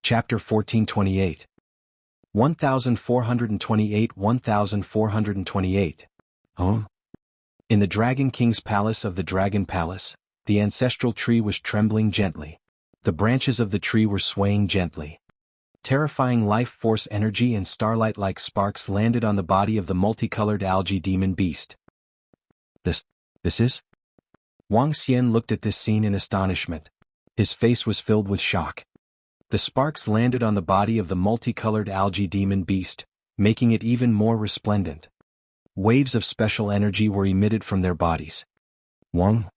Chapter 1428. 1428. In the Dragon King's palace of the Dragon Palace, the ancestral tree was trembling gently. The branches of the tree were swaying gently. Terrifying life force energy and starlight-like sparks landed on the body of the multicolored algae demon beast. This is? Wang Xian looked at this scene in astonishment. His face was filled with shock. The sparks landed on the body of the multicolored algae demon beast, making it even more resplendent. Waves of special energy were emitted from their bodies. Wang?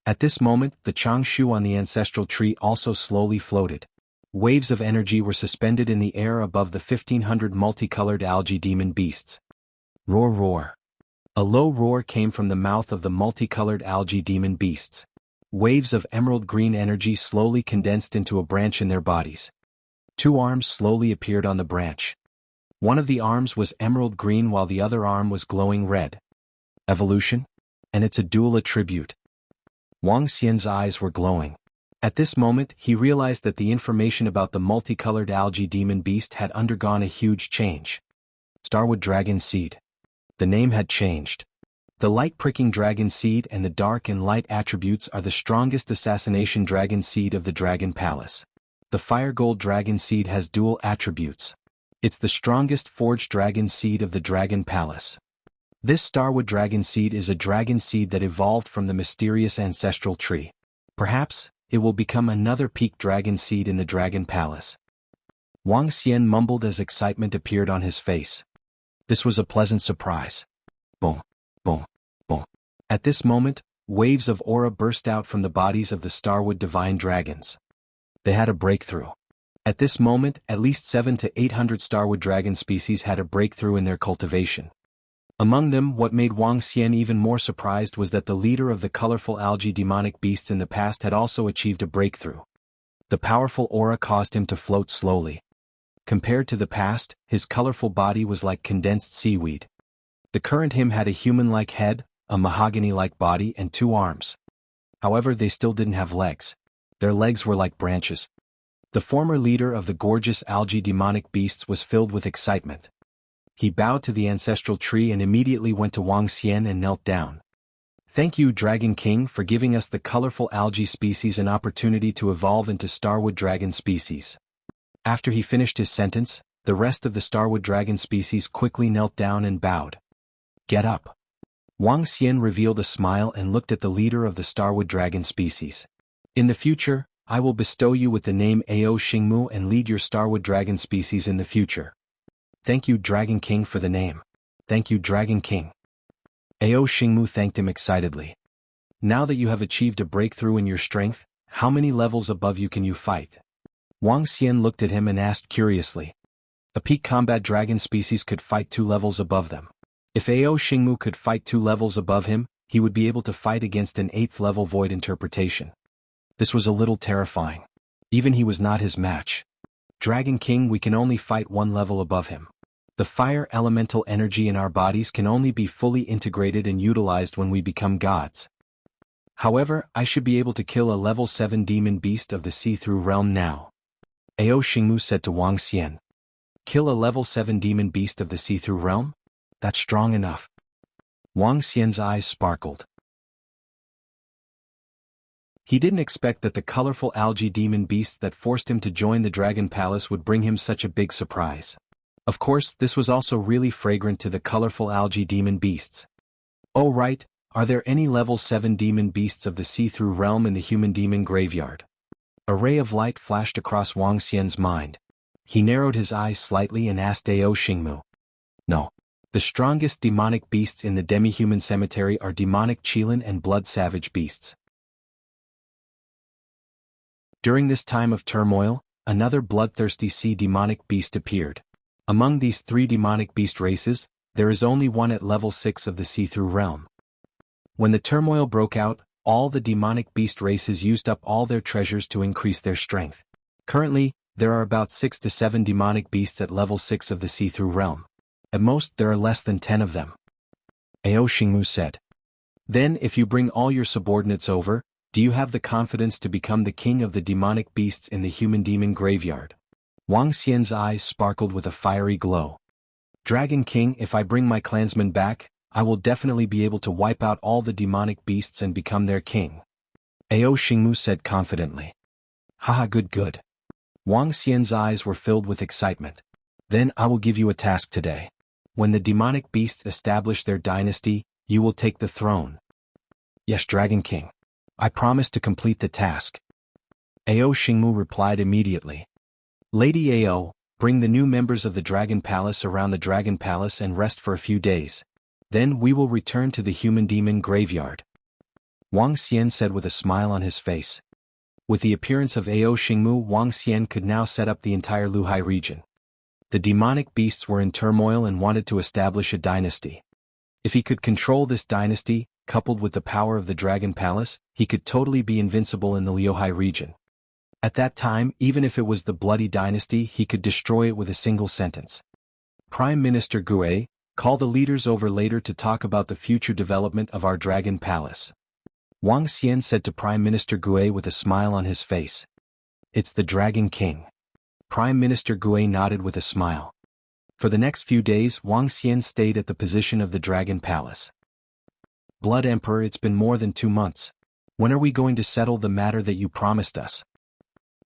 At this moment, the Changshu on the ancestral tree also slowly floated. Waves of energy were suspended in the air above the 1,500 multicolored algae demon beasts. Roar roar. A low roar came from the mouth of the multicolored algae demon beasts. Waves of emerald green energy slowly condensed into a branch in their bodies. Two arms slowly appeared on the branch. One of the arms was emerald green while the other arm was glowing red. Evolution? And it's a dual attribute. Wang Xian's eyes were glowing. At this moment, he realized that the information about the multicolored algae demon beast had undergone a huge change. Starwood Dragon Seed. The name had changed. The light-pricking dragon seed and the dark and light attributes are the strongest assassination dragon seed of the Dragon Palace. The fire gold dragon seed has dual attributes. It's the strongest forged dragon seed of the Dragon Palace. This Starwood dragon seed is a dragon seed that evolved from the mysterious ancestral tree. Perhaps it will become another peak dragon seed in the Dragon Palace. Wang Xian mumbled as excitement appeared on his face. This was a pleasant surprise. Boom, boom, boom. At this moment, waves of aura burst out from the bodies of the Starwood divine dragons. They had a breakthrough. At this moment, at least 700 to 800 Starwood dragon species had a breakthrough in their cultivation. Among them, what made Wang Xian even more surprised was that the leader of the colorful algae demonic beasts in the past had also achieved a breakthrough. The powerful aura caused him to float slowly. Compared to the past, his colorful body was like condensed seaweed. The current him had a human-like head, a mahogany-like body and 2 arms. However, they still didn't have legs. Their legs were like branches. The former leader of the gorgeous algae demonic beasts was filled with excitement. he bowed to the ancestral tree and immediately went to Wang Xian and knelt down. Thank you, Dragon King, for giving us the colorful algae species an opportunity to evolve into Starwood Dragon species. After he finished his sentence, the rest of the Starwood Dragon species quickly knelt down and bowed. Get up. Wang Xian revealed a smile and looked at the leader of the Starwood Dragon species. In the future, I will bestow you with the name Ao Xingmu and lead your Starwood Dragon species in the future. Thank you, Dragon King, for the name. Thank you, Dragon King. Ao Xingmu thanked him excitedly. Now that you have achieved a breakthrough in your strength, how many levels above you can you fight? Wang Xian looked at him and asked curiously. A peak combat dragon species could fight 2 levels above them. If Ao Xingmu could fight 2 levels above him, he would be able to fight against an 8th level void interpretation. This was a little terrifying. Even he was not his match. Dragon King, we can only fight 1 level above him. The fire elemental energy in our bodies can only be fully integrated and utilized when we become gods. However, I should be able to kill a level 7 demon beast of the see-through realm now. Ao Xingmu said to Wang Xian. Kill a level 7 demon beast of the see-through realm? That's strong enough. Wang Xian's eyes sparkled. He didn't expect that the colorful algae demon beast that forced him to join the Dragon Palace would bring him such a big surprise. Of course, this was also really fragrant to the colorful algae demon beasts. Oh right, are there any level 7 demon beasts of the see-through realm in the human demon graveyard? A ray of light flashed across Wang Xian's mind. He narrowed his eyes slightly and asked Ao Xingmu. No. The strongest demonic beasts in the demi-human cemetery are demonic Qilin and blood savage beasts. During this time of turmoil, another bloodthirsty sea demonic beast appeared. Among these 3 demonic beast races, there is only one at level 6 of the see-through realm. When the turmoil broke out, all the demonic beast races used up all their treasures to increase their strength. Currently, there are about 6 to 7 demonic beasts at level 6 of the see-through realm. At most, there are less than 10 of them. Ao Xingmu said. Then, if you bring all your subordinates over, do you have the confidence to become the king of the demonic beasts in the human demon graveyard? Wang Xian's eyes sparkled with a fiery glow. Dragon King, if I bring my clansmen back, I will definitely be able to wipe out all the demonic beasts and become their king. Ao Xingmu said confidently. Haha, good. Wang Xian's eyes were filled with excitement. Then I will give you a task today. When the demonic beasts establish their dynasty, you will take the throne. Yes, Dragon King. I promise to complete the task. Ao Xingmu replied immediately. Lady Ao, bring the new members of the Dragon Palace around the Dragon Palace and rest for a few days. Then we will return to the human demon graveyard. Wang Xian said with a smile on his face. With the appearance of Ao Xingmu, Wang Xian could now set up the entire Luhai region. The demonic beasts were in turmoil and wanted to establish a dynasty. If he could control this dynasty, coupled with the power of the Dragon Palace, he could totally be invincible in the Luhai region. At that time, even if it was the Bloody Dynasty, he could destroy it with a single sentence. Prime Minister Gue, call the leaders over later to talk about the future development of our Dragon Palace. Wang Xian said to Prime Minister Gue with a smile on his face. It's the Dragon King. Prime Minister Gue nodded with a smile. For the next few days, Wang Xian stayed at the position of the Dragon Palace. Blood Emperor, it's been more than 2 months. When are we going to settle the matter that you promised us?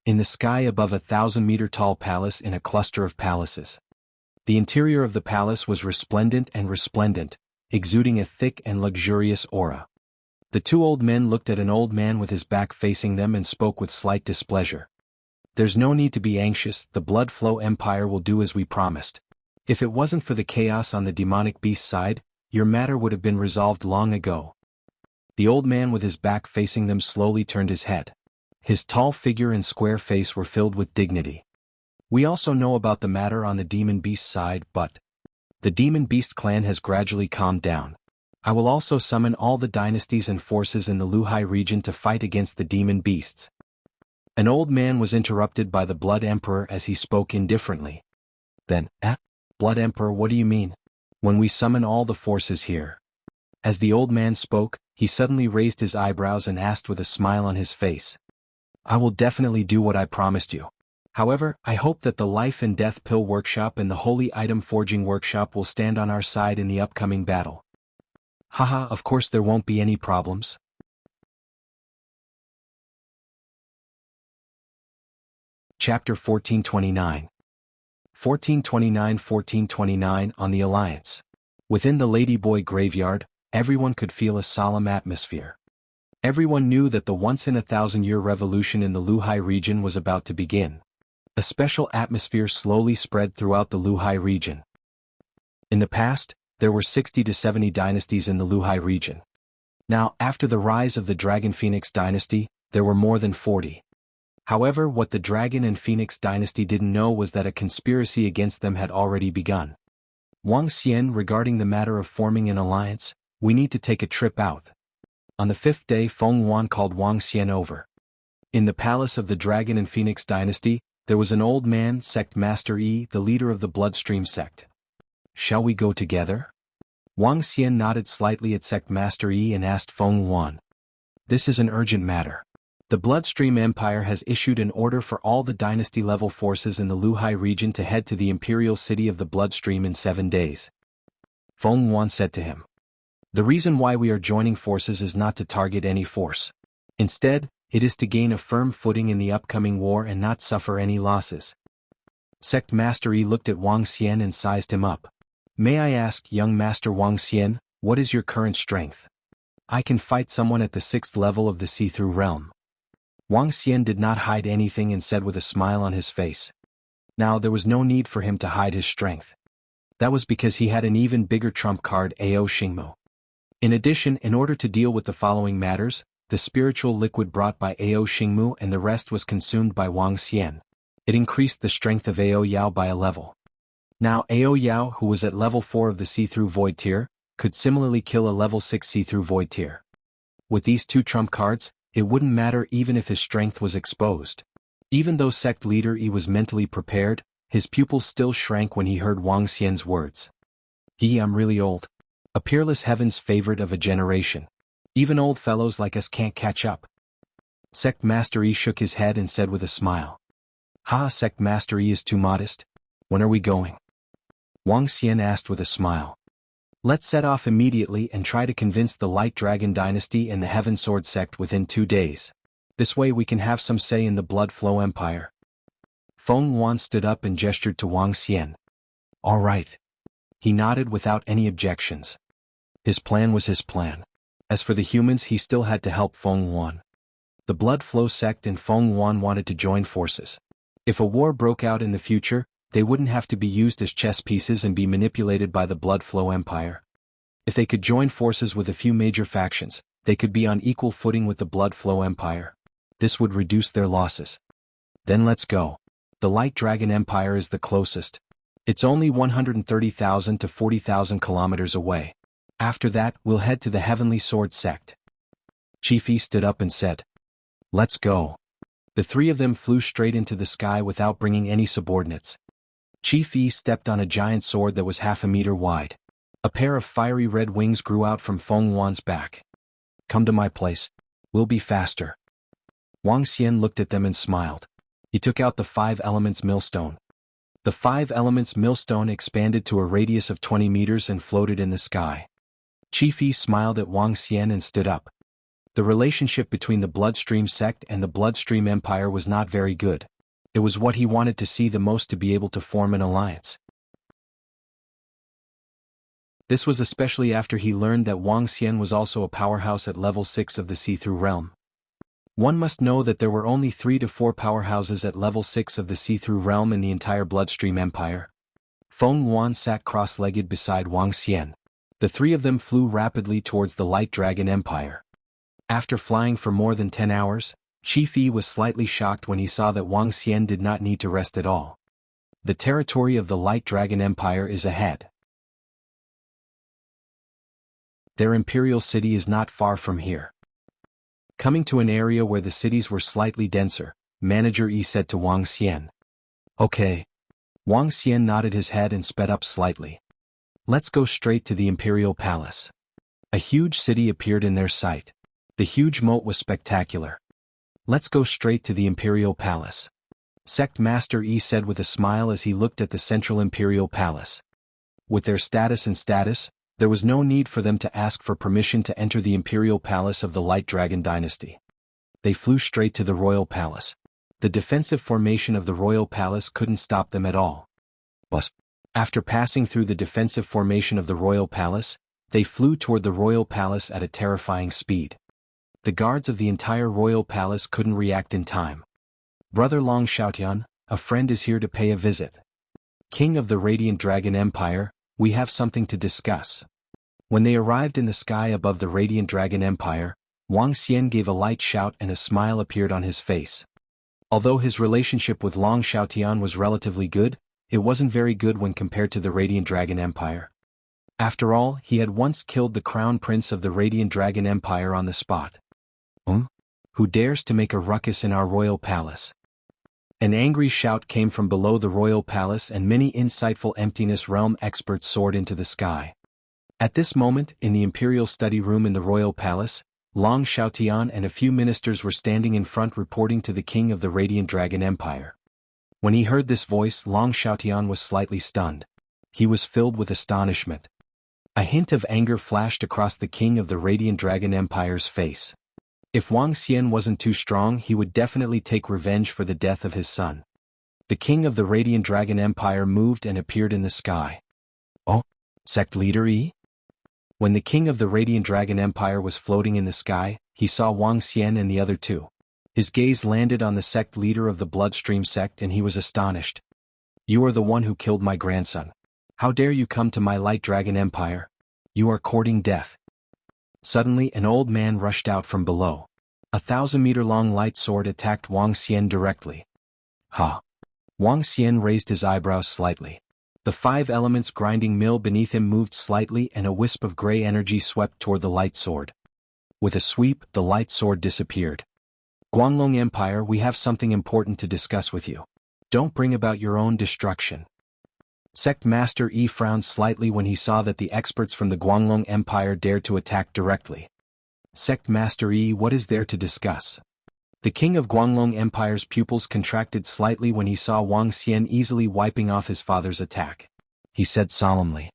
In the sky above a 1,000-meter-tall palace in a cluster of palaces. The interior of the palace was resplendent, exuding a thick and luxurious aura. The 2 old men looked at an old man with his back facing them and spoke with slight displeasure. There's no need to be anxious, the Blood Flow Empire will do as we promised. If it wasn't for the chaos on the demonic beast side, your matter would have been resolved long ago. The old man with his back facing them slowly turned his head. His tall figure and square face were filled with dignity. We also know about the matter on the demon beast side, but the demon beast clan has gradually calmed down. I will also summon all the dynasties and forces in the Luhai region to fight against the demon beasts. An old man was interrupted by the Blood Emperor as he spoke indifferently. Then, Blood Emperor, what do you mean? When we summon all the forces here? As the old man spoke, he suddenly raised his eyebrows and asked with a smile on his face. I will definitely do what I promised you. However, I hope that the Life and Death Pill Workshop and the Holy Item Forging Workshop will stand on our side in the upcoming battle. Haha, of course there won't be any problems. Chapter 1429. 1429 on the Alliance. Within the Ladyboy Graveyard, everyone could feel a solemn atmosphere. Everyone knew that the once-in-a-thousand-year revolution in the Luhai region was about to begin. A special atmosphere slowly spread throughout the Luhai region. In the past, there were 60 to 70 dynasties in the Luhai region. Now, after the rise of the Dragon Phoenix dynasty, there were more than 40. However, what the Dragon and Phoenix dynasty didn't know was that a conspiracy against them had already begun. Wang Xian, regarding the matter of forming an alliance, we need to take a trip out. On the 5th day, Feng Wan called Wang Xian over. In the palace of the Dragon and Phoenix dynasty, there was an old man, Sect Master Yi, the leader of the Bloodstream sect. Shall we go together? Wang Xian nodded slightly at Sect Master Yi and asked Feng Wan. This is an urgent matter. The Bloodstream Empire has issued an order for all the dynasty-level forces in the Luhai region to head to the imperial city of the Bloodstream in 7 days. Feng Wan said to him. The reason why we are joining forces is not to target any force. Instead, it is to gain a firm footing in the upcoming war and not suffer any losses. Sect Master Yi looked at Wang Xian and sized him up. May I ask, young Master Wang Xian, what is your current strength? I can fight someone at the 6th level of the see-through realm. Wang Xian did not hide anything and said with a smile on his face. Now there was no need for him to hide his strength. That was because he had an even bigger trump card, Ao Xingmu. In addition, in order to deal with the following matters, the spiritual liquid brought by Ao Xingmu and the rest was consumed by Wang Xian. It increased the strength of Ao Yao by a level. Now Ao Yao, who was at level 4 of the see-through void tier, could similarly kill a level 6 see-through void tier. With these 2 trump cards, it wouldn't matter even if his strength was exposed. Even though sect leader Yi was mentally prepared, his pupils still shrank when he heard Wang Xian's words. I'm really old. A peerless heaven's favorite of a generation. Even old fellows like us can't catch up. Sect Master Yi shook his head and said with a smile. Sect Master Yi is too modest. When are we going? Wang Xian asked with a smile. Let's set off immediately and try to convince the Light Dragon Dynasty and the Heaven Sword sect within 2 days. This way we can have some say in the Blood Flow Empire. Feng Wan stood up and gestured to Wang Xian. All right. He nodded without any objections. His plan was his plan. As for the humans, he still had to help Feng Wan. The Blood Flow sect and Feng Wan wanted to join forces. If a war broke out in the future, they wouldn't have to be used as chess pieces and be manipulated by the Blood Flow Empire. If they could join forces with a few major factions, they could be on equal footing with the Blood Flow Empire. This would reduce their losses. Then let's go. The Light Dragon Empire is the closest. It's only 130,000 to 40,000 kilometers away. After that, we'll head to the Heavenly Sword sect. Chief Yi stood up and said. Let's go. The 3 of them flew straight into the sky without bringing any subordinates. Chief Yi stepped on a giant sword that was half a meter wide. A pair of fiery red wings grew out from Feng Wan's back. Come to my place. We'll be faster. Wang Xian looked at them and smiled. He took out the 5 elements millstone. The 5 elements millstone expanded to a radius of 20 meters and floated in the sky. Chief Yi smiled at Wang Xian and stood up. The relationship between the Bloodstream sect and the Bloodstream Empire was not very good. It was what he wanted to see the most to be able to form an alliance. This was especially after he learned that Wang Xian was also a powerhouse at level 6 of the see-through realm. One must know that there were only 3 to 4 powerhouses at level 6 of the see-through realm in the entire Bloodstream Empire. Feng Wan sat cross-legged beside Wang Xian. The 3 of them flew rapidly towards the Light Dragon Empire. After flying for more than 10 hours, Chief Yi was slightly shocked when he saw that Wang Xian did not need to rest at all. The territory of the Light Dragon Empire is ahead. Their imperial city is not far from here. Coming to an area where the cities were slightly denser, Manager Yi said to Wang Xian. Okay. Wang Xian nodded his head and sped up slightly. Let's go straight to the Imperial Palace. A huge city appeared in their sight. The huge moat was spectacular. Let's go straight to the Imperial Palace. Sect Master Yi said with a smile as he looked at the Central Imperial Palace. With their status, there was no need for them to ask for permission to enter the Imperial Palace of the Light Dragon Dynasty. They flew straight to the Royal Palace. The defensive formation of the Royal Palace couldn't stop them at all. But after passing through the defensive formation of the Royal Palace, they flew toward the Royal Palace at a terrifying speed. The guards of the entire Royal Palace couldn't react in time. Brother Long Xiaotian, a friend is here to pay a visit. King of the Radiant Dragon Empire, we have something to discuss. When they arrived in the sky above the Radiant Dragon Empire, Wang Xian gave a light shout and a smile appeared on his face. Although his relationship with Long Xiaotian was relatively good, it wasn't very good when compared to the Radiant Dragon Empire. After all, he had once killed the Crown Prince of the Radiant Dragon Empire on the spot. Who dares to make a ruckus in our royal palace? An angry shout came from below the royal palace and many insightful Emptiness Realm experts soared into the sky. At this moment, in the Imperial Study Room in the royal palace, Long Xiaotian and a few ministers were standing in front reporting to the king of the Radiant Dragon Empire. When he heard this voice, Long Xiaotian was slightly stunned. He was filled with astonishment. A hint of anger flashed across the king of the Radiant Dragon Empire's face. If Wang Xian wasn't too strong, he would definitely take revenge for the death of his son. The king of the Radiant Dragon Empire moved and appeared in the sky. Oh, sect leader Yi? When the king of the Radiant Dragon Empire was floating in the sky, he saw Wang Xian and the other two. His gaze landed on the sect leader of the Bloodstream sect and he was astonished. You are the one who killed my grandson. How dare you come to my Light Dragon Empire? You are courting death. Suddenly an old man rushed out from below. A 1,000-meter-long light sword attacked Wang Xian directly. Ha! Wang Xian raised his eyebrows slightly. The 5 elements grinding mill beneath him moved slightly and a wisp of gray energy swept toward the light sword. With a sweep, the light sword disappeared. Guanglong Empire, we have something important to discuss with you. Don't bring about your own destruction. Sect Master Yi frowned slightly when he saw that the experts from the Guanglong Empire dared to attack directly. Sect Master Yi, what is there to discuss? The king of Guanglong Empire's pupils contracted slightly when he saw Wang Xian easily wiping off his father's attack. He said solemnly.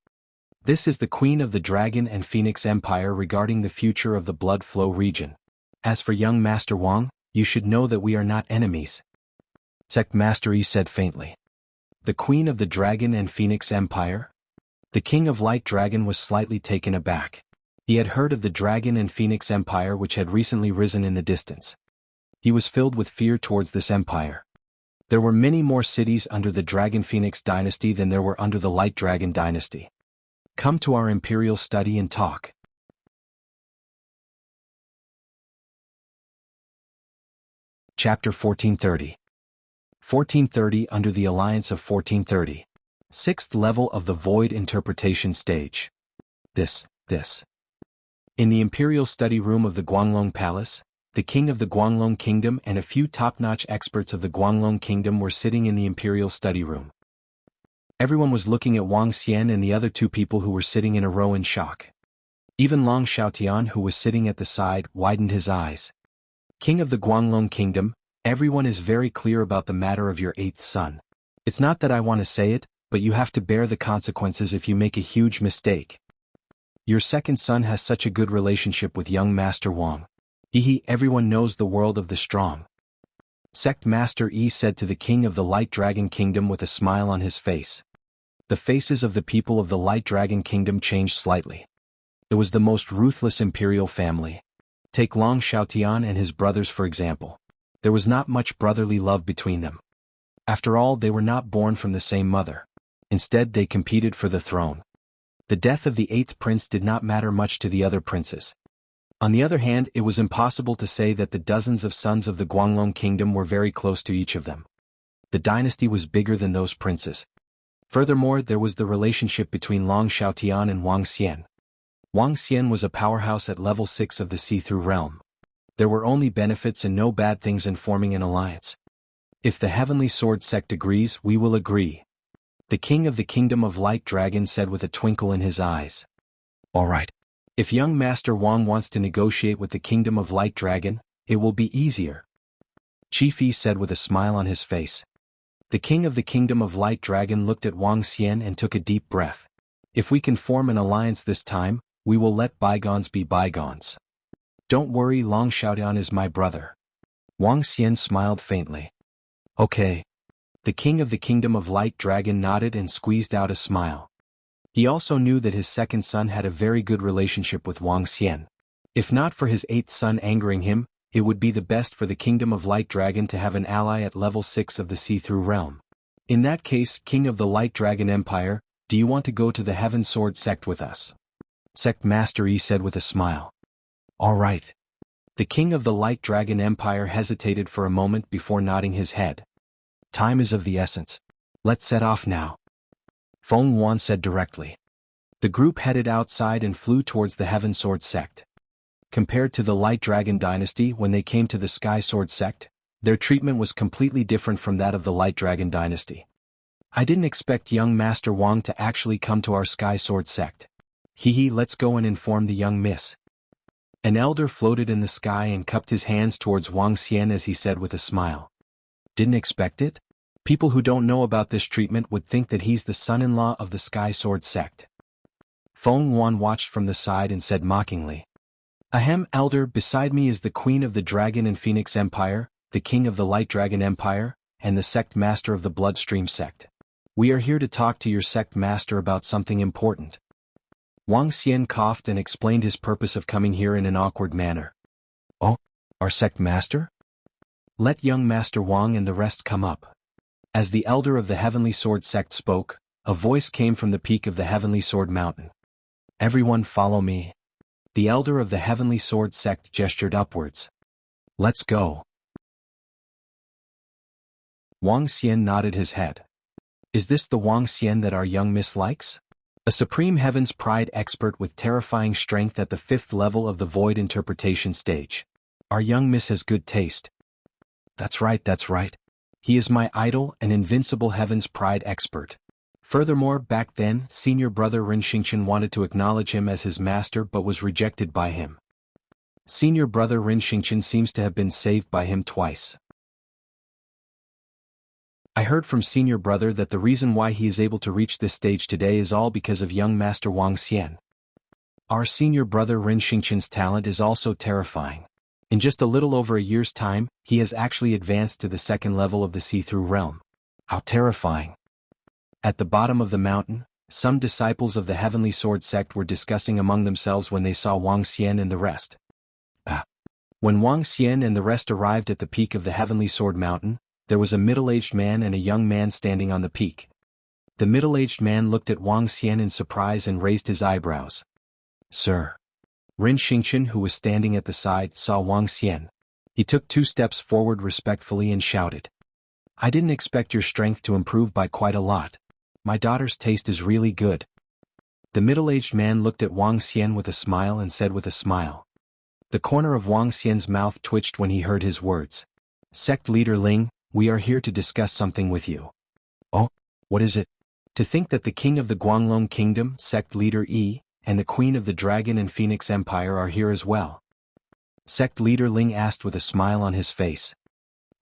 This is the Queen of the Dragon and Phoenix Empire regarding the future of the Blood Flow region. As for young Master Wang, you should know that we are not enemies. Sect Master Yi said faintly. The Queen of the Dragon and Phoenix Empire? The King of Light Dragon was slightly taken aback. He had heard of the Dragon and Phoenix Empire which had recently risen in the distance. He was filled with fear towards this empire. There were many more cities under the Dragon Phoenix dynasty than there were under the Light Dragon dynasty. Come to our imperial study and talk. Chapter 1430. 1430 under the Alliance of 1430. 6th level of the Void Interpretation Stage. This. In the Imperial Study Room of the Guanglong Palace, the King of the Guanglong Kingdom and a few top-notch experts of the Guanglong Kingdom were sitting in the Imperial Study Room. Everyone was looking at Wang Xian and the other 2 people who were sitting in a row in shock. Even Long Xiaotian, who was sitting at the side, widened his eyes. King of the Guanglong Kingdom, everyone is very clear about the matter of your 8th son. It's not that I want to say it, but you have to bear the consequences if you make a huge mistake. Your 2nd son has such a good relationship with young Master Wang. Everyone knows the world of the strong. Sect Master Yi said to the King of the Light Dragon Kingdom with a smile on his face. The faces of the people of the Light Dragon Kingdom changed slightly. It was the most ruthless imperial family. Take Long Xiaotian and his brothers for example. There was not much brotherly love between them. After all, they were not born from the same mother. Instead, they competed for the throne. The death of the 8th prince did not matter much to the other princes. On the other hand, it was impossible to say that the dozens of sons of the Guanglong Kingdom were very close to each of them. The dynasty was bigger than those princes. Furthermore, there was the relationship between Long Xiaotian and Wang Xian. Wang Xian was a powerhouse at level 6 of the See-Through Realm. There were only benefits and no bad things in forming an alliance. If the Heavenly Sword sect agrees, we will agree. The King of the Kingdom of Light Dragon said with a twinkle in his eyes. All right. If young Master Wang wants to negotiate with the Kingdom of Light Dragon, it will be easier. Chief Yi said with a smile on his face. The king of the kingdom of Light Dragon looked at Wang Xian and took a deep breath. If we can form an alliance this time, we will let bygones be bygones. Don't worry, Long Xiaodian is my brother. Wang Xian smiled faintly. Okay. The king of the kingdom of Light Dragon nodded and squeezed out a smile. He also knew that his second son had a very good relationship with Wang Xian. If not for his eighth son angering him, it would be the best for the kingdom of Light Dragon to have an ally at level 6 of the see-through realm. In that case, King of the Light Dragon Empire, do you want to go to the Heaven Sword sect with us? Sect Master Yi said with a smile. All right. The king of the Light Dragon Empire hesitated for a moment before nodding his head. Time is of the essence. Let's set off now. Feng Wan said directly. The group headed outside and flew towards the Heaven Sword sect. Compared to the Light Dragon dynasty when they came to the Sky Sword sect, their treatment was completely different from that of the Light Dragon dynasty. I didn't expect young Master Wang to actually come to our Sky Sword sect. Hee, let's go and inform the young miss. An elder floated in the sky and cupped his hands towards Wang Xian as he said with a smile. Didn't expect it? People who don't know about this treatment would think that he's the son-in-law of the Sky Sword sect. Feng Wan watched from the side and said mockingly. Ahem, elder, beside me is the queen of the Dragon and Phoenix Empire, the king of the Light Dragon Empire, and the sect master of the Bloodstream sect. We are here to talk to your sect master about something important. Wang Xian coughed and explained his purpose of coming here in an awkward manner. Oh, our sect master? Let young Master Wang and the rest come up. As the elder of the Heavenly Sword sect spoke, a voice came from the peak of the Heavenly Sword mountain. Everyone follow me. The elder of the Heavenly Sword sect gestured upwards. Let's go. Wang Xian nodded his head. Is this the Wang Xian that our young miss likes? A Supreme Heaven's Pride expert with terrifying strength at the 5th level of the Void Interpretation stage. Our young miss has good taste. That's right. He is my idol, an invincible Heaven's Pride expert. Furthermore, back then, senior brother Ren Xingqian wanted to acknowledge him as his master but was rejected by him. Senior brother Ren Xingqian seems to have been saved by him twice. I heard from senior brother that the reason why he is able to reach this stage today is all because of young Master Wang Xian. Our senior brother Ren Xingqian's talent is also terrifying. In just a little over a year's time, he has actually advanced to the 2nd level of the see-through realm. How terrifying. At the bottom of the mountain, some disciples of the Heavenly Sword sect were discussing among themselves when they saw Wang Xian and the rest. When Wang Xian and the rest arrived at the peak of the Heavenly Sword mountain, there was a middle-aged man and a young man standing on the peak. The middle-aged man looked at Wang Xian in surprise and raised his eyebrows. Sir. Ren Xingqian, who was standing at the side, saw Wang Xian. He took 2 steps forward respectfully and shouted. I didn't expect your strength to improve by quite a lot. My daughter's taste is really good. The middle-aged man looked at Wang Xian with a smile and said with a smile. The corner of Wang Xian's mouth twitched when he heard his words. Sect leader Ling, we are here to discuss something with you. Oh, what is it? To think that the king of the Guanglong Kingdom, sect leader Yi, and the queen of the Dragon and Phoenix Empire are here as well. Sect leader Ling asked with a smile on his face.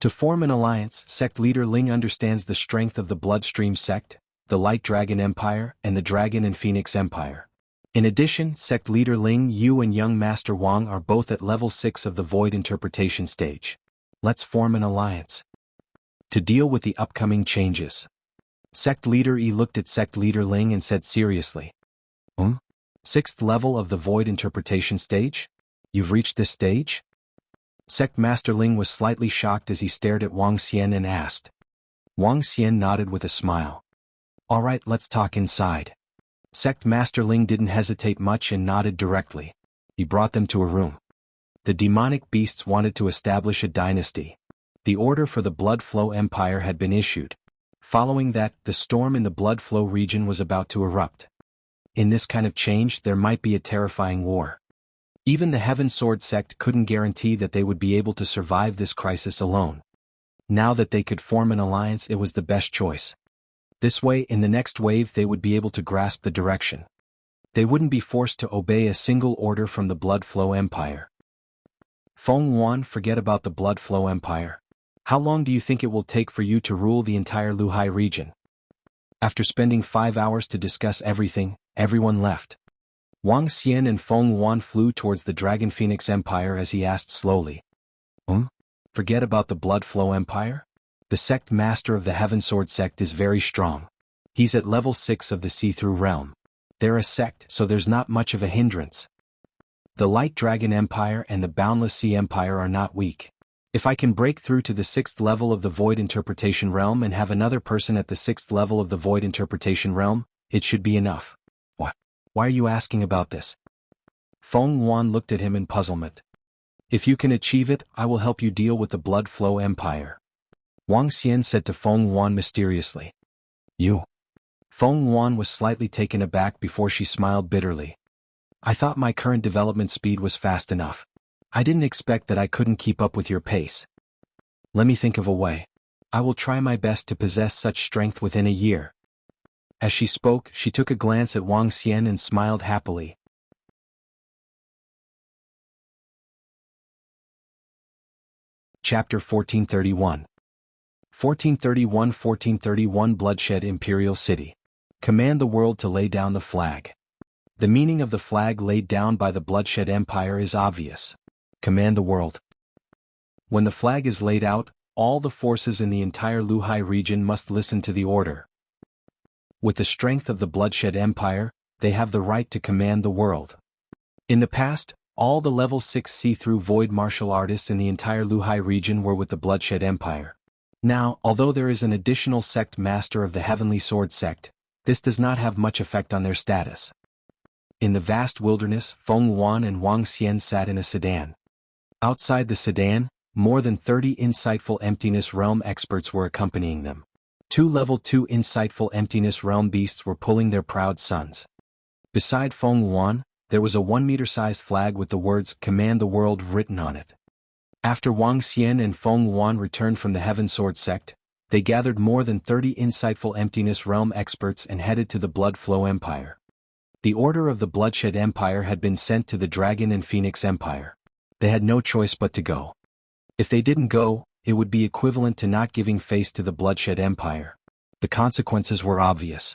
To form an alliance, sect leader Ling understands the strength of the Bloodstream sect, the Light Dragon Empire, and the Dragon and Phoenix Empire. In addition, sect leader Ling, you and young Master Wang are both at level 6 of the Void Interpretation stage. Let's form an alliance. To deal with the upcoming changes. Sect leader Yi looked at sect leader Ling and said seriously. 6th level of the Void Interpretation stage? You've reached this stage? Sect Master Ling was slightly shocked as he stared at Wang Xian and asked. Wang Xian nodded with a smile. Alright, let's talk inside. Sect Master Ling didn't hesitate much and nodded directly. He brought them to a room. The demonic beasts wanted to establish a dynasty. The order for the Blood Flow Empire had been issued. Following that, the storm in the Blood Flow region was about to erupt. In this kind of change, there might be a terrifying war. Even the Heaven Sword sect couldn't guarantee that they would be able to survive this crisis alone. Now that they could form an alliance, it was the best choice. This way, in the next wave, they would be able to grasp the direction. They wouldn't be forced to obey a single order from the Blood Flow Empire. Feng Wan, forget about the Blood Flow Empire. How long do you think it will take for you to rule the entire Luhai region? After spending 5 hours to discuss everything, everyone left. Wang Xian and Feng Wan flew towards the Dragon Phoenix Empire as he asked slowly. Forget about the Blood Flow Empire? The sect master of the Heaven Sword sect is very strong. He's at level 6 of the See-Through realm. They're a sect, so there's not much of a hindrance. The Light Dragon Empire and the Boundless Sea Empire are not weak. If I can break through to the 6th level of the Void Interpretation realm and have another person at the 6th level of the Void Interpretation realm, it should be enough. What? Why are you asking about this? Feng Wan looked at him in puzzlement. If you can achieve it, I will help you deal with the Blood Flow Empire. Wang Xian said to Feng Wan mysteriously. You? Feng Wan was slightly taken aback before she smiled bitterly. I thought my current development speed was fast enough. I didn't expect that I couldn't keep up with your pace. Let me think of a way. I will try my best to possess such strength within a year. As she spoke, she took a glance at Wang Xian and smiled happily. Chapter 1431 1431 Bloodshed Imperial City. Command the world to lay down the flag. The meaning of the flag laid down by the Bloodshed Empire is obvious. Command the world. When the flag is laid out, all the forces in the entire Luhai region must listen to the order. With the strength of the Bloodshed Empire, they have the right to command the world. In the past, all the level 6 see-through void martial artists in the entire Luhai region were with the Bloodshed Empire. Now, although there is an additional sect master of the Heavenly Sword sect, this does not have much effect on their status. In the vast wilderness, Feng Wan and Wang Xian sat in a sedan. Outside the sedan, more than 30 insightful Emptiness Realm experts were accompanying them. 2 level 2 insightful Emptiness Realm beasts were pulling their proud sons. Beside Feng Wan, there was a 1-meter-sized flag with the words "Command the World" written on it. After Wang Xian and Feng Wan returned from the Heaven Sword sect, they gathered more than 30 insightful Emptiness Realm experts and headed to the Blood Flow Empire. The order of the Bloodshed Empire had been sent to the Dragon and Phoenix Empire. They had no choice but to go. If they didn't go, it would be equivalent to not giving face to the Bloodshed Empire. The consequences were obvious.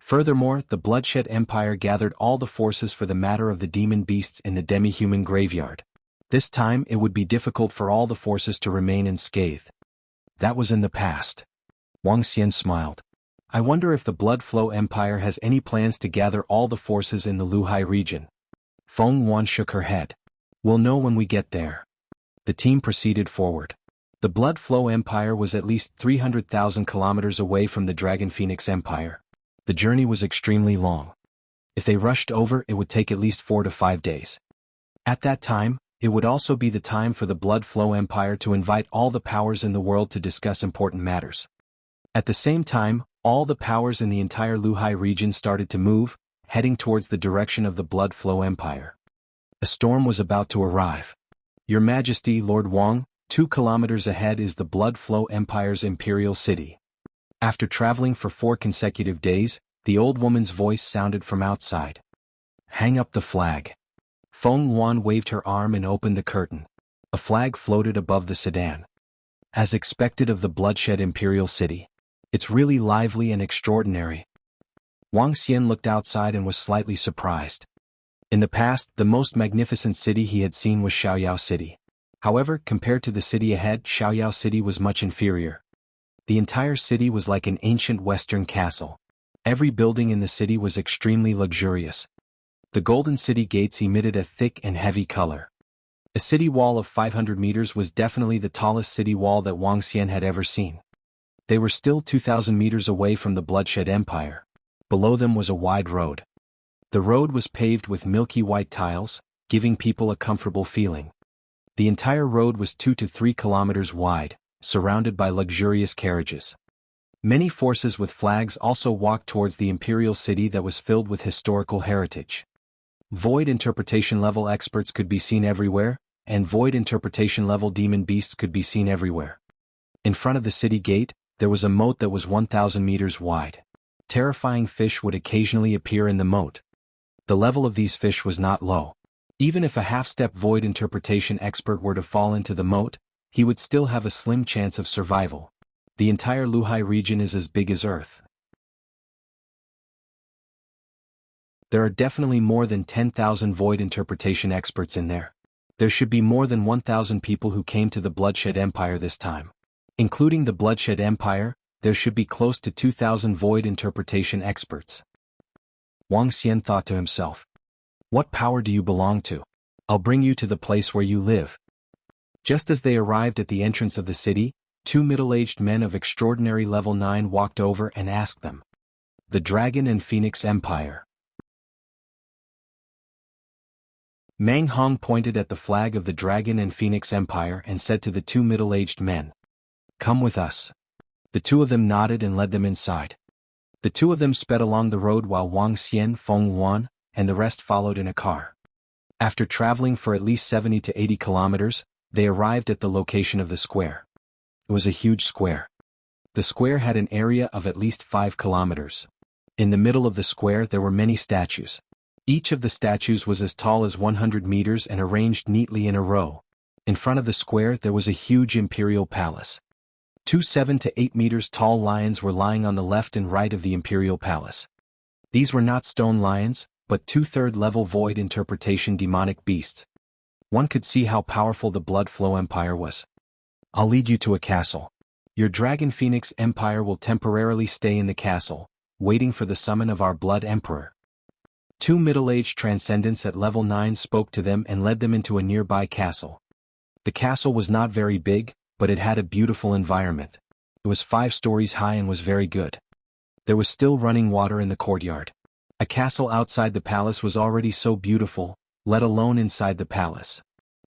Furthermore, the Bloodshed Empire gathered all the forces for the matter of the demon beasts in the demi-human graveyard. This time it would be difficult for all the forces to remain unscathed. That was in the past. Wang Xian smiled. I wonder if the Blood Flow Empire has any plans to gather all the forces in the Luhai region. Feng Wan shook her head. We'll know when we get there. The team proceeded forward. The Blood Flow Empire was at least 300,000 kilometers away from the Dragon Phoenix Empire. The journey was extremely long. If they rushed over, it would take at least 4 to 5 days. At that time, it would also be the time for the Blood Flow Empire to invite all the powers in the world to discuss important matters. At the same time, all the powers in the entire Luhai region started to move, heading towards the direction of the Blood Flow Empire. A storm was about to arrive. Your Majesty, Lord Wang, 2 kilometers ahead is the Blood Flow Empire's imperial city. After traveling for 4 consecutive days, the old woman's voice sounded from outside. Hang up the flag. Feng Wan waved her arm and opened the curtain. A flag floated above the sedan. As expected of the Bloodshed Imperial City. It's really lively and extraordinary. Wang Xian looked outside and was slightly surprised. In the past, the most magnificent city he had seen was Xiaoyao City. However, compared to the city ahead, Xiaoyao City was much inferior. The entire city was like an ancient Western castle. Every building in the city was extremely luxurious. The golden city gates emitted a thick and heavy color. A city wall of 500 meters was definitely the tallest city wall that Wang Xian had ever seen. They were still 2,000 meters away from the Bloodshed Empire. Below them was a wide road. The road was paved with milky white tiles, giving people a comfortable feeling. The entire road was 2 to 3 kilometers wide, surrounded by luxurious carriages. Many forces with flags also walked towards the imperial city that was filled with historical heritage. Void interpretation level experts could be seen everywhere, and void interpretation level demon beasts could be seen everywhere. In front of the city gate, there was a moat that was 1,000 meters wide. Terrifying fish would occasionally appear in the moat. The level of these fish was not low. Even if a half-step void interpretation expert were to fall into the moat, he would still have a slim chance of survival. The entire Luhai region is as big as Earth. There are definitely more than 10,000 void interpretation experts in there. There should be more than 1,000 people who came to the Bloodshed Empire this time. Including the Bloodshed Empire, there should be close to 2,000 void interpretation experts. Wang Xian thought to himself. What power do you belong to? I'll bring you to the place where you live. Just as they arrived at the entrance of the city, two middle-aged men of extraordinary level 9 walked over and asked them. The Dragon and Phoenix Empire. Mang Hong pointed at the flag of the Dragon and Phoenix Empire and said to the two middle-aged men, "Come with us." The two of them nodded and led them inside. The two of them sped along the road while Wang Xian, Feng Wan, and the rest followed in a car. After traveling for at least 70 to 80 kilometers, they arrived at the location of the square. It was a huge square. The square had an area of at least 5 kilometers. In the middle of the square there were many statues. Each of the statues was as tall as 100 meters and arranged neatly in a row. In front of the square there was a huge imperial palace. Two 7 to 8 meters tall lions were lying on the left and right of the imperial palace. These were not stone lions, but 2/3 level void interpretation demonic beasts. One could see how powerful the Blood Flow Empire was. I'll lead you to a castle. Your Dragon Phoenix Empire will temporarily stay in the castle, waiting for the summon of our Blood Emperor. Two middle-aged transcendents at level 9 spoke to them and led them into a nearby castle. The castle was not very big, but it had a beautiful environment. It was 5 stories high and was very good. There was still running water in the courtyard. A castle outside the palace was already so beautiful, let alone inside the palace.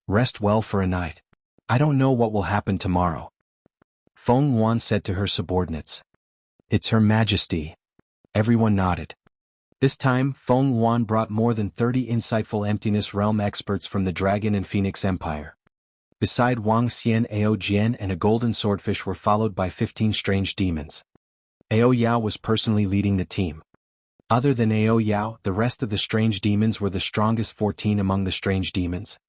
Rest well for a night. I don't know what will happen tomorrow. Feng Wan said to her subordinates. It's Her Majesty. Everyone nodded. This time, Feng Wan brought more than 30 insightful Emptiness Realm experts from the Dragon and Phoenix Empire. Beside Wang Xian, Ao Jian and a golden swordfish were followed by 15 strange demons. Ao Yao was personally leading the team. Other than Ao Yao, the rest of the strange demons were the strongest 14 among the strange demons.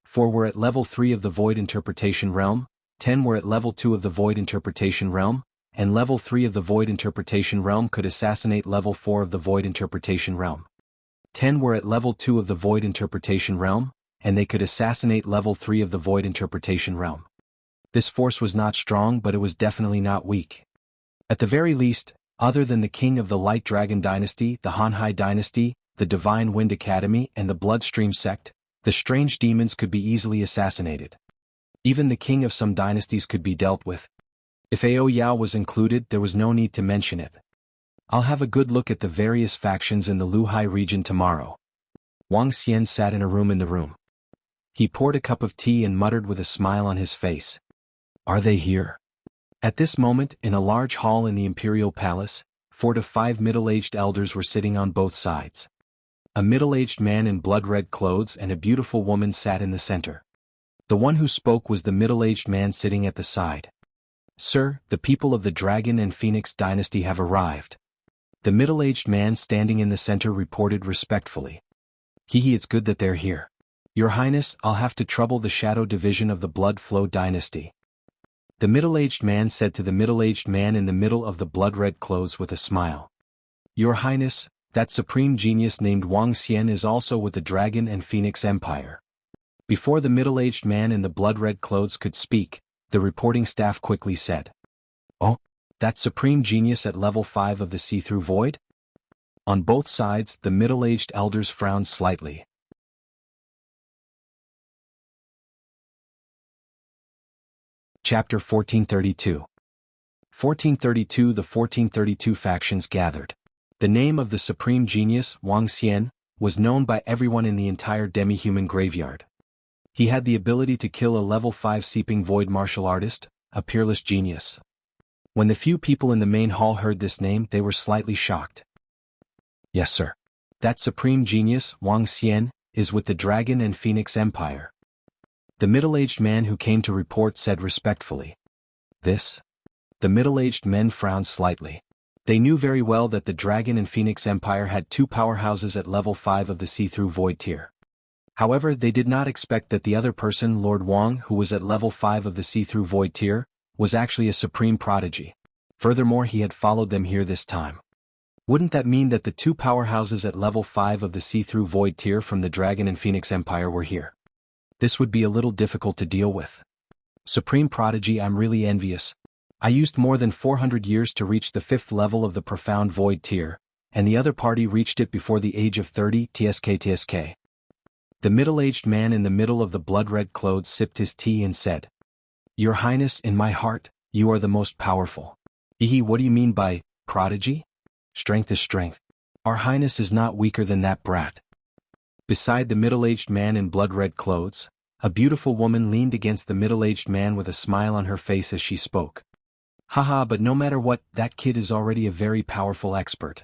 4 were at level 3 of the Void Interpretation Realm, 10 were at level 2 of the Void Interpretation Realm, and level 3 of the Void Interpretation Realm could assassinate level 4 of the Void Interpretation Realm. 10 were at level 2 of the Void Interpretation Realm, and they could assassinate level 3 of the Void Interpretation Realm. This force was not strong, but it was definitely not weak. At the very least, other than the King of the Light Dragon Dynasty, the Hanhai Dynasty, the Divine Wind Academy and the Bloodstream Sect, the strange demons could be easily assassinated. Even the king of some dynasties could be dealt with. If Ao Yao was included, there was no need to mention it. I'll have a good look at the various factions in the Luhai region tomorrow. Wang Xian sat in a room in the room. He poured a cup of tea and muttered with a smile on his face. Are they here? At this moment, in a large hall in the Imperial Palace, 4 to 5 middle-aged elders were sitting on both sides. A middle-aged man in blood-red clothes and a beautiful woman sat in the center. The one who spoke was the middle-aged man sitting at the side. Sir, the people of the Dragon and Phoenix dynasty have arrived. The middle-aged man standing in the center reported respectfully. It's good that they're here. Your Highness, I'll have to trouble the Shadow Division of the Blood Flow dynasty. The middle-aged man said to the middle-aged man in the middle of the blood-red clothes with a smile. Your Highness, that supreme genius named Wang Xian is also with the Dragon and Phoenix Empire. Before the middle-aged man in the blood-red clothes could speak, the reporting staff quickly said. Oh, that supreme genius at level 5 of the see-through void? On both sides, the middle-aged elders frowned slightly. Chapter 1432. 1432. The 1432 factions gathered. The name of the supreme genius, Wang Xian, was known by everyone in the entire demi-human graveyard. He had the ability to kill a level 5 seeping void martial artist, a peerless genius. When the few people in the main hall heard this name, they were slightly shocked. Yes, sir. That supreme genius, Wang Xian, is with the Dragon and Phoenix Empire. The middle-aged man who came to report said respectfully. This? The middle-aged men frowned slightly. They knew very well that the Dragon and Phoenix Empire had 2 powerhouses at level 5 of the see-through void tier. However, they did not expect that the other person, Lord Wang, who was at level 5 of the see-through void tier, was actually a supreme prodigy. Furthermore, he had followed them here this time. Wouldn't that mean that the two powerhouses at level 5 of the see-through void tier from the Dragon and Phoenix Empire were here? This would be a little difficult to deal with. Supreme prodigy, I'm really envious. I used more than 400 years to reach the 5th level of the profound void tier, and the other party reached it before the age of 30, tsk. The middle-aged man in the middle of the blood-red clothes sipped his tea and said, "Your Highness, in my heart, you are the most powerful." What do you mean by prodigy? Strength is strength. Our Highness is not weaker than that brat. Beside the middle-aged man in blood-red clothes, a beautiful woman leaned against the middle-aged man with a smile on her face as she spoke. Haha, but no matter what, that kid is already a very powerful expert.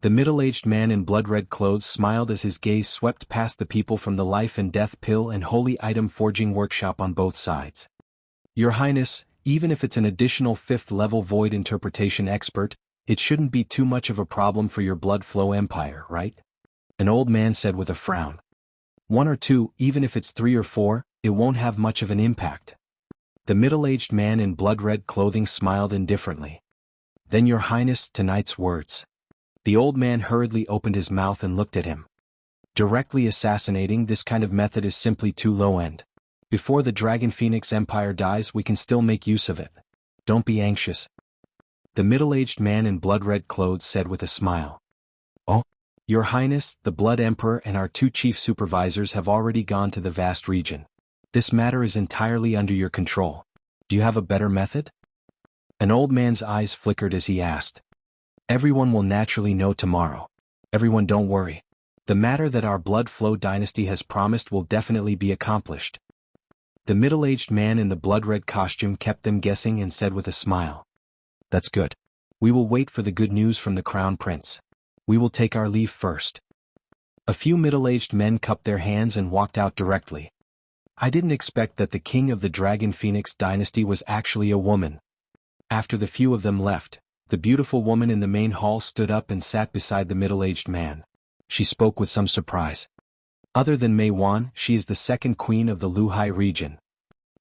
The middle-aged man in blood-red clothes smiled as his gaze swept past the people from the life and death pill and holy item forging workshop on both sides. Your Highness, even if it's an additional 5th level void interpretation expert, it shouldn't be too much of a problem for your blood flow empire, right? An old man said with a frown. 1 or 2, even if it's 3 or 4, it won't have much of an impact. The middle-aged man in blood-red clothing smiled indifferently. Then Your Highness, tonight's words. The old man hurriedly opened his mouth and looked at him. Directly assassinating, this kind of method is simply too low-end. Before the Dragon Phoenix Empire dies, we can still make use of it. Don't be anxious. The middle-aged man in blood-red clothes said with a smile. Oh, Your Highness, the Blood Emperor and our 2 chief supervisors have already gone to the vast region. This matter is entirely under your control. Do you have a better method? An old man's eyes flickered as he asked. Everyone will naturally know tomorrow. Everyone, don't worry. The matter that our blood flow dynasty has promised will definitely be accomplished. The middle-aged man in the blood-red costume kept them guessing and said with a smile. That's good. We will wait for the good news from the Crown Prince. We will take our leave first. A few middle-aged men cupped their hands and walked out directly. I didn't expect that the king of the Dragon Phoenix dynasty was actually a woman. After the few of them left, the beautiful woman in the main hall stood up and sat beside the middle-aged man. She spoke with some surprise. Other than Mei Wan, she is the 2nd queen of the Luhai region.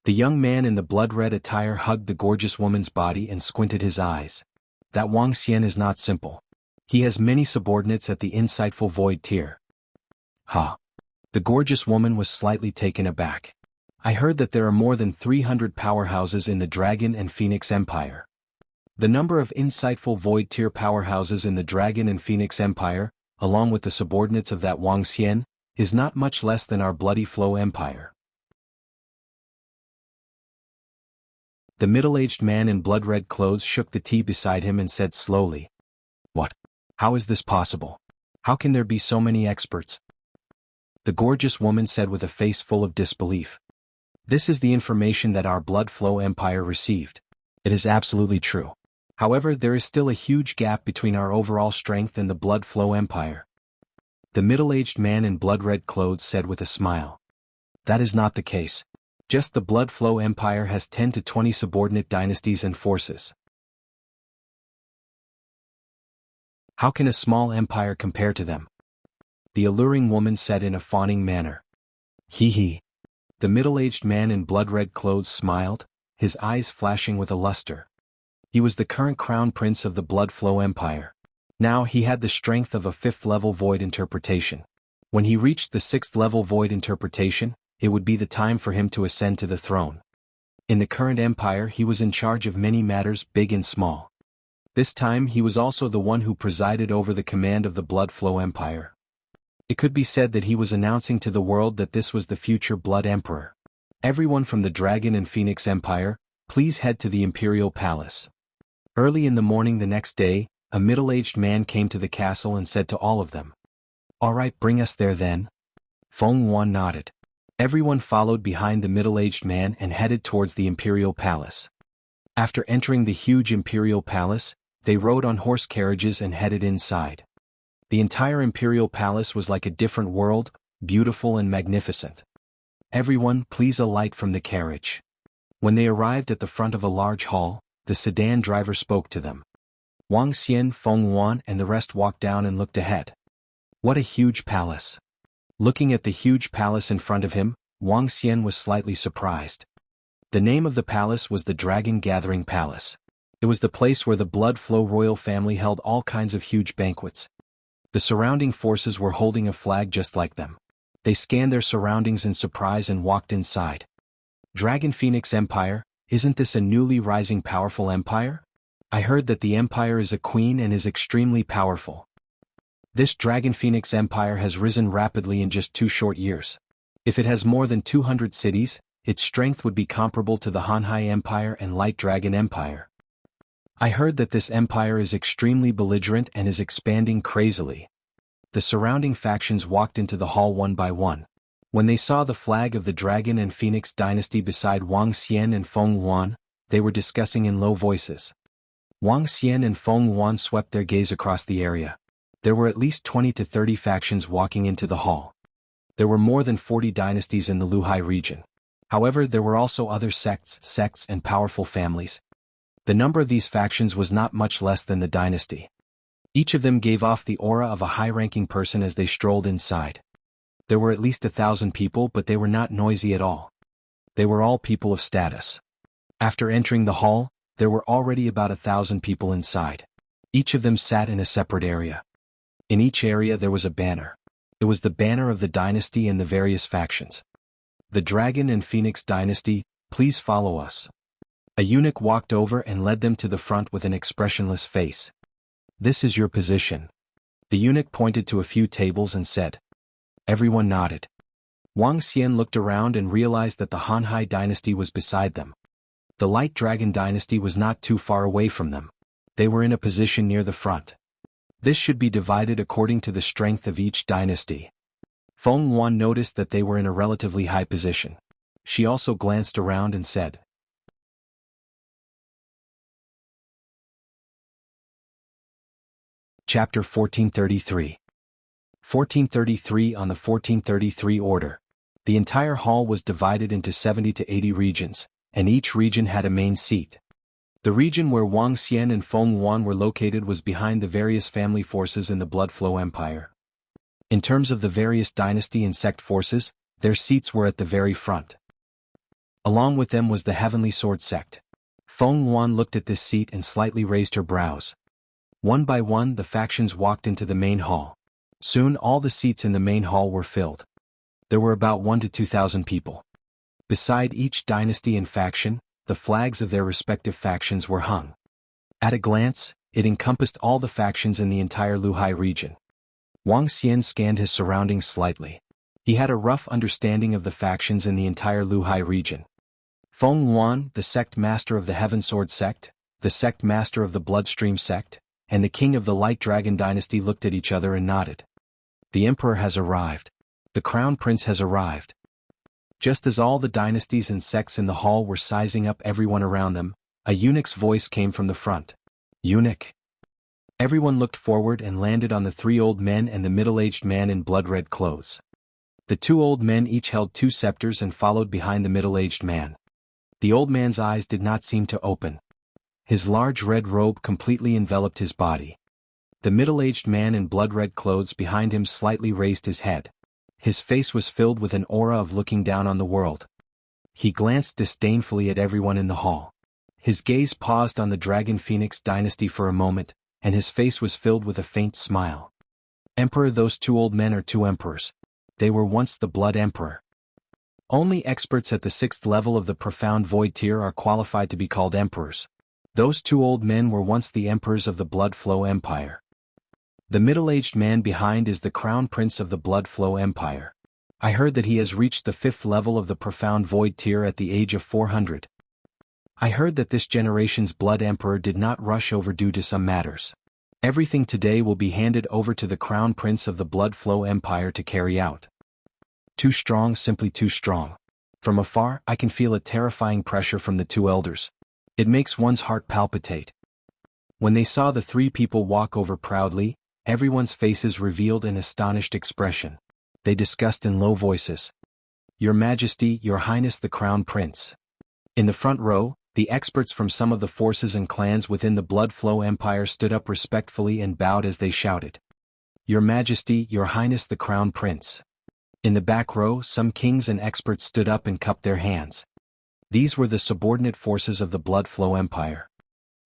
The young man in the blood-red attire hugged the gorgeous woman's body and squinted his eyes. That Wang Xian is not simple. He has many subordinates at the insightful void tier. Ha! The gorgeous woman was slightly taken aback. I heard that there are more than 300 powerhouses in the Dragon and Phoenix Empire. The number of insightful void tier powerhouses in the Dragon and Phoenix Empire, along with the subordinates of that Wang Xian, is not much less than our bloody flow empire. The middle-aged man in blood-red clothes shook the tea beside him and said slowly. What? How is this possible? How can there be so many experts? The gorgeous woman said with a face full of disbelief. This is the information that our blood flow empire received. It is absolutely true. However, there is still a huge gap between our overall strength and the blood flow empire. The middle-aged man in blood-red clothes said with a smile. That is not the case. Just the blood flow empire has 10 to 20 subordinate dynasties and forces. How can a small empire compare to them? The alluring woman said in a fawning manner. Hee. The middle-aged man in blood-red clothes smiled, his eyes flashing with a luster. He was the current crown prince of the blood flow empire. Now he had the strength of a 5th level void interpretation. When he reached the 6th level void interpretation, it would be the time for him to ascend to the throne. In the current empire he was in charge of many matters big and small. This time he was also the one who presided over the command of the blood flow empire. It could be said that he was announcing to the world that this was the future blood emperor. Everyone from the Dragon and Phoenix Empire, please head to the Imperial Palace. Early in the morning the next day, a middle-aged man came to the castle and said to all of them. All right, bring us there then. Feng Wan nodded. Everyone followed behind the middle-aged man and headed towards the Imperial Palace. After entering the huge Imperial Palace, they rode on horse carriages and headed inside. The entire Imperial Palace was like a different world, beautiful and magnificent. Everyone, please alight from the carriage. When they arrived at the front of a large hall, the sedan driver spoke to them. Wang Xian, Feng Wan and the rest walked down and looked ahead. What a huge palace. Looking at the huge palace in front of him, Wang Xian was slightly surprised. The name of the palace was the Dragon Gathering Palace. It was the place where the Blood Flow royal family held all kinds of huge banquets. The surrounding forces were holding a flag just like them. They scanned their surroundings in surprise and walked inside. Dragon Phoenix Empire, isn't this a newly rising powerful empire? I heard that the empire is a queen and is extremely powerful. This Dragon Phoenix Empire has risen rapidly in just 2 short years. If it has more than 200 cities, its strength would be comparable to the Hanhai Empire and Light Dragon Empire. I heard that this empire is extremely belligerent and is expanding crazily. The surrounding factions walked into the hall one by one. When they saw the flag of the Dragon and Phoenix dynasty beside Wang Xian and Feng Yuan, they were discussing in low voices. Wang Xian and Feng Yuan swept their gaze across the area. There were at least 20 to 30 factions walking into the hall. There were more than 40 dynasties in the Luhai region. However, there were also other sects and powerful families. The number of these factions was not much less than the dynasty. Each of them gave off the aura of a high-ranking person as they strolled inside. There were at least 1,000 people, but they were not noisy at all. They were all people of status. After entering the hall, there were already about 1,000 people inside. Each of them sat in a separate area. In each area there was a banner. It was the banner of the dynasty and the various factions. The Dragon and Phoenix dynasty, please follow us. A eunuch walked over and led them to the front with an expressionless face. This is your position. The eunuch pointed to a few tables and said. Everyone nodded. Wang Xian looked around and realized that the Hanhai dynasty was beside them. The Light Dragon dynasty was not too far away from them. They were in a position near the front. This should be divided according to the strength of each dynasty. Feng Yuan noticed that they were in a relatively high position. She also glanced around and said. Chapter 1433. 1433 On the 1433 order. The entire hall was divided into 70 to 80 regions, and each region had a main seat. The region where Wang Xian and Feng Yuan were located was behind the various family forces in the Blood Flow Empire. In terms of the various dynasty and sect forces, their seats were at the very front. Along with them was the Heavenly Sword sect. Feng Yuan looked at this seat and slightly raised her brows. One by one the factions walked into the main hall. Soon all the seats in the main hall were filled. There were about 1 to 2,000 people. Beside each dynasty and faction, the flags of their respective factions were hung. At a glance, it encompassed all the factions in the entire Luhai region. Wang Xian scanned his surroundings slightly. He had a rough understanding of the factions in the entire Luhai region. Feng Yuan, the sect master of the Heaven Sword sect, the sect master of the Bloodstream sect, and the king of the Light Dragon dynasty looked at each other and nodded. The emperor has arrived. The crown prince has arrived. Just as all the dynasties and sects in the hall were sizing up everyone around them, a eunuch's voice came from the front. Eunuch. Everyone looked forward and landed on the 3 old men and the middle-aged man in blood-red clothes. The 2 old men each held 2 scepters and followed behind the middle-aged man. The old man's eyes did not seem to open. His large red robe completely enveloped his body. The middle-aged man in blood-red clothes behind him slightly raised his head. His face was filled with an aura of looking down on the world. He glanced disdainfully at everyone in the hall. His gaze paused on the Dragon Phoenix dynasty for a moment, and his face was filled with a faint smile. Emperor, those 2 old men are 2 emperors. They were once the Blood Emperor. Only experts at the 6th level of the Profound Void tier are qualified to be called emperors. Those 2 old men were once the emperors of the Blood Flow Empire. The middle-aged man behind is the crown prince of the Blood Flow Empire. I heard that he has reached the 5th level of the Profound Void tier at the age of 400. I heard that this generation's Blood Emperor did not rush over due to some matters. Everything today will be handed over to the crown prince of the Blood Flow Empire to carry out. Too strong, simply too strong. From afar, I can feel a terrifying pressure from the 2 elders. It makes one's heart palpitate. When they saw the 3 people walk over proudly, everyone's faces revealed an astonished expression. They discussed in low voices. Your Majesty, Your Highness the Crown Prince. In the front row, the experts from some of the forces and clans within the Blood Flow Empire stood up respectfully and bowed as they shouted. Your Majesty, Your Highness the Crown Prince. In the back row, some kings and experts stood up and cupped their hands. These were the subordinate forces of the Blood Flow Empire.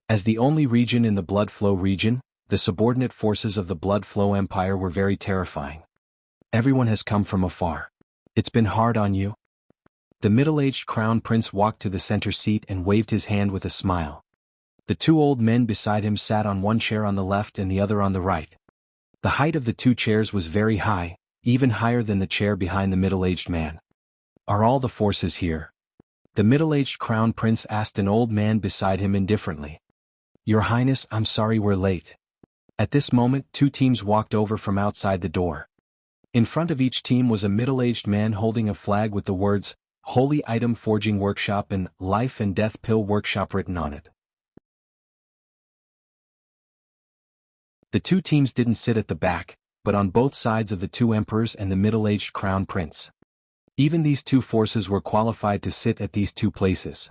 As the only region in the Blood Flow region, the subordinate forces of the Blood Flow Empire were very terrifying. Everyone has come from afar. It's been hard on you? The middle-aged crown prince walked to the center seat and waved his hand with a smile. The two old men beside him sat on one chair on the left and the other on the right. The height of the two chairs was very high, even higher than the chair behind the middle-aged man. Are all the forces here? The middle-aged crown prince asked an old man beside him indifferently. Your Highness, I'm sorry we're late. At this moment, two teams walked over from outside the door. In front of each team was a middle-aged man holding a flag with the words, Holy Item Forging Workshop and Life and Death Pill Workshop written on it. The two teams didn't sit at the back, but on both sides of the two emperors and the middle-aged crown prince. Even these two forces were qualified to sit at these two places.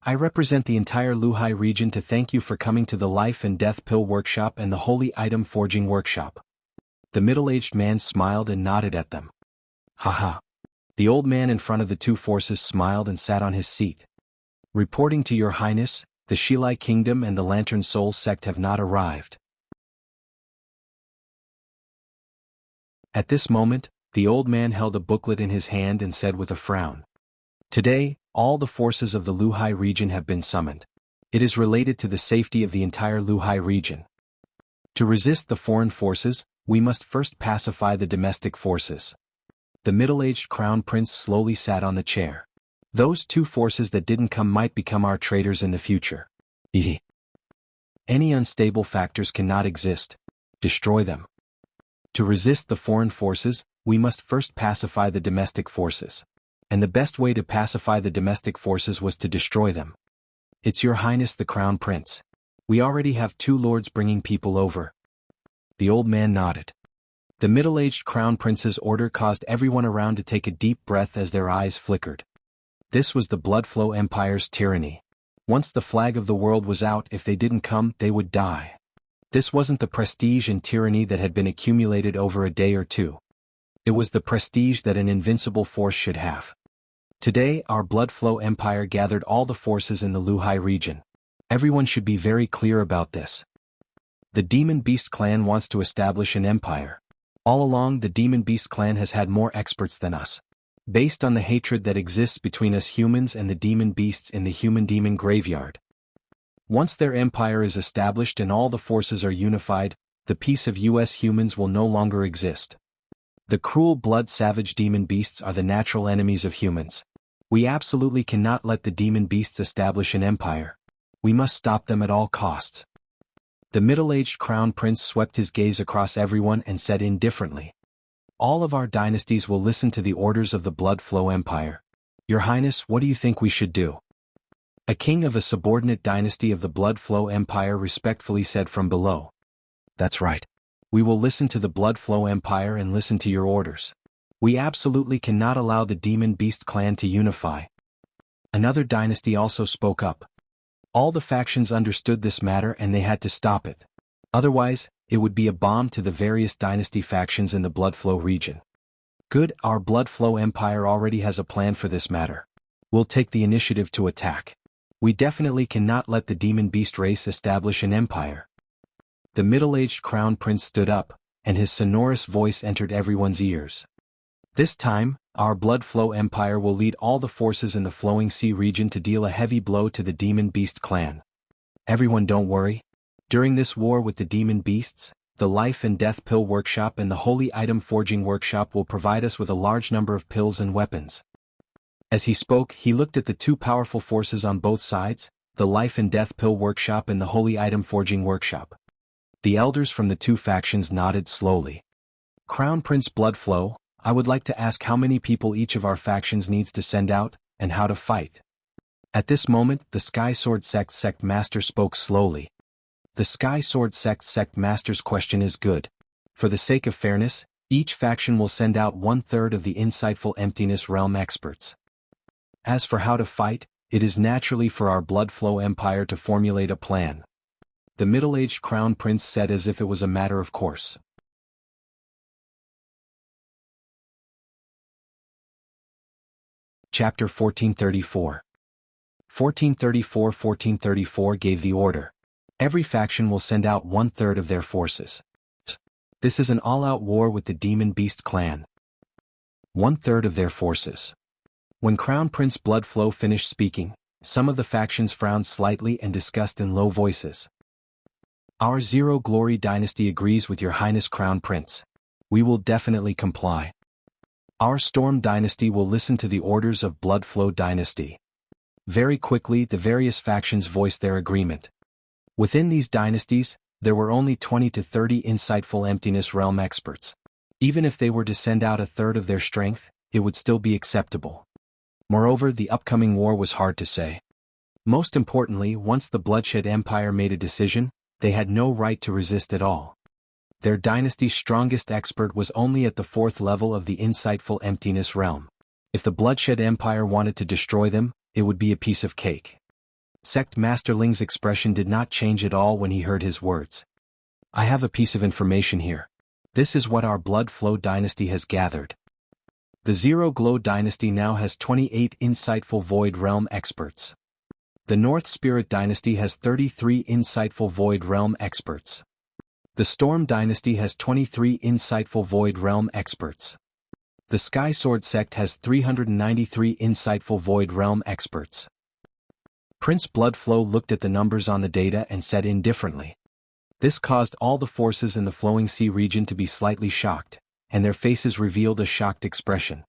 I represent the entire Luhai region to thank you for coming to the Life and Death Pill Workshop and the Holy Item Forging Workshop. The middle-aged man smiled and nodded at them. Haha. The old man in front of the two forces smiled and sat on his seat. Reporting to your Highness, the Shilai Kingdom and the Lantern Soul sect have not arrived. At this moment, the old man held a booklet in his hand and said with a frown. Today, all the forces of the Luhai region have been summoned. It is related to the safety of the entire Luhai region. To resist the foreign forces, we must first pacify the domestic forces. The middle-aged crown prince slowly sat on the chair. Those two forces that didn't come might become our traitors in the future. Any unstable factors cannot exist. Destroy them. To resist the foreign forces, we must first pacify the domestic forces. And the best way to pacify the domestic forces was to destroy them. It's your Highness the Crown Prince. We already have two lords bringing people over. The old man nodded. The middle-aged crown prince's order caused everyone around to take a deep breath as their eyes flickered. This was the Blood Flow Empire's tyranny. Once the flag of the world was out, if they didn't come, they would die. This wasn't the prestige and tyranny that had been accumulated over a day or two. It was the prestige that an invincible force should have. Today, our Blood Flow Empire gathered all the forces in the Luhai region. Everyone should be very clear about this. The Demon Beast clan wants to establish an empire. All along, the Demon Beast clan has had more experts than us. Based on the hatred that exists between us humans and the demon beasts in the human-demon graveyard. Once their empire is established and all the forces are unified, the peace of us humans will no longer exist. The cruel blood-savage demon beasts are the natural enemies of humans. We absolutely cannot let the demon beasts establish an empire. We must stop them at all costs. The middle-aged crown prince swept his gaze across everyone and said indifferently. All of our dynasties will listen to the orders of the Blood Flow Empire. Your Highness, what do you think we should do? A king of a subordinate dynasty of the Blood Flow Empire respectfully said from below. That's right. We will listen to the Blood Flow Empire and listen to your orders. We absolutely cannot allow the Demon Beast clan to unify. Another dynasty also spoke up. All the factions understood this matter and they had to stop it. Otherwise, it would be a bomb to the various dynasty factions in the Blood Flow region. Good, our Blood Flow Empire already has a plan for this matter. We'll take the initiative to attack. We definitely cannot let the Demon Beast race establish an empire. The middle-aged crown prince stood up, and his sonorous voice entered everyone's ears. This time, our Blood Flow Empire will lead all the forces in the Flowing Sea region to deal a heavy blow to the Demon Beast clan. Everyone don't worry. During this war with the Demon Beasts, the Life and Death Pill Workshop and the Holy Item Forging Workshop will provide us with a large number of pills and weapons. As he spoke, he looked at the two powerful forces on both sides, the Life and Death Pill Workshop and the Holy Item Forging Workshop. The elders from the two factions nodded slowly. Crown Prince Bloodflow, I would like to ask how many people each of our factions needs to send out, and how to fight. At this moment, the Sky Sword Sect Master spoke slowly. The Sky Sword Sect Master's question is good. For the sake of fairness, each faction will send out 1/3 of the insightful Emptiness Realm experts. As for how to fight, it is naturally for our Bloodflow Empire to formulate a plan. The middle-aged Crown Prince said as if it was a matter of course. Chapter 1434. 1434 gave the order. Every faction will send out 1/3 of their forces. This is an all-out war with the Demon Beast clan. 1/3 of their forces. When Crown Prince Bloodflow finished speaking, some of the factions frowned slightly and discussed in low voices. Our Zero Glory dynasty agrees with your Highness Crown Prince. We will definitely comply. Our Storm dynasty will listen to the orders of Bloodflow dynasty. Very quickly the various factions voiced their agreement. Within these dynasties, there were only 20 to 30 insightful Emptiness Realm experts. Even if they were to send out 1/3 of their strength, it would still be acceptable. Moreover, the upcoming war was hard to say. Most importantly, once the Bloodshed Empire made a decision, they had no right to resist at all. Their dynasty's strongest expert was only at the 4th level of the insightful Emptiness Realm. If the Bloodshed Empire wanted to destroy them, it would be a piece of cake. Sect Masterling's expression did not change at all when he heard his words. I have a piece of information here. This is what our Blood Flow dynasty has gathered. The Zero Glow dynasty now has 28 insightful Void Realm experts. The North Spirit dynasty has 33 insightful Void Realm experts. The Storm dynasty has 23 insightful Void Realm experts. The Sky Sword sect has 393 insightful Void Realm experts. Prince Bloodflow looked at the numbers on the data and said indifferently. This caused all the forces in the Flowing Sea region to be slightly shocked, and their faces revealed a shocked expression.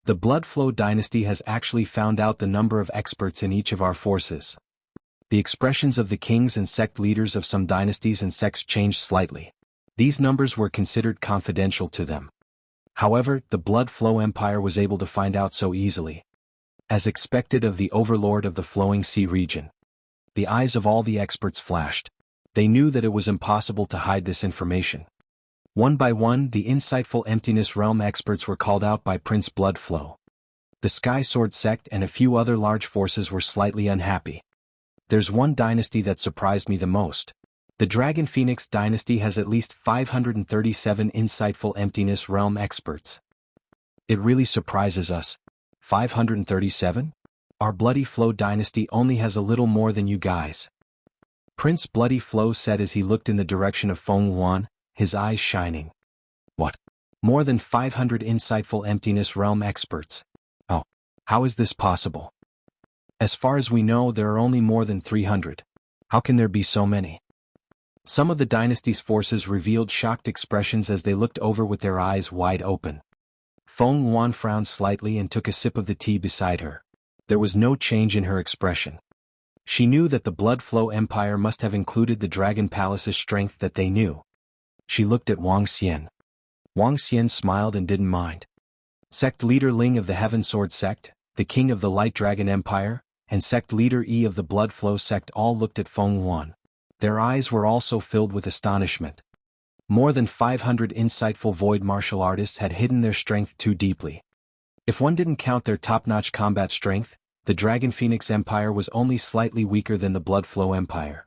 The Bloodflow dynasty has actually found out the number of experts in each of our forces. The expressions of the kings and sect leaders of some dynasties and sects changed slightly. These numbers were considered confidential to them. However, the Bloodflow Empire was able to find out so easily. As expected of the overlord of the Flowing Sea region. The eyes of all the experts flashed. They knew that it was impossible to hide this information. One by one, the insightful Emptiness Realm experts were called out by Prince Bloodflow. The Sky Sword sect and a few other large forces were slightly unhappy. There's one dynasty that surprised me the most. The Dragon Phoenix dynasty has at least 537 insightful Emptiness Realm experts. It really surprises us. 537? Our Bloody Flow dynasty only has a little more than you guys. Prince Bloody Flow said as he looked in the direction of Feng Yuan, his eyes shining. What? More than 500 insightful Emptiness Realm experts. Oh, how is this possible? As far as we know, there are only more than 300. How can there be so many? Some of the dynasty's forces revealed shocked expressions as they looked over with their eyes wide open. Feng Yuan frowned slightly and took a sip of the tea beside her. There was no change in her expression. She knew that the Bloodflow Empire must have included the Dragon Palace's strength that they knew. She looked at Wang Xian. Wang Xian smiled and didn't mind. Sect Leader Ling of the Heaven Sword sect, the King of the Light Dragon Empire, and Sect Leader Yi of the Bloodflow sect all looked at Feng Yuan. Their eyes were also filled with astonishment. More than 500 insightful void martial artists had hidden their strength too deeply. If one didn't count their top-notch combat strength, the Dragon Phoenix Empire was only slightly weaker than the Bloodflow Empire.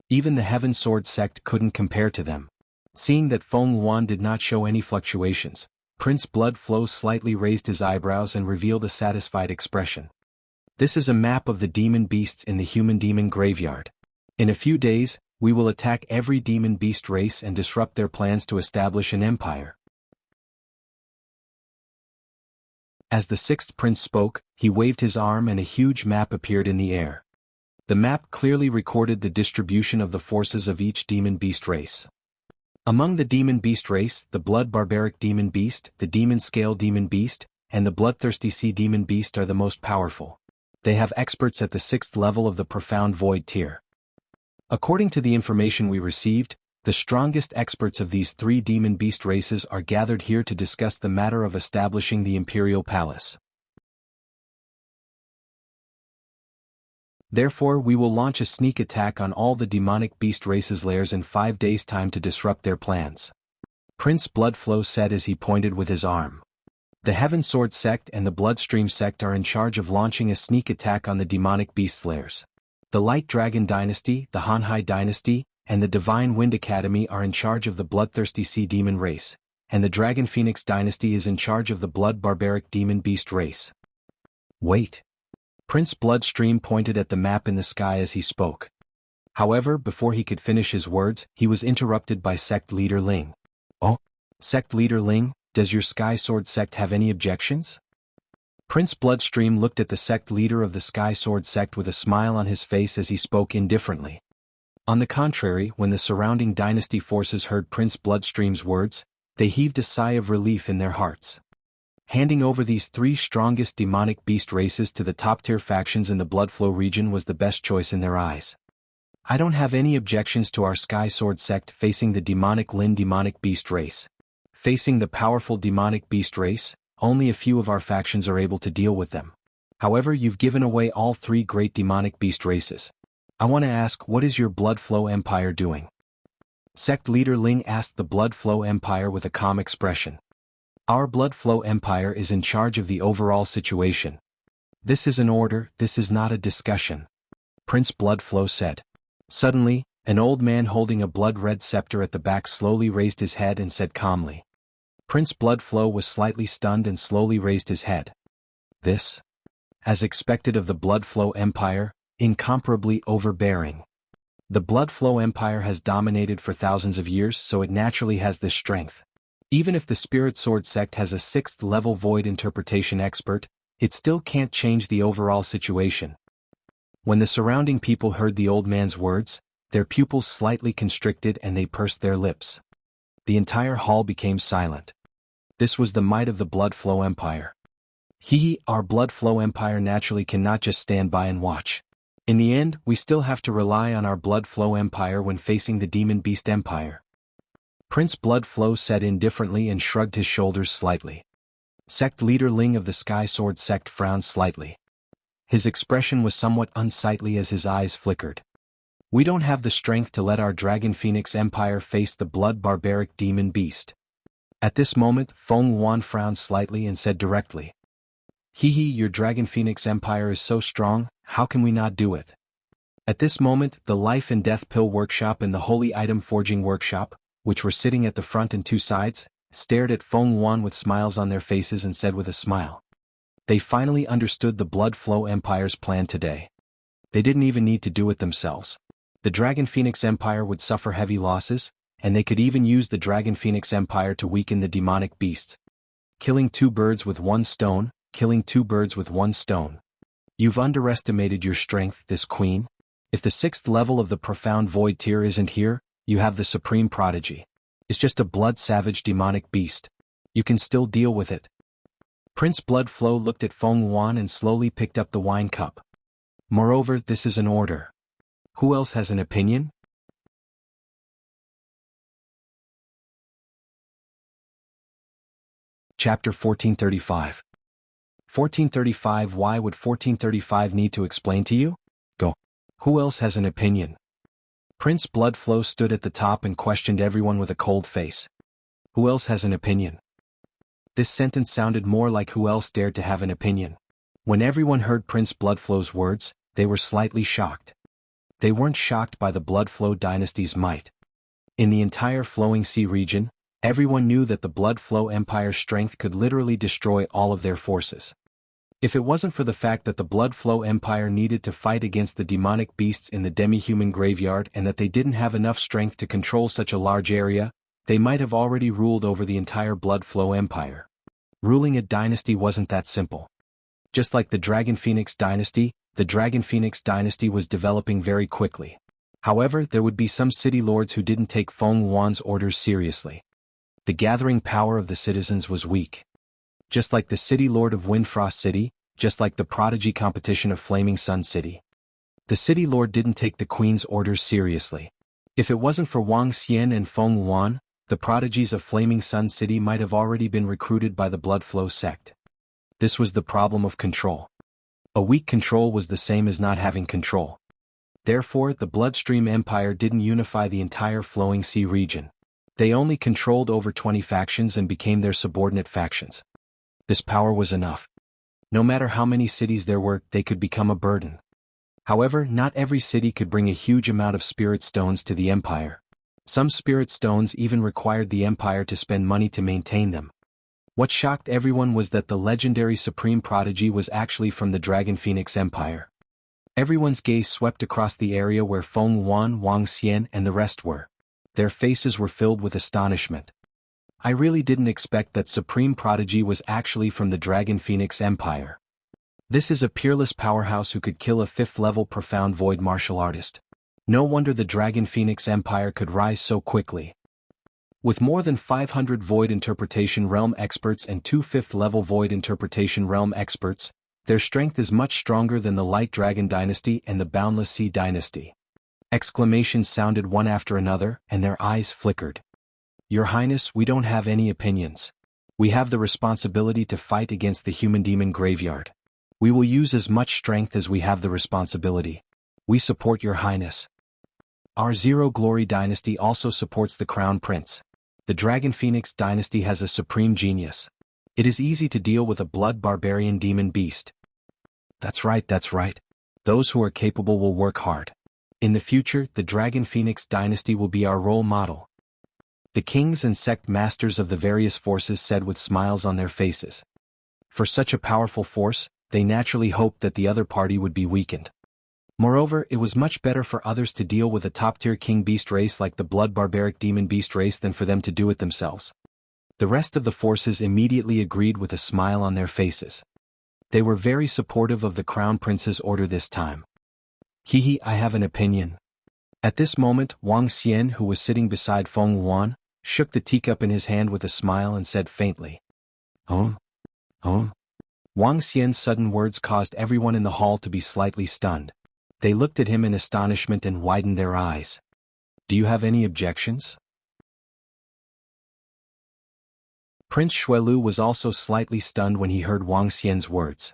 Even the Heaven Sword sect couldn't compare to them. Seeing that Feng Yuan did not show any fluctuations, Prince Bloodflow slightly raised his eyebrows and revealed a satisfied expression. This is a map of the demon beasts in the human demon graveyard. In a few days, we will attack every demon beast race and disrupt their plans to establish an empire. As the sixth prince spoke, he waved his arm and a huge map appeared in the air. The map clearly recorded the distribution of the forces of each demon beast race. Among the demon beast race, the blood barbaric demon beast, the demon scale demon beast, and the bloodthirsty sea demon beast are the most powerful. They have experts at the 6th level of the profound void tier. According to the information we received, the strongest experts of these 3 demon beast races are gathered here to discuss the matter of establishing the Imperial Palace. Therefore, we will launch a sneak attack on all the demonic beast races' lairs in 5 days' time to disrupt their plans. Prince Bloodflow said as he pointed with his arm. The Heaven Sword sect and the Bloodstream sect are in charge of launching a sneak attack on the demonic beast lairs. The Light Dragon Dynasty, the Hanhai Dynasty, and the Divine Wind Academy are in charge of the Bloodthirsty Sea Demon race, and the Dragon Phoenix Dynasty is in charge of the Blood Barbaric Demon Beast race. Wait. Prince Bloodstream pointed at the map in the sky as he spoke. However, before he could finish his words, he was interrupted by Sect Leader Ling. Oh? Sect Leader Ling, does your Sky Sword sect have any objections? Prince Bloodstream looked at the sect leader of the Sky Sword sect with a smile on his face as he spoke indifferently. On the contrary, when the surrounding dynasty forces heard Prince Bloodstream's words, they heaved a sigh of relief in their hearts. Handing over these 3 strongest demonic beast races to the top-tier factions in the Bloodflow region was the best choice in their eyes. I don't have any objections to our Sky Sword sect facing the demonic Lin demonic beast race. Facing the powerful demonic beast race, only a few of our factions are able to deal with them. However, you've given away all 3 great demonic beast races. I want to ask, what is your Bloodflow Empire doing? Sect Leader Ling asked the Bloodflow Empire with a calm expression. Our Bloodflow Empire is in charge of the overall situation. This is an order, this is not a discussion. Prince Bloodflow said. Suddenly, an old man holding a blood-red scepter at the back slowly raised his head and said calmly. Prince Bloodflow was slightly stunned and slowly raised his head. This? As expected of the Bloodflow Empire, incomparably overbearing. The Bloodflow Empire has dominated for thousands of years, so it naturally has this strength. Even if the Spirit Sword sect has a 6th-level void interpretation expert, it still can't change the overall situation. When the surrounding people heard the old man's words, their pupils slightly constricted and they pursed their lips. The entire hall became silent. This was the might of the Bloodflow Empire. Our Bloodflow Empire naturally cannot just stand by and watch. In the end, we still have to rely on our Bloodflow Empire when facing the Demon Beast Empire. Prince Bloodflow said indifferently and shrugged his shoulders slightly. Sect Leader Ling of the Sky Sword sect frowned slightly. His expression was somewhat unsightly as his eyes flickered. We don't have the strength to let our Dragon Phoenix Empire face the blood barbaric demon beast. At this moment, Feng Yuan frowned slightly and said directly. Your Dragon Phoenix Empire is so strong, how can we not do it? At this moment, the Life and Death Pill Workshop and the Holy Item Forging Workshop, which were sitting at the front and 2 sides, stared at Feng Yuan with smiles on their faces and said with a smile. They finally understood the Bloodflow Empire's plan today. They didn't even need to do it themselves. The Dragon Phoenix Empire would suffer heavy losses, and they could even use the Dragon Phoenix Empire to weaken the demonic beasts. Killing 2 birds with 1 stone, killing 2 birds with 1 stone. You've underestimated your strength, this queen. If the 6th level of the Profound Void tier isn't here, you have the Supreme Prodigy. It's just a blood-savage demonic beast. You can still deal with it. Prince Bloodflow looked at Feng Yuan and slowly picked up the wine cup. Moreover, this is an order. Who else has an opinion? Chapter 1435. 1435. Why would 1435 need to explain to you? Go. Who else has an opinion? Prince Bloodflow stood at the top and questioned everyone with a cold face. Who else has an opinion? This sentence sounded more like who else dared to have an opinion. When everyone heard Prince Bloodflow's words, they were slightly shocked. They weren't shocked by the Bloodflow dynasty's might. In the entire Flowing Sea region, everyone knew that the Bloodflow Empire's strength could literally destroy all of their forces. If it wasn't for the fact that the Bloodflow Empire needed to fight against the demonic beasts in the demi-human graveyard and that they didn't have enough strength to control such a large area, they might have already ruled over the entire Bloodflow Empire. Ruling a dynasty wasn't that simple. Just like the Dragon Phoenix dynasty, the Dragon Phoenix dynasty was developing very quickly. However, there would be some city lords who didn't take Feng Yuan's orders seriously. The gathering power of the citizens was weak. Just like the city lord of Windfrost City, just like the prodigy competition of Flaming Sun City. The city lord didn't take the queen's orders seriously. If it wasn't for Wang Xian and Feng Yuan, the prodigies of Flaming Sun City might have already been recruited by the Bloodflow sect. This was the problem of control. A weak control was the same as not having control. Therefore, the Bloodstream Empire didn't unify the entire Flowing Sea region. They only controlled over 20 factions and became their subordinate factions. This power was enough. No matter how many cities there were, they could become a burden. However, not every city could bring a huge amount of spirit stones to the empire. Some spirit stones even required the empire to spend money to maintain them. What shocked everyone was that the legendary supreme prodigy was actually from the Dragon Phoenix Empire. Everyone's gaze swept across the area where Feng Yuan, Wang Xian and the rest were. Their faces were filled with astonishment. I really didn't expect that supreme prodigy was actually from the Dragon Phoenix Empire. This is a peerless powerhouse who could kill a 5th-level profound void martial artist. No wonder the Dragon Phoenix Empire could rise so quickly. With more than 500 Void Interpretation Realm experts and 2 5th-level Void Interpretation Realm experts, their strength is much stronger than the Light Dragon Dynasty and the Boundless Sea Dynasty. Exclamations sounded one after another, and their eyes flickered. Your Highness, we don't have any opinions. We have the responsibility to fight against the human demon graveyard. We will use as much strength as we have the responsibility. We support your Highness. Our Zero Glory Dynasty also supports the Crown Prince. The Dragon Phoenix Dynasty has a supreme genius. It is easy to deal with a blood barbarian demon beast. That's right. Those who are capable will work hard. In the future, the Dragon Phoenix Dynasty will be our role model. The kings and sect masters of the various forces said with smiles on their faces. For such a powerful force, they naturally hoped that the other party would be weakened. Moreover, it was much better for others to deal with a top-tier king beast race like the blood barbaric demon beast race than for them to do it themselves. The rest of the forces immediately agreed with a smile on their faces. They were very supportive of the Crown Prince's order this time. I have an opinion. At this moment, Wang Xian, who was sitting beside Feng Yuan, shook the teacup in his hand with a smile and said faintly, "Oh? Wang Xian's sudden words caused everyone in the hall to be slightly stunned. They looked at him in astonishment and widened their eyes. Do you have any objections? Prince Xuelu was also slightly stunned when he heard Wang Xian's words.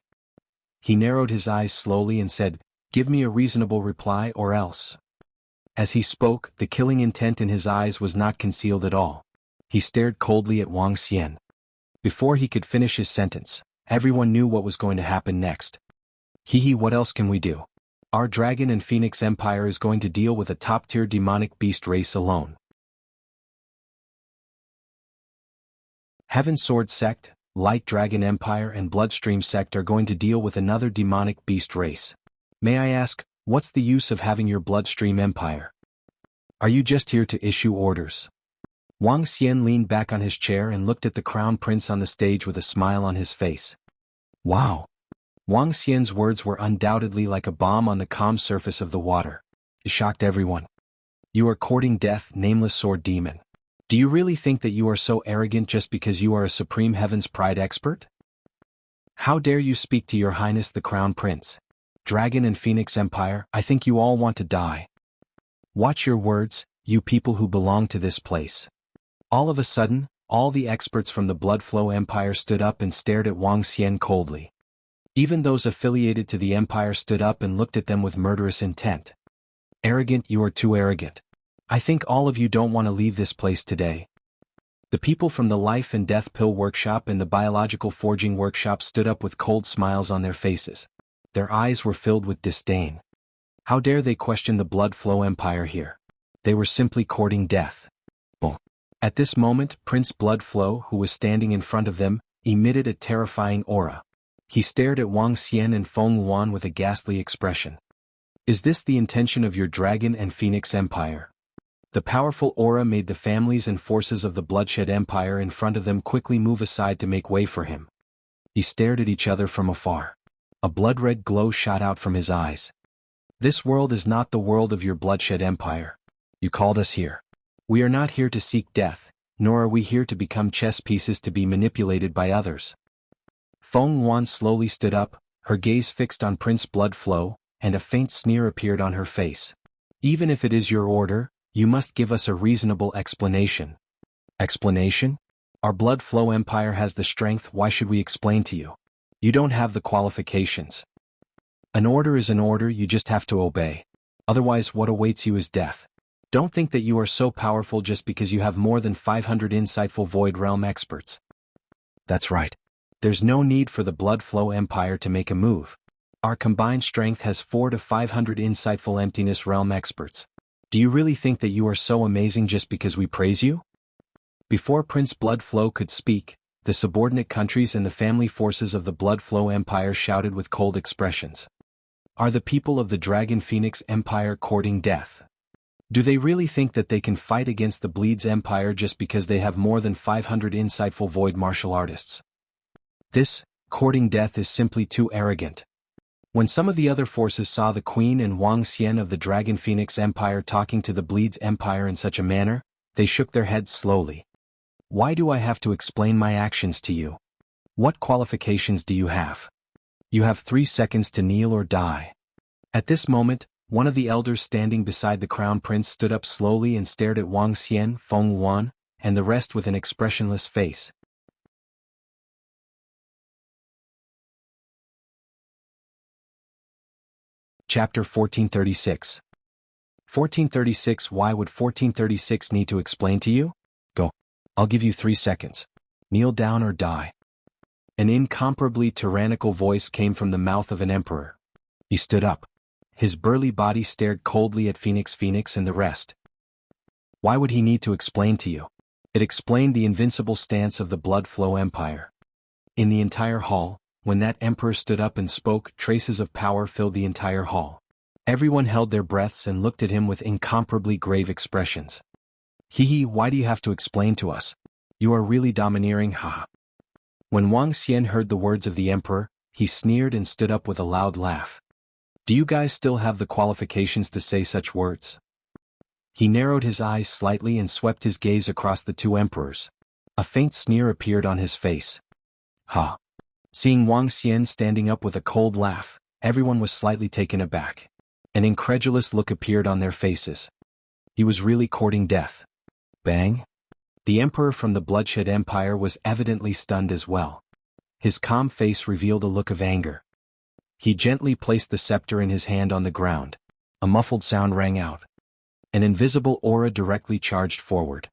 He narrowed his eyes slowly and said, "Give me a reasonable reply or else." As he spoke, the killing intent in his eyes was not concealed at all. He stared coldly at Wang Xian. Before he could finish his sentence, everyone knew what was going to happen next. What else can we do? Our Dragon and Phoenix Empire is going to deal with a top-tier demonic beast race alone. Heaven Sword Sect, Light Dragon Empire and Bloodstream Sect are going to deal with another demonic beast race. May I ask, what's the use of having your Bloodstream Empire? Are you just here to issue orders? Wang Xian leaned back on his chair and looked at the Crown Prince on the stage with a smile on his face. Wow! Wang Xian's words were undoubtedly like a bomb on the calm surface of the water. It shocked everyone. You are courting death, nameless sword demon. Do you really think that you are so arrogant just because you are a supreme Heaven's Pride expert? How dare you speak to your Highness the Crown Prince? Dragon and Phoenix Empire, I think you all want to die. Watch your words, you people who belong to this place. All of a sudden, all the experts from the Bloodflow Empire stood up and stared at Wang Xian coldly. Even those affiliated to the Empire stood up and looked at them with murderous intent. Arrogant, you are too arrogant. I think all of you don't want to leave this place today. The people from the Life and Death Pill Workshop and the Biological Forging Workshop stood up with cold smiles on their faces. Their eyes were filled with disdain. How dare they question the Blood Flow Empire here? They were simply courting death. At this moment, Prince Bloodflow, who was standing in front of them, emitted a terrifying aura. He stared at Wang Xian and Feng Yuan with a ghastly expression. Is this the intention of your Dragon and Phoenix Empire? The powerful aura made the families and forces of the Bloodshed Empire in front of them quickly move aside to make way for him. He stared at each other from afar. A blood-red glow shot out from his eyes. This world is not the world of your Bloodshed Empire. You called us here. We are not here to seek death, nor are we here to become chess pieces to be manipulated by others. Feng Yuan slowly stood up, her gaze fixed on Prince Bloodflow, and a faint sneer appeared on her face. Even if it is your order, you must give us a reasonable explanation. Explanation? Our Bloodflow Empire has the strength, why should we explain to you? You don't have the qualifications. An order is an order, you just have to obey. Otherwise what awaits you is death. Don't think that you are so powerful just because you have more than 500 insightful Void Realm experts. That's right. There's no need for the Bloodflow Empire to make a move. Our combined strength has 400 to 500 insightful Emptiness Realm experts. Do you really think that you are so amazing just because we praise you? Before Prince Bloodflow could speak, The subordinate countries and the family forces of the Blood Flow Empire shouted with cold expressions. Are the people of the Dragon Phoenix Empire courting death? Do they really think that they can fight against the Bleeds Empire just because they have more than 500 insightful void martial artists? This, courting death, is simply too arrogant. When some of the other forces saw the Queen and Wang Xian of the Dragon Phoenix Empire talking to the Bleeds Empire in such a manner, they shook their heads slowly. Why do I have to explain my actions to you? What qualifications do you have? You have 3 seconds to kneel or die. At this moment, one of the elders standing beside the crown prince stood up slowly and stared at Wang Xian, Feng Wan, and the rest with an expressionless face. Chapter 1436. 1436. Why would 1436 need to explain to you? Go. I'll give you 3 seconds. Kneel down or die. An incomparably tyrannical voice came from the mouth of an emperor. He stood up. His burly body stared coldly at Phoenix and the rest. Why would he need to explain to you? It explained the invincible stance of the Blood Flow Empire. In the entire hall, when that emperor stood up and spoke, traces of power filled the entire hall. Everyone held their breaths and looked at him with incomparably grave expressions. Hee, why do you have to explain to us? You are really domineering, haha. When Wang Xian heard the words of the emperor, he sneered and stood up with a loud laugh. Do you guys still have the qualifications to say such words? He narrowed his eyes slightly and swept his gaze across the 2 emperors. A faint sneer appeared on his face. Ha! Seeing Wang Xian standing up with a cold laugh, everyone was slightly taken aback. An incredulous look appeared on their faces. He was really courting death. Bang! The emperor from the Bloodshed Empire was evidently stunned as well. His calm face revealed a look of anger. He gently placed the scepter in his hand on the ground. A muffled sound rang out. An invisible aura directly charged forward.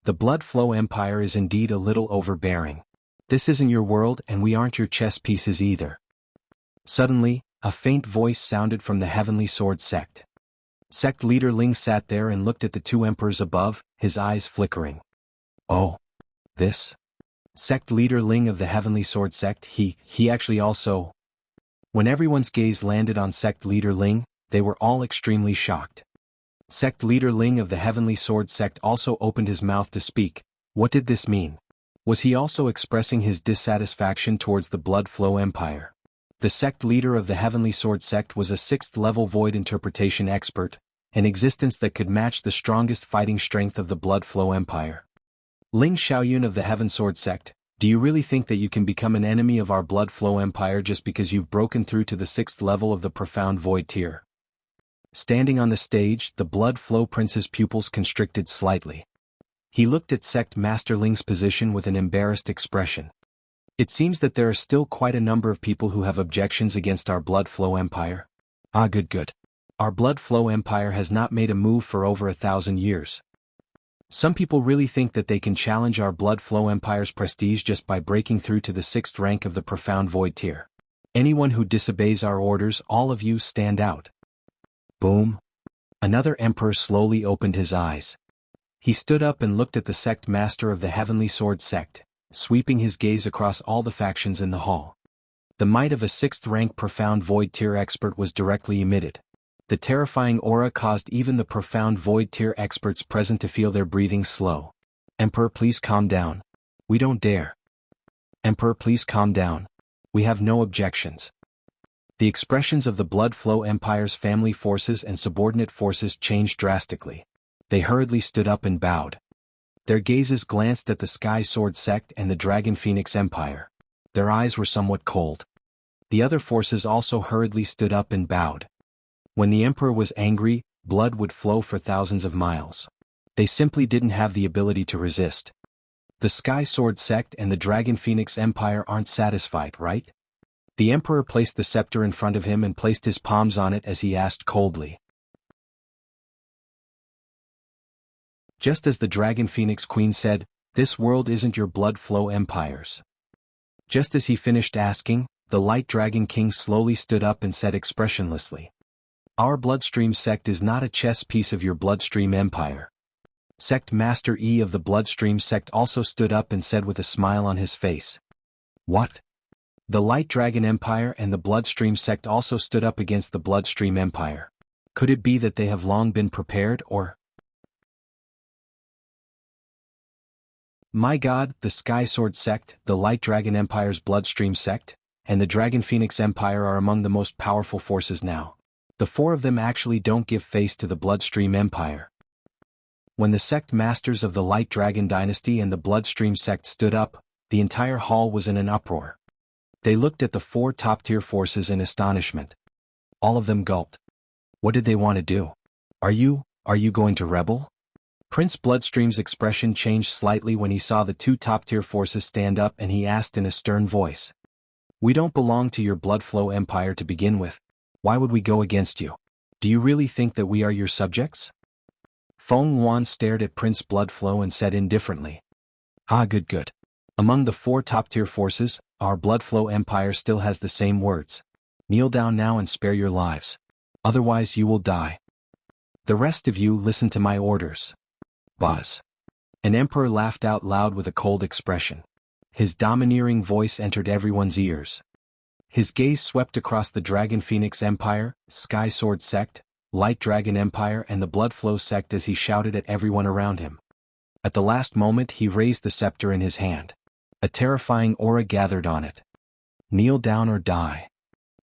The Blood Flow Empire is indeed a little overbearing. This isn't your world and we aren't your chess pieces either. Suddenly, a faint voice sounded from the Heavenly Sword Sect. Sect leader Ling sat there and looked at the 2 emperors above, his eyes flickering. Oh. This? Sect leader Ling of the Heavenly Sword Sect, he actually also... When everyone's gaze landed on Sect leader Ling, they were all extremely shocked. Sect leader Ling of the Heavenly Sword Sect also opened his mouth to speak. What did this mean? Was he also expressing his dissatisfaction towards the Blood Flow Empire? The sect leader of the Heavenly Sword Sect was a 6th-level void interpretation expert, an existence that could match the strongest fighting strength of the Blood Flow Empire. Ling Xiaoyun of the Heaven Sword Sect, do you really think that you can become an enemy of our Blood Flow Empire just because you've broken through to the 6th level of the Profound Void tier? Standing on the stage, the Blood Flow Prince's pupils constricted slightly. He looked at Sect Master Ling's position with an embarrassed expression. It seems that there are still quite a number of people who have objections against our Blood Flow Empire. Ah, good. Our Blood Flow Empire has not made a move for over 1,000 years. Some people really think that they can challenge our Blood Flow Empire's prestige just by breaking through to the 6th rank of the Profound Void tier. Anyone who disobeys our orders, all of you stand out. Boom. Another emperor slowly opened his eyes. He stood up and looked at the sect master of the Heavenly Sword Sect, sweeping his gaze across all the factions in the hall. The might of a 6th-rank Profound Void tier expert was directly emitted. The terrifying aura caused even the Profound Void tier experts present to feel their breathing slow. Emperor, please calm down. We don't dare. Emperor, please calm down. We have no objections. The expressions of the Blood Flow Empire's family forces and subordinate forces changed drastically. They hurriedly stood up and bowed. Their gazes glanced at the Sky Sword Sect and the Dragon Phoenix Empire. Their eyes were somewhat cold. The other forces also hurriedly stood up and bowed. When the Emperor was angry, blood would flow for thousands of miles. They simply didn't have the ability to resist. The Sky Sword Sect and the Dragon Phoenix Empire aren't satisfied, right? The Emperor placed the scepter in front of him and placed his palms on it as he asked coldly. Just as the Dragon Phoenix Queen said, "This world isn't your Blood Flow Empire's." Just as he finished asking, the Light Dragon King slowly stood up and said expressionlessly, "Our Bloodstream sect is not a chess piece of your Bloodstream Empire. Sect Master E of the Bloodstream sect also stood up and said with a smile on his face. What? The Light Dragon Empire and the Bloodstream sect also stood up against the Bloodstream Empire. Could it be that they have long been prepared, or? My God, the Sky Sword sect, the Light Dragon Empire's Bloodstream sect, and the Dragon Phoenix Empire are among the most powerful forces now. The four of them actually don't give face to the Bloodstream Empire. When the sect masters of the Light Dragon Dynasty and the Bloodstream sect stood up, the entire hall was in an uproar. They looked at the four top-tier forces in astonishment. All of them gulped. What did they want to do? Are you going to rebel? Prince Bloodstream's expression changed slightly when he saw the two top-tier forces stand up, and he asked in a stern voice. We don't belong to your Bloodflow Empire to begin with. Why would we go against you? Do you really think that we are your subjects? Feng Yuan stared at Prince Bloodflow and said indifferently. Good. Among the four top-tier forces, our Bloodflow Empire still has the same words. Kneel down now and spare your lives. Otherwise you will die. The rest of you listen to my orders. Buzz. An emperor laughed out loud with a cold expression. His domineering voice entered everyone's ears. His gaze swept across the Dragon Phoenix Empire, Sky Sword sect, Light Dragon Empire and the Bloodflow sect as he shouted at everyone around him. At the last moment he raised the scepter in his hand. A terrifying aura gathered on it. Kneel down or die.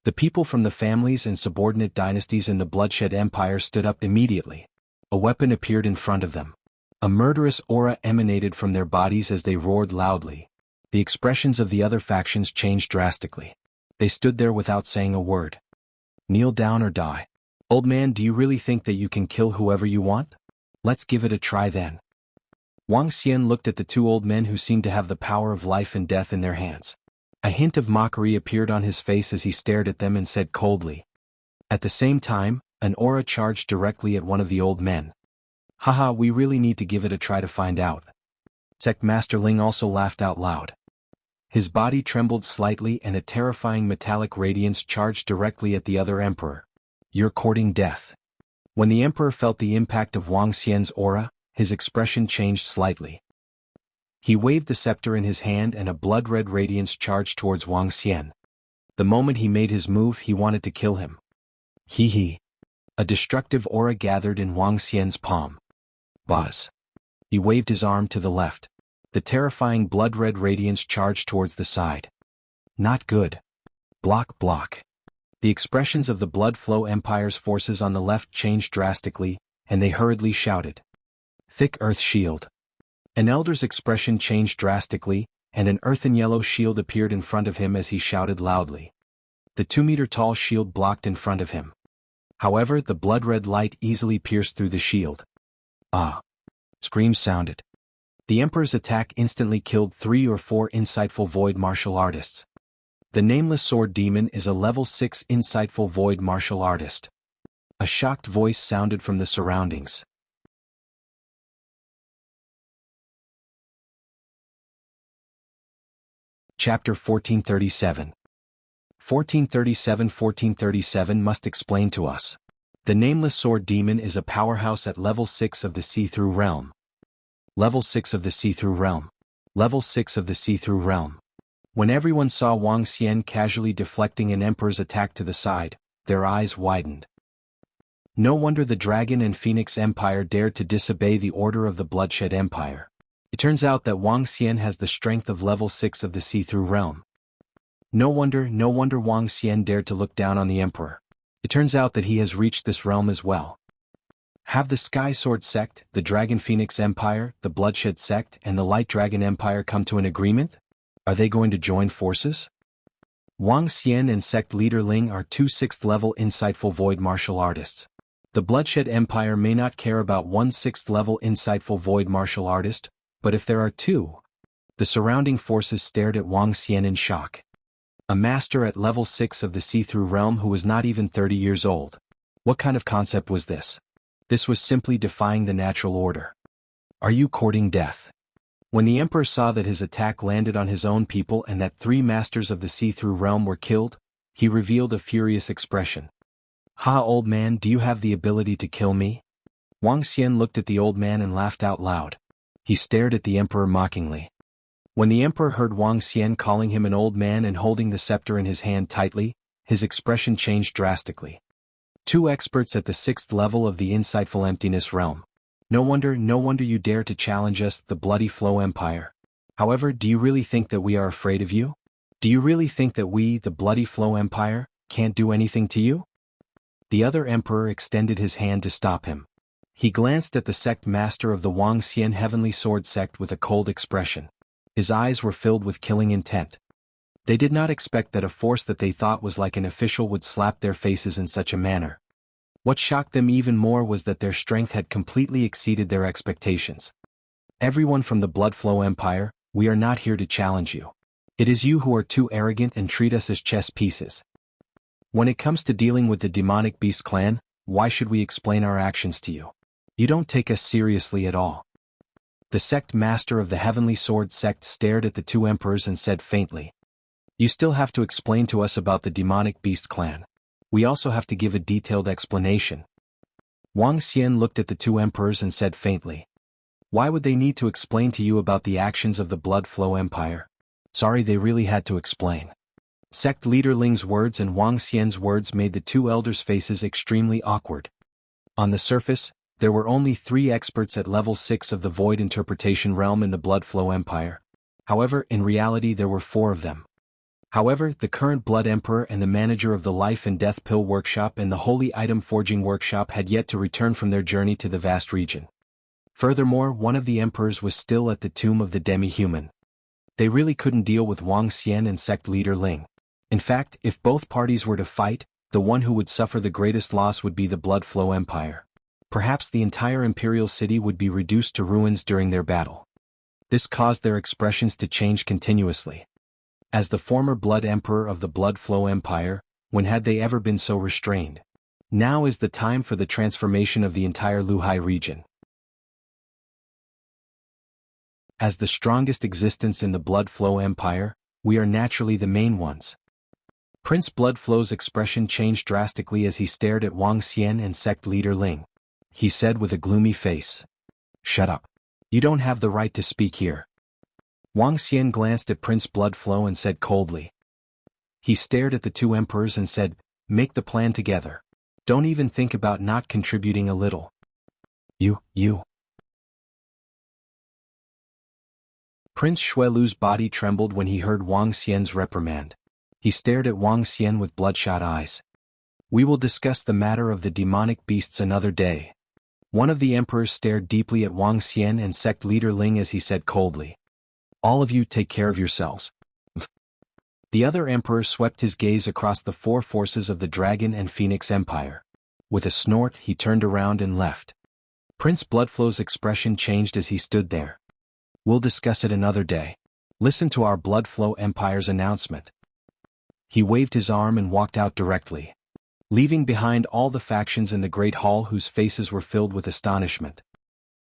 The people from the families and subordinate dynasties in the Bloodshed Empire stood up immediately. A weapon appeared in front of them. A murderous aura emanated from their bodies as they roared loudly. The expressions of the other factions changed drastically. They stood there without saying a word. Kneel down or die. Old man, do you really think that you can kill whoever you want? Let's give it a try then. Wang Xian looked at the two old men who seemed to have the power of life and death in their hands. A hint of mockery appeared on his face as he stared at them and said coldly. At the same time, an aura charged directly at one of the old men. Haha, we really need to give it a try to find out. Sect Master Ling also laughed out loud. His body trembled slightly and a terrifying metallic radiance charged directly at the other emperor. You're courting death. When the emperor felt the impact of Wang Xian's aura, his expression changed slightly. He waved the scepter in his hand and a blood-red radiance charged towards Wang Xian. The moment he made his move, he wanted to kill him. Hee. A destructive aura gathered in Wang Xian's palm. Buzz. He waved his arm to the left. The terrifying blood-red radiance charged towards the side. Not good. Block. The expressions of the Bloodflow Empire's forces on the left changed drastically, and they hurriedly shouted. Thick earth shield. An elder's expression changed drastically, and an earthen yellow shield appeared in front of him as he shouted loudly. The 2-meter-tall shield blocked in front of him. However, the blood-red light easily pierced through the shield. Screams sounded. The Emperor's attack instantly killed 3 or 4 insightful void martial artists. The Nameless Sword Demon is a level 6 insightful void martial artist. A shocked voice sounded from the surroundings. Chapter 1437. 1437 must explain to us. The Nameless Sword Demon is a powerhouse at level 6 of the See-Through Realm. Level 6 of the See-Through Realm. Level 6 of the See-Through Realm. When everyone saw Wang Xian casually deflecting an emperor's attack to the side, their eyes widened. No wonder the Dragon and Phoenix Empire dared to disobey the order of the Bloodshed Empire. It turns out that Wang Xian has the strength of level 6 of the See-Through Realm. No wonder Wang Xian dared to look down on the emperor. It turns out that he has reached this realm as well. Have the Sky Sword sect, the Dragon Phoenix Empire, the Bloodshed sect, and the Light Dragon Empire come to an agreement? Are they going to join forces? Wang Xian and sect leader Ling are 2 6th-level insightful void martial artists. The Bloodshed Empire may not care about 1 6th-level insightful void martial artist, but if there are 2... The surrounding forces stared at Wang Xian in shock. A master at level 6 of the See-Through Realm who was not even 30 years old. What kind of concept was this? This was simply defying the natural order. Are you courting death? When the emperor saw that his attack landed on his own people and that 3 masters of the See-Through Realm were killed, he revealed a furious expression. Ha, old man, do you have the ability to kill me? Wang Xian looked at the old man and laughed out loud. He stared at the emperor mockingly. When the emperor heard Wang Xian calling him an old man and holding the scepter in his hand tightly, his expression changed drastically. Two experts at the 6th level of the insightful emptiness realm. No wonder you dare to challenge us, the Bloody Flow Empire. However, do you really think that we are afraid of you? Do you really think that we, the Bloody Flow Empire, can't do anything to you? The other emperor extended his hand to stop him. He glanced at the sect master of the Wang Xian Heavenly Sword sect with a cold expression. His eyes were filled with killing intent. They did not expect that a force that they thought was like an official would slap their faces in such a manner. What shocked them even more was that their strength had completely exceeded their expectations. Everyone from the Blood Flow Empire, we are not here to challenge you. It is you who are too arrogant and treat us as chess pieces. When it comes to dealing with the demonic beast clan, why should we explain our actions to you? You don't take us seriously at all. The sect master of the Heavenly Sword sect stared at the two emperors and said faintly. You still have to explain to us about the demonic beast clan. We also have to give a detailed explanation. Wang Xian looked at the two emperors and said faintly. Why would they need to explain to you about the actions of the Blood Flow Empire? Sorry, they really had to explain. Sect leader Ling's words and Wang Xian's words made the two elders' faces extremely awkward. On the surface, there were only 3 experts at level 6 of the Void Interpretation realm in the Blood Flow Empire. However, in reality there were 4 of them. However, the current Blood Emperor and the manager of the Life and Death Pill Workshop and the Holy Item Forging Workshop had yet to return from their journey to the vast region. Furthermore, one of the emperors was still at the tomb of the demi-human. They really couldn't deal with Wang Xian and sect leader Ling. In fact, if both parties were to fight, the one who would suffer the greatest loss would be the Blood Flow Empire. Perhaps the entire imperial city would be reduced to ruins during their battle. This caused their expressions to change continuously. As the former Blood Emperor of the Blood Flow Empire, when had they ever been so restrained? Now is the time for the transformation of the entire Luhai region. As the strongest existence in the Blood Flow Empire, we are naturally the main ones. Prince Bloodflow's expression changed drastically as he stared at Wang Xian and sect leader Ling. He said with a gloomy face. Shut up. You don't have the right to speak here. Wang Xian glanced at Prince Bloodflow and said coldly. He stared at the two emperors and said, make the plan together. Don't even think about not contributing a little. You. Prince Xuelu's body trembled when he heard Wang Xian's reprimand. He stared at Wang Xian with bloodshot eyes. We will discuss the matter of the demonic beasts another day. One of the emperors stared deeply at Wang Xian and sect leader Ling as he said coldly. All of you take care of yourselves. The other emperor swept his gaze across the 4 forces of the Dragon and Phoenix Empire. With a snort, he turned around and left. Prince Bloodflow's expression changed as he stood there. We'll discuss it another day. Listen to our Bloodflow Empire's announcement. He waved his arm and walked out directly, leaving behind all the factions in the Great Hall whose faces were filled with astonishment.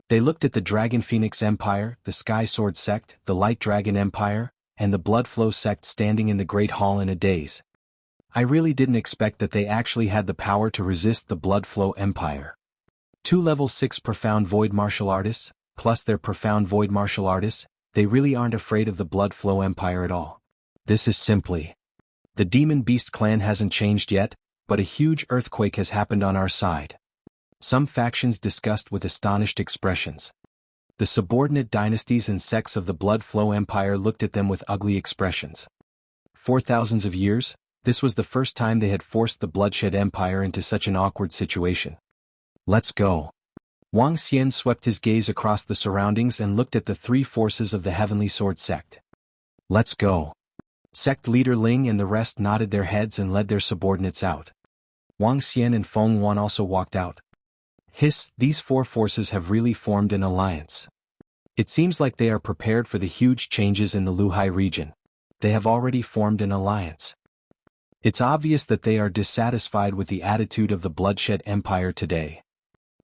They looked at the Dragon Phoenix Empire, the Sky Sword Sect, the Light Dragon Empire, and the Bloodflow Sect standing in the Great Hall in a daze. I really didn't expect that they actually had the power to resist the Bloodflow Empire. 2 level 6 Profound Void Martial Artists, plus their Profound Void Martial Artists, they really aren't afraid of the Bloodflow Empire at all. This is simply... The Demon Beast clan hasn't changed yet, but a huge earthquake has happened on our side. Some factions discussed with astonished expressions. The subordinate dynasties and sects of the Blood Flow Empire looked at them with ugly expressions. For thousands of years, this was the first time they had forced the Bloodshed Empire into such an awkward situation. Let's go. Wang Xian swept his gaze across the surroundings and looked at the 3 forces of the Heavenly Sword sect. Let's go. Sect leader Ling and the rest nodded their heads and led their subordinates out. Wang Xian and Feng Wan also walked out. These 4 forces have really formed an alliance. It seems like they are prepared for the huge changes in the Luhai region. They have already formed an alliance. It's obvious that they are dissatisfied with the attitude of the Bloodshed Empire today.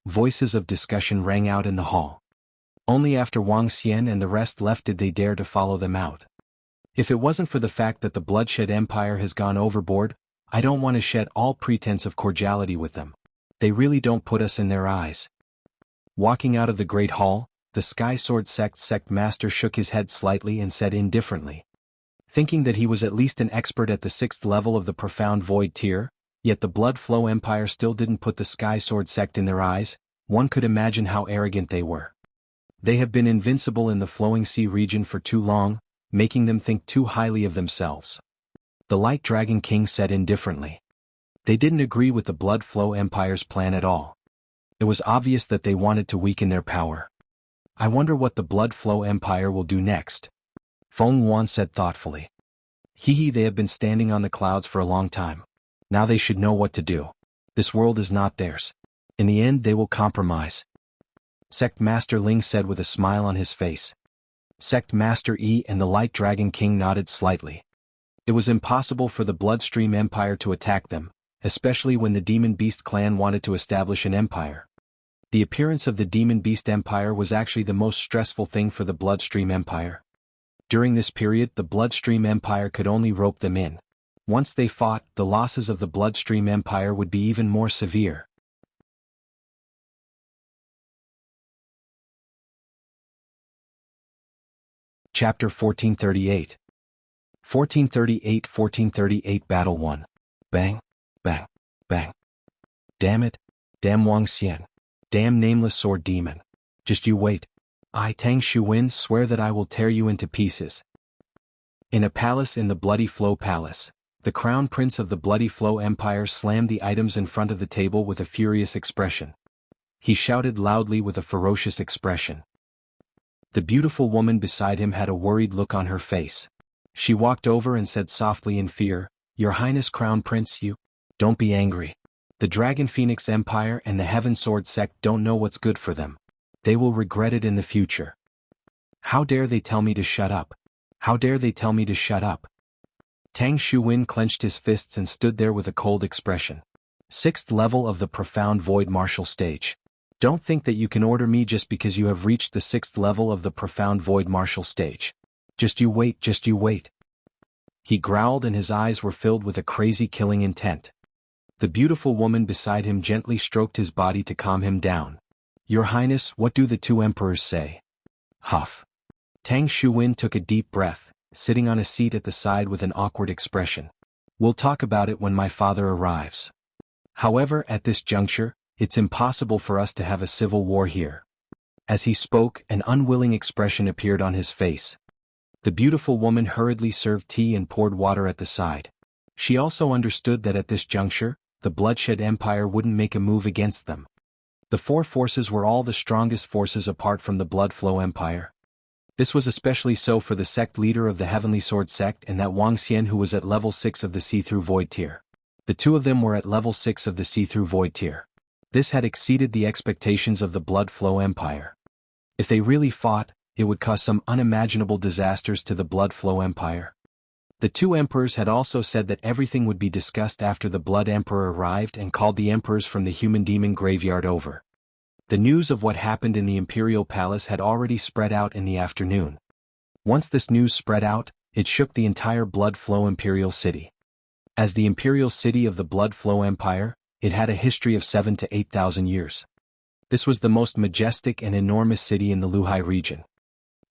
Voices of discussion rang out in the hall. Only after Wang Xian and the rest left did they dare to follow them out. If it wasn't for the fact that the Bloodshed Empire has gone overboard, I don't want to shed all pretense of cordiality with them. They really don't put us in their eyes. Walking out of the Great Hall, the Sky Sword sect master shook his head slightly and said indifferently. Thinking that he was at least an expert at the 6th level of the Profound Void tier, yet the Blood Flow Empire still didn't put the Sky Sword sect in their eyes, one could imagine how arrogant they were. They have been invincible in the Flowing Sea region for too long, making them think too highly of themselves. The Light Dragon King said indifferently. They didn't agree with the Blood Flow Empire's plan at all. It was obvious that they wanted to weaken their power. I wonder what the Blood Flow Empire will do next. Feng Yuan said thoughtfully. They have been standing on the clouds for a long time. Now they should know what to do. This world is not theirs. In the end they will compromise. Sect Master Ling said with a smile on his face. Sect Master Yi and the Light Dragon King nodded slightly. It was impossible for the Bloodstream Empire to attack them, especially when the Demon Beast clan wanted to establish an empire. The appearance of the Demon Beast Empire was actually the most stressful thing for the Bloodstream Empire. During this period the Bloodstream Empire could only rope them in. Once they fought, the losses of the Bloodstream Empire would be even more severe. Chapter 1438 1438 Battle 1. Bang, bang, bang. Damn it. Damn Wang Xian. Damn nameless sword demon. Just you wait. I, Tang Shuwen, swear that I will tear you into pieces. In a palace in the Bloody Flow Palace, the Crown Prince of the Bloody Flow Empire slammed the items in front of the table with a furious expression. He shouted loudly with a ferocious expression. The beautiful woman beside him had a worried look on her face. She walked over and said softly in fear, Your Highness Crown Prince, don't be angry. The Dragon Phoenix Empire and the Heaven Sword sect don't know what's good for them. They will regret it in the future. How dare they tell me to shut up? How dare they tell me to shut up? Tang Shuwen clenched his fists and stood there with a cold expression. 6th level of the Profound Void martial stage. Don't think that you can order me just because you have reached the 6th level of the Profound Void martial stage. Just you wait, just you wait. He growled and his eyes were filled with a crazy killing intent. The beautiful woman beside him gently stroked his body to calm him down. Your Highness, what do the two emperors say? Huff. Tang Shuwen took a deep breath, sitting on a seat at the side with an awkward expression. We'll talk about it when my father arrives. However, at this juncture, it's impossible for us to have a civil war here. As he spoke, an unwilling expression appeared on his face. The beautiful woman hurriedly served tea and poured water at the side. She also understood that at this juncture, the Bloodshed Empire wouldn't make a move against them. The four forces were all the strongest forces apart from the Blood Flow Empire. This was especially so for the sect leader of the Heavenly Sword sect and that Wang Xian who was at level 6 of the See-Through Void tier. The two of them were at level 6 of the See-Through Void tier. This had exceeded the expectations of the Blood Flow Empire. If they really fought, it would cause some unimaginable disasters to the Blood Flow Empire. The two emperors had also said that everything would be discussed after the Blood Emperor arrived and called the emperors from the Human Demon Graveyard over. The news of what happened in the Imperial Palace had already spread out in the afternoon. Once this news spread out, it shook the entire Blood Flow Imperial City. As the Imperial City of the Blood Flow Empire, it had a history of 7,000 to 8,000 years. This was the most majestic and enormous city in the Luhai region.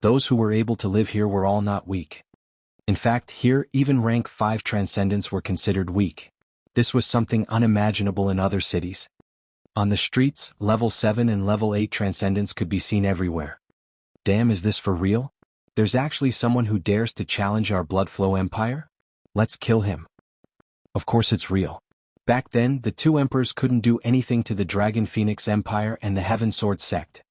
Those who were able to live here were all not weak. In fact, here even rank 5 transcendents were considered weak. This was something unimaginable in other cities. On the streets, level 7 and level 8 transcendents could be seen everywhere. Damn, is this for real? There's actually someone who dares to challenge our Blood Flow Empire? Let's kill him. Of course it's real. Back then, the two emperors couldn't do anything to the Dragon Phoenix Empire and the Heaven Sword sect.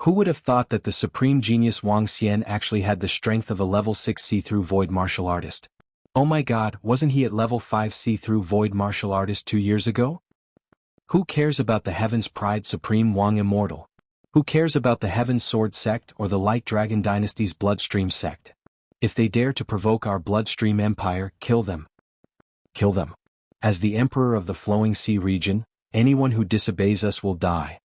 Who would have thought that the supreme genius Wang Xian actually had the strength of a level 6 See-Through Void martial artist? Oh my god, wasn't he at level 5 See-Through Void martial artist 2 years ago? Who cares about the Heaven's Pride Supreme Wang Immortal? Who cares about the Heaven's Sword sect or the Light Dragon Dynasty's Bloodstream sect? If they dare to provoke our Bloodstream Empire, kill them. Kill them. As the Emperor of the Flowing Sea region, anyone who disobeys us will die.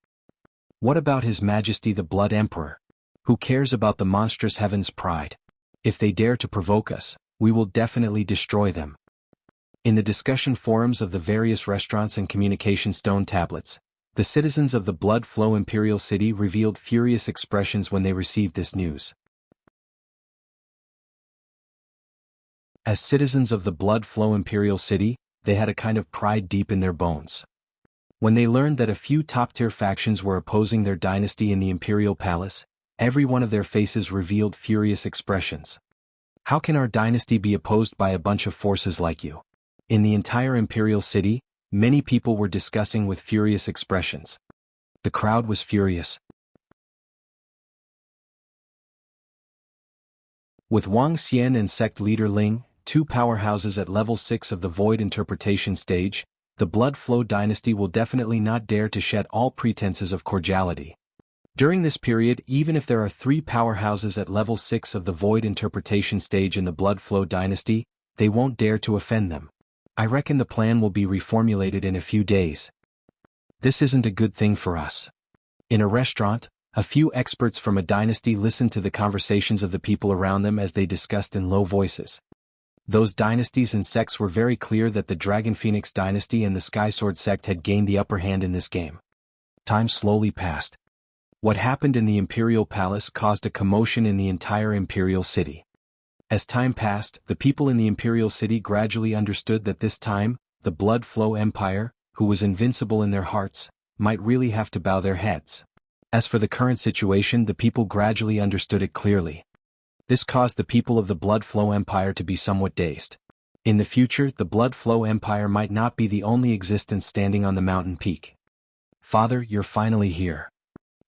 What about His Majesty the Blood Emperor? Who cares about the monstrous Heaven's Pride? If they dare to provoke us, we will definitely destroy them. In the discussion forums of the various restaurants and communication stone tablets, The citizens of the Blood Flow Imperial City revealed furious expressions when they received this news. As citizens of the Blood Flow Imperial City, they had a kind of pride deep in their bones. When they learned that a few top-tier factions were opposing their dynasty in the Imperial Palace, every one of their faces revealed furious expressions. How can our dynasty be opposed by a bunch of forces like you? In the entire Imperial City, many people were discussing with furious expressions. The crowd was furious. With Wang Xian and sect leader Ling, two powerhouses at level 6 of the Void Interpretation stage, the Blood Flow dynasty will definitely not dare to shed all pretenses of cordiality. During this period, even if there are 3 powerhouses at level 6 of the Void Interpretation stage in the Blood Flow dynasty, they won't dare to offend them. I reckon the plan will be reformulated in a few days. This isn't a good thing for us. In a restaurant, a few experts from a dynasty listened to the conversations of the people around them as they discussed in low voices. Those dynasties and sects were very clear that the Dragon Phoenix dynasty and the Skysword sect had gained the upper hand in this game. Time slowly passed. What happened in the Imperial Palace caused a commotion in the entire Imperial City. As time passed, the people in the Imperial City gradually understood that this time, the Blood Flow Empire, who was invincible in their hearts, might really have to bow their heads. As for the current situation, the people gradually understood it clearly. This caused the people of the Blood Flow Empire to be somewhat dazed. In the future, the Blood Flow Empire might not be the only existence standing on the mountain peak. Father, you're finally here.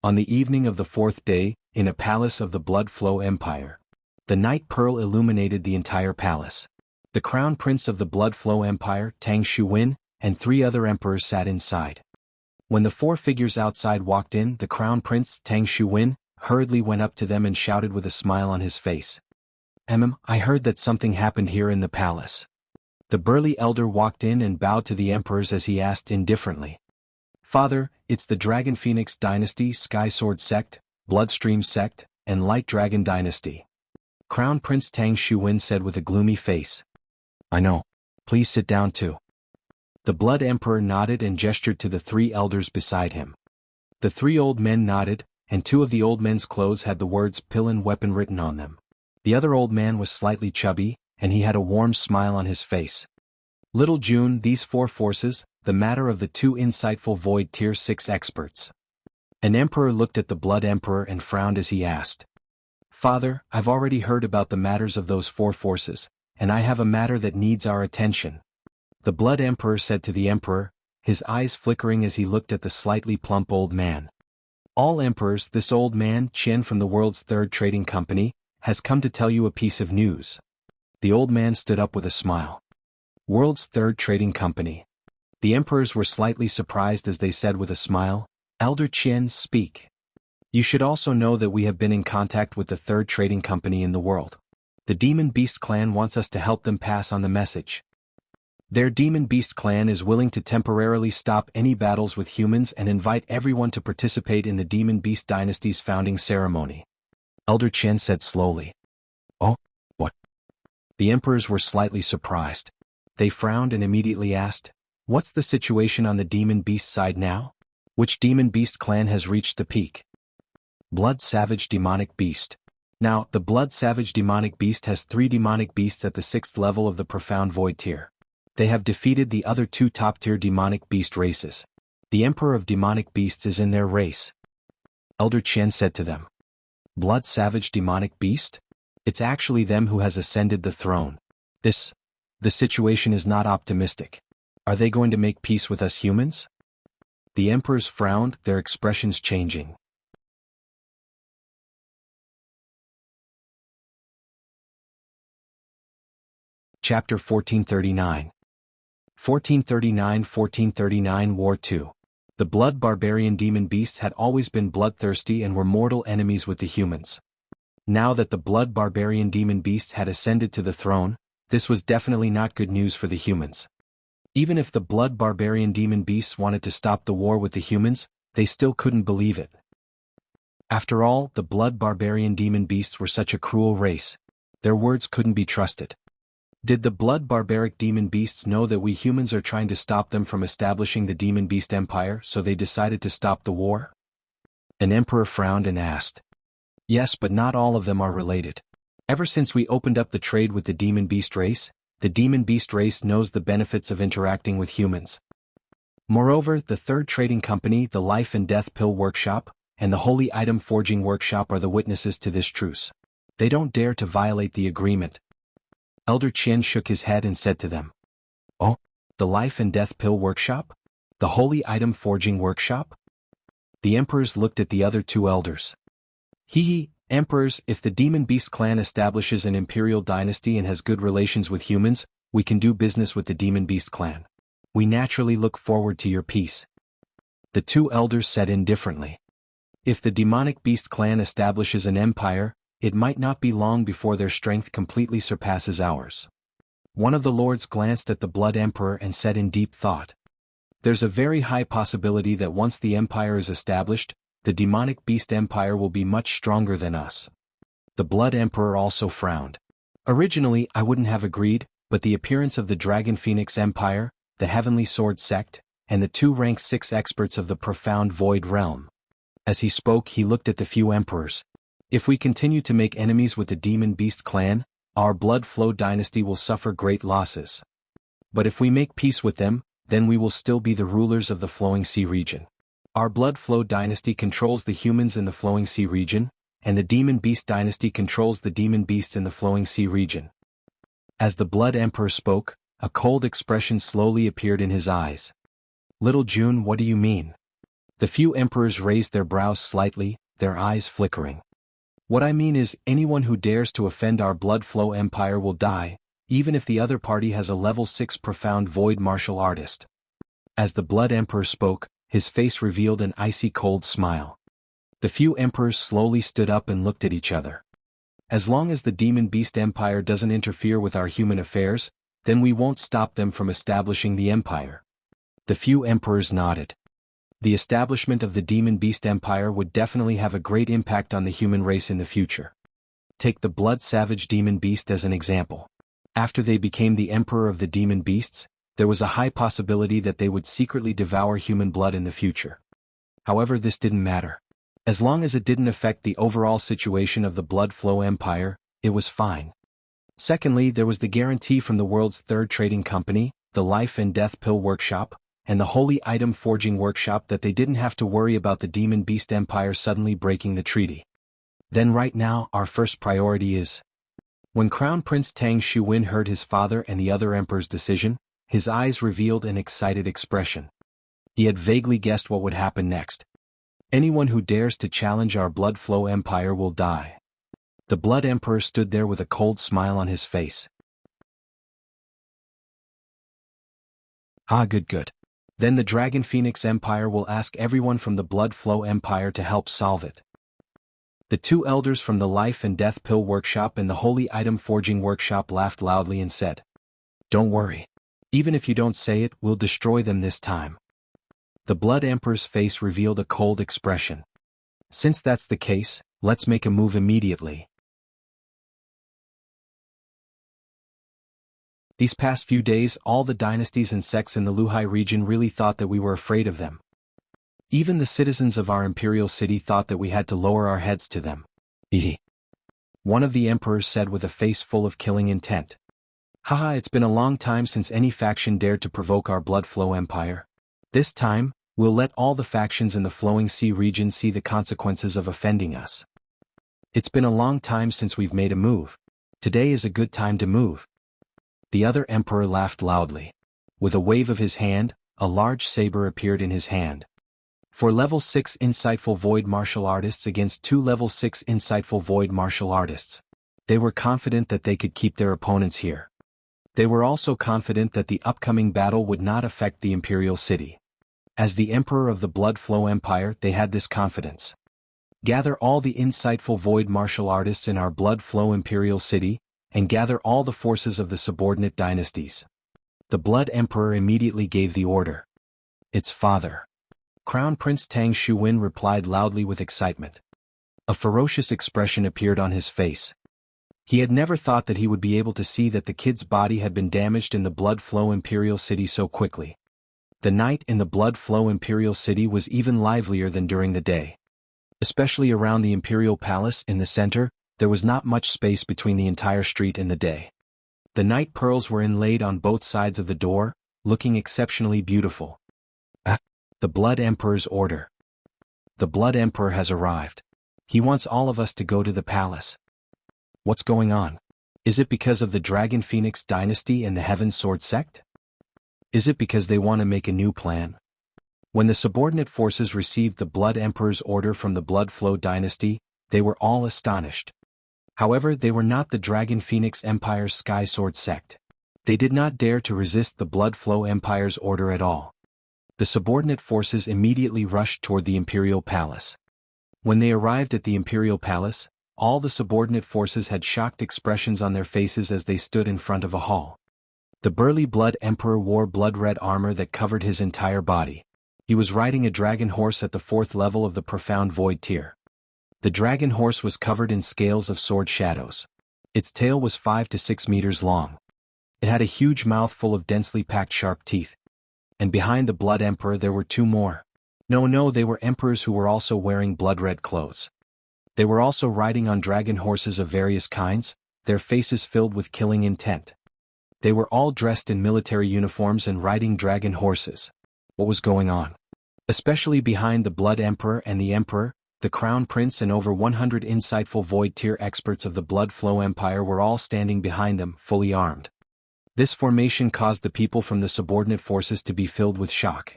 On the evening of the 4th day, in a palace of the Blood Flow Empire, the Night Pearl illuminated the entire palace. The Crown Prince of the Blood Flow Empire, Tang Shuwen, and 3 other emperors sat inside. When the 4 figures outside walked in, the Crown Prince, Tang Shuwen, hurriedly went up to them and shouted with a smile on his face. I heard that something happened here in the palace. The burly elder walked in and bowed to the emperors as he asked indifferently. Father, it's the Dragon Phoenix dynasty, Skysword sect, Bloodstream sect, and Light Dragon dynasty. Crown Prince Tang Shuwen said with a gloomy face. I know. Please sit down too. The Blood Emperor nodded and gestured to the 3 elders beside him. The 3 old men nodded, and 2 of the old men's clothes had the words Pillin Weapon written on them. The other old man was slightly chubby, and he had a warm smile on his face. Little June, these 4 forces, the matter of the 2 insightful Void Tier 6 experts. An emperor looked at the Blood Emperor and frowned as he asked. Father, I've already heard about the matters of those 4 forces, and I have a matter that needs our attention. The Blood Emperor said to the emperor, his eyes flickering as he looked at the slightly plump old man. All emperors, this old man, Qian from the world's 3rd trading company, has come to tell you a piece of news. The old man stood up with a smile. World's 3rd trading company. The emperors were slightly surprised as they said with a smile, Elder Qian, speak. You should also know that we have been in contact with the 3rd trading company in the world. The Demon Beast clan wants us to help them pass on the message. Their Demon Beast clan is willing to temporarily stop any battles with humans and invite everyone to participate in the Demon Beast dynasty's founding ceremony. Elder Chen said slowly. Oh, what? The emperors were slightly surprised. They frowned and immediately asked, what's the situation on the Demon Beast side now? Which Demon Beast clan has reached the peak? Blood Savage Demonic Beast. Now, the Blood Savage Demonic Beast has 3 demonic beasts at the 6th level of the Profound Void tier. They have defeated the other 2 top-tier demonic beast races. The Emperor of Demonic Beasts is in their race. Elder Chen said to them. Blood Savage Demonic Beast? It's actually them who has ascended the throne. The situation is not optimistic. Are they going to make peace with us humans? The emperors frowned, their expressions changing. Chapter 1439. 1439 War 2. The Blood Barbarian Demon Beasts had always been bloodthirsty and were mortal enemies with the humans. Now that the Blood Barbarian Demon Beasts had ascended to the throne, this was definitely not good news for the humans. Even if the Blood Barbarian Demon Beasts wanted to stop the war with the humans, they still couldn't believe it. After all, the Blood Barbarian Demon Beasts were such a cruel race. Their words couldn't be trusted. Did the blood barbaric demon beasts know that we humans are trying to stop them from establishing the demon beast empire, so they decided to stop the war? An emperor frowned and asked. Yes, but not all of them are related. Ever since we opened up the trade with the demon beast race, the demon beast race knows the benefits of interacting with humans. Moreover, the third trading company, the Life and Death Pill Workshop, and the Holy Item Forging Workshop are the witnesses to this truce. They don't dare to violate the agreement. Elder Qian shook his head and said to them, Oh, the Life and Death Pill Workshop? The Holy Item Forging Workshop? The emperors looked at the other two elders. Emperors, if the Demon Beast clan establishes an imperial dynasty and has good relations with humans, we can do business with the Demon Beast clan. We naturally look forward to your peace. The two elders said indifferently. If the Demonic Beast clan establishes an empire, it might not be long before their strength completely surpasses ours. One of the lords glanced at the Blood Emperor and said in deep thought. There's a very high possibility that once the empire is established, the Demonic Beast Empire will be much stronger than us. The Blood Emperor also frowned. Originally, I wouldn't have agreed, but the appearance of the Dragon Phoenix Empire, the Heavenly Sword Sect, and the two rank 6 experts of the Profound Void Realm. As he spoke, he looked at the few emperors. If we continue to make enemies with the Demon Beast clan, our Blood Flow dynasty will suffer great losses. But if we make peace with them, then we will still be the rulers of the Flowing Sea region. Our Blood Flow dynasty controls the humans in the Flowing Sea region, and the Demon Beast dynasty controls the Demon Beasts in the Flowing Sea region. As the Blood Emperor spoke, a cold expression slowly appeared in his eyes. Little June, what do you mean? The few emperors raised their brows slightly, their eyes flickering. What I mean is, anyone who dares to offend our Blood Flow empire will die, even if the other party has a level 6 Profound Void martial artist. As the Blood Emperor spoke, his face revealed an icy cold smile. The few emperors slowly stood up and looked at each other. As long as the Demon Beast Empire doesn't interfere with our human affairs, then we won't stop them from establishing the empire. The few emperors nodded. The establishment of the Demon Beast Empire would definitely have a great impact on the human race in the future. Take the Blood Savage Demon Beast as an example. After they became the emperor of the Demon Beasts, there was a high possibility that they would secretly devour human blood in the future. However, this didn't matter. As long as it didn't affect the overall situation of the Blood Flow Empire, it was fine. Secondly, there was the guarantee from the world's third trading company, the Life and Death Pill Workshop, and the Holy Item Forging Workshop that they didn't have to worry about the Demon Beast Empire suddenly breaking the treaty. Then right now, our first priority is... When Crown Prince Tang Xuwen heard his father and the other emperor's decision, his eyes revealed an excited expression. He had vaguely guessed what would happen next. Anyone who dares to challenge our Blood Flow Empire will die. The Blood Emperor stood there with a cold smile on his face. Good. Then the Dragon Phoenix Empire will ask everyone from the Blood Flow Empire to help solve it. The two elders from the Life and Death Pill Workshop and the Holy Item Forging Workshop laughed loudly and said, Don't worry. Even if you don't say it, we'll destroy them this time. The Blood Emperor's face revealed a cold expression. Since that's the case, let's make a move immediately. These past few days, all the dynasties and sects in the Luhai region really thought that we were afraid of them. Even the citizens of our imperial city thought that we had to lower our heads to them. One of the emperors said with a face full of killing intent. It's been a long time since any faction dared to provoke our Blood Flow Empire. This time, we'll let all the factions in the Flowing Sea region see the consequences of offending us. It's been a long time since we've made a move. Today is a good time to move. The other emperor laughed loudly. With a wave of his hand, a large saber appeared in his hand. For level 6 insightful void martial artists against 2 level 6 insightful void martial artists. They were confident that they could keep their opponents here. They were also confident that the upcoming battle would not affect the imperial city. As the emperor of the Blood Flow Empire, they had this confidence. Gather all the insightful void martial artists in our Blood Flow imperial city, and gather all the forces of the subordinate dynasties. The Blood Emperor immediately gave the order. Its father. Crown Prince Tang Xuwen replied loudly with excitement. A ferocious expression appeared on his face. He had never thought that he would be able to see that the kid's body had been damaged in the Blood Flow Imperial City so quickly. The night in the Blood Flow Imperial City was even livelier than during the day. Especially around the Imperial Palace in the center, there was not much space between the entire street and the day. The night pearls were inlaid on both sides of the door, looking exceptionally beautiful. The Blood Emperor's order. The Blood Emperor has arrived. He wants all of us to go to the palace. What's going on? Is it because of the Dragon Phoenix dynasty and the Heaven Sword sect? Is it because they want to make a new plan? When the subordinate forces received the Blood Emperor's order from the Blood Flow dynasty, they were all astonished. However, they were not the Dragon Phoenix Empire's Sky Sword sect. They did not dare to resist the Blood Flow Empire's order at all. The subordinate forces immediately rushed toward the Imperial Palace. When they arrived at the Imperial Palace, all the subordinate forces had shocked expressions on their faces as they stood in front of a hall. The burly Blood Emperor wore blood-red armor that covered his entire body. He was riding a dragon horse at the 4th level of the Profound Void tier. The dragon horse was covered in scales of sword shadows. Its tail was 5 to 6 meters long. It had a huge mouth full of densely packed sharp teeth. And behind the Blood Emperor there were 2 more. No, they were emperors who were also wearing blood-red clothes. They were also riding on dragon horses of various kinds, their faces filled with killing intent. They were all dressed in military uniforms and riding dragon horses. What was going on? Especially behind the Blood Emperor and the Emperor, the Crown Prince and over 100 insightful Void tier experts of the Blood Flow Empire were all standing behind them, fully armed. This formation caused the people from the subordinate forces to be filled with shock.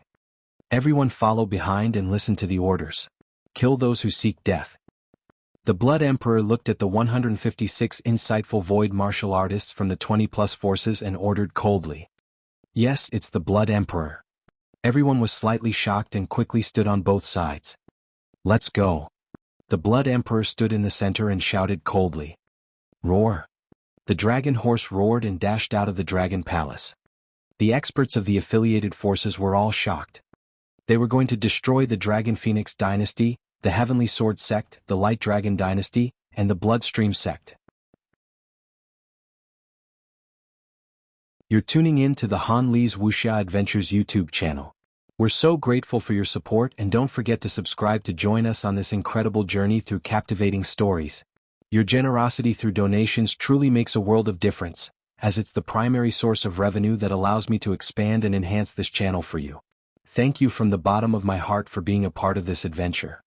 Everyone follow behind and listen to the orders. Kill those who seek death. The Blood Emperor looked at the 156 insightful Void martial artists from the 20+ forces and ordered coldly. Yes, it's the Blood Emperor. Everyone was slightly shocked and quickly stood on both sides. Let's go. The Blood Emperor stood in the center and shouted coldly. Roar. The dragon horse roared and dashed out of the dragon palace. The experts of the affiliated forces were all shocked. They were going to destroy the Dragon Phoenix dynasty, the Heavenly Sword sect, the Light Dragon dynasty, and the Bloodstream sect. You're tuning in to the Han Li's Wuxia Adventures YouTube channel. We're so grateful for your support, and don't forget to subscribe to join us on this incredible journey through captivating stories. Your generosity through donations truly makes a world of difference, as it's the primary source of revenue that allows me to expand and enhance this channel for you. Thank you from the bottom of my heart for being a part of this adventure.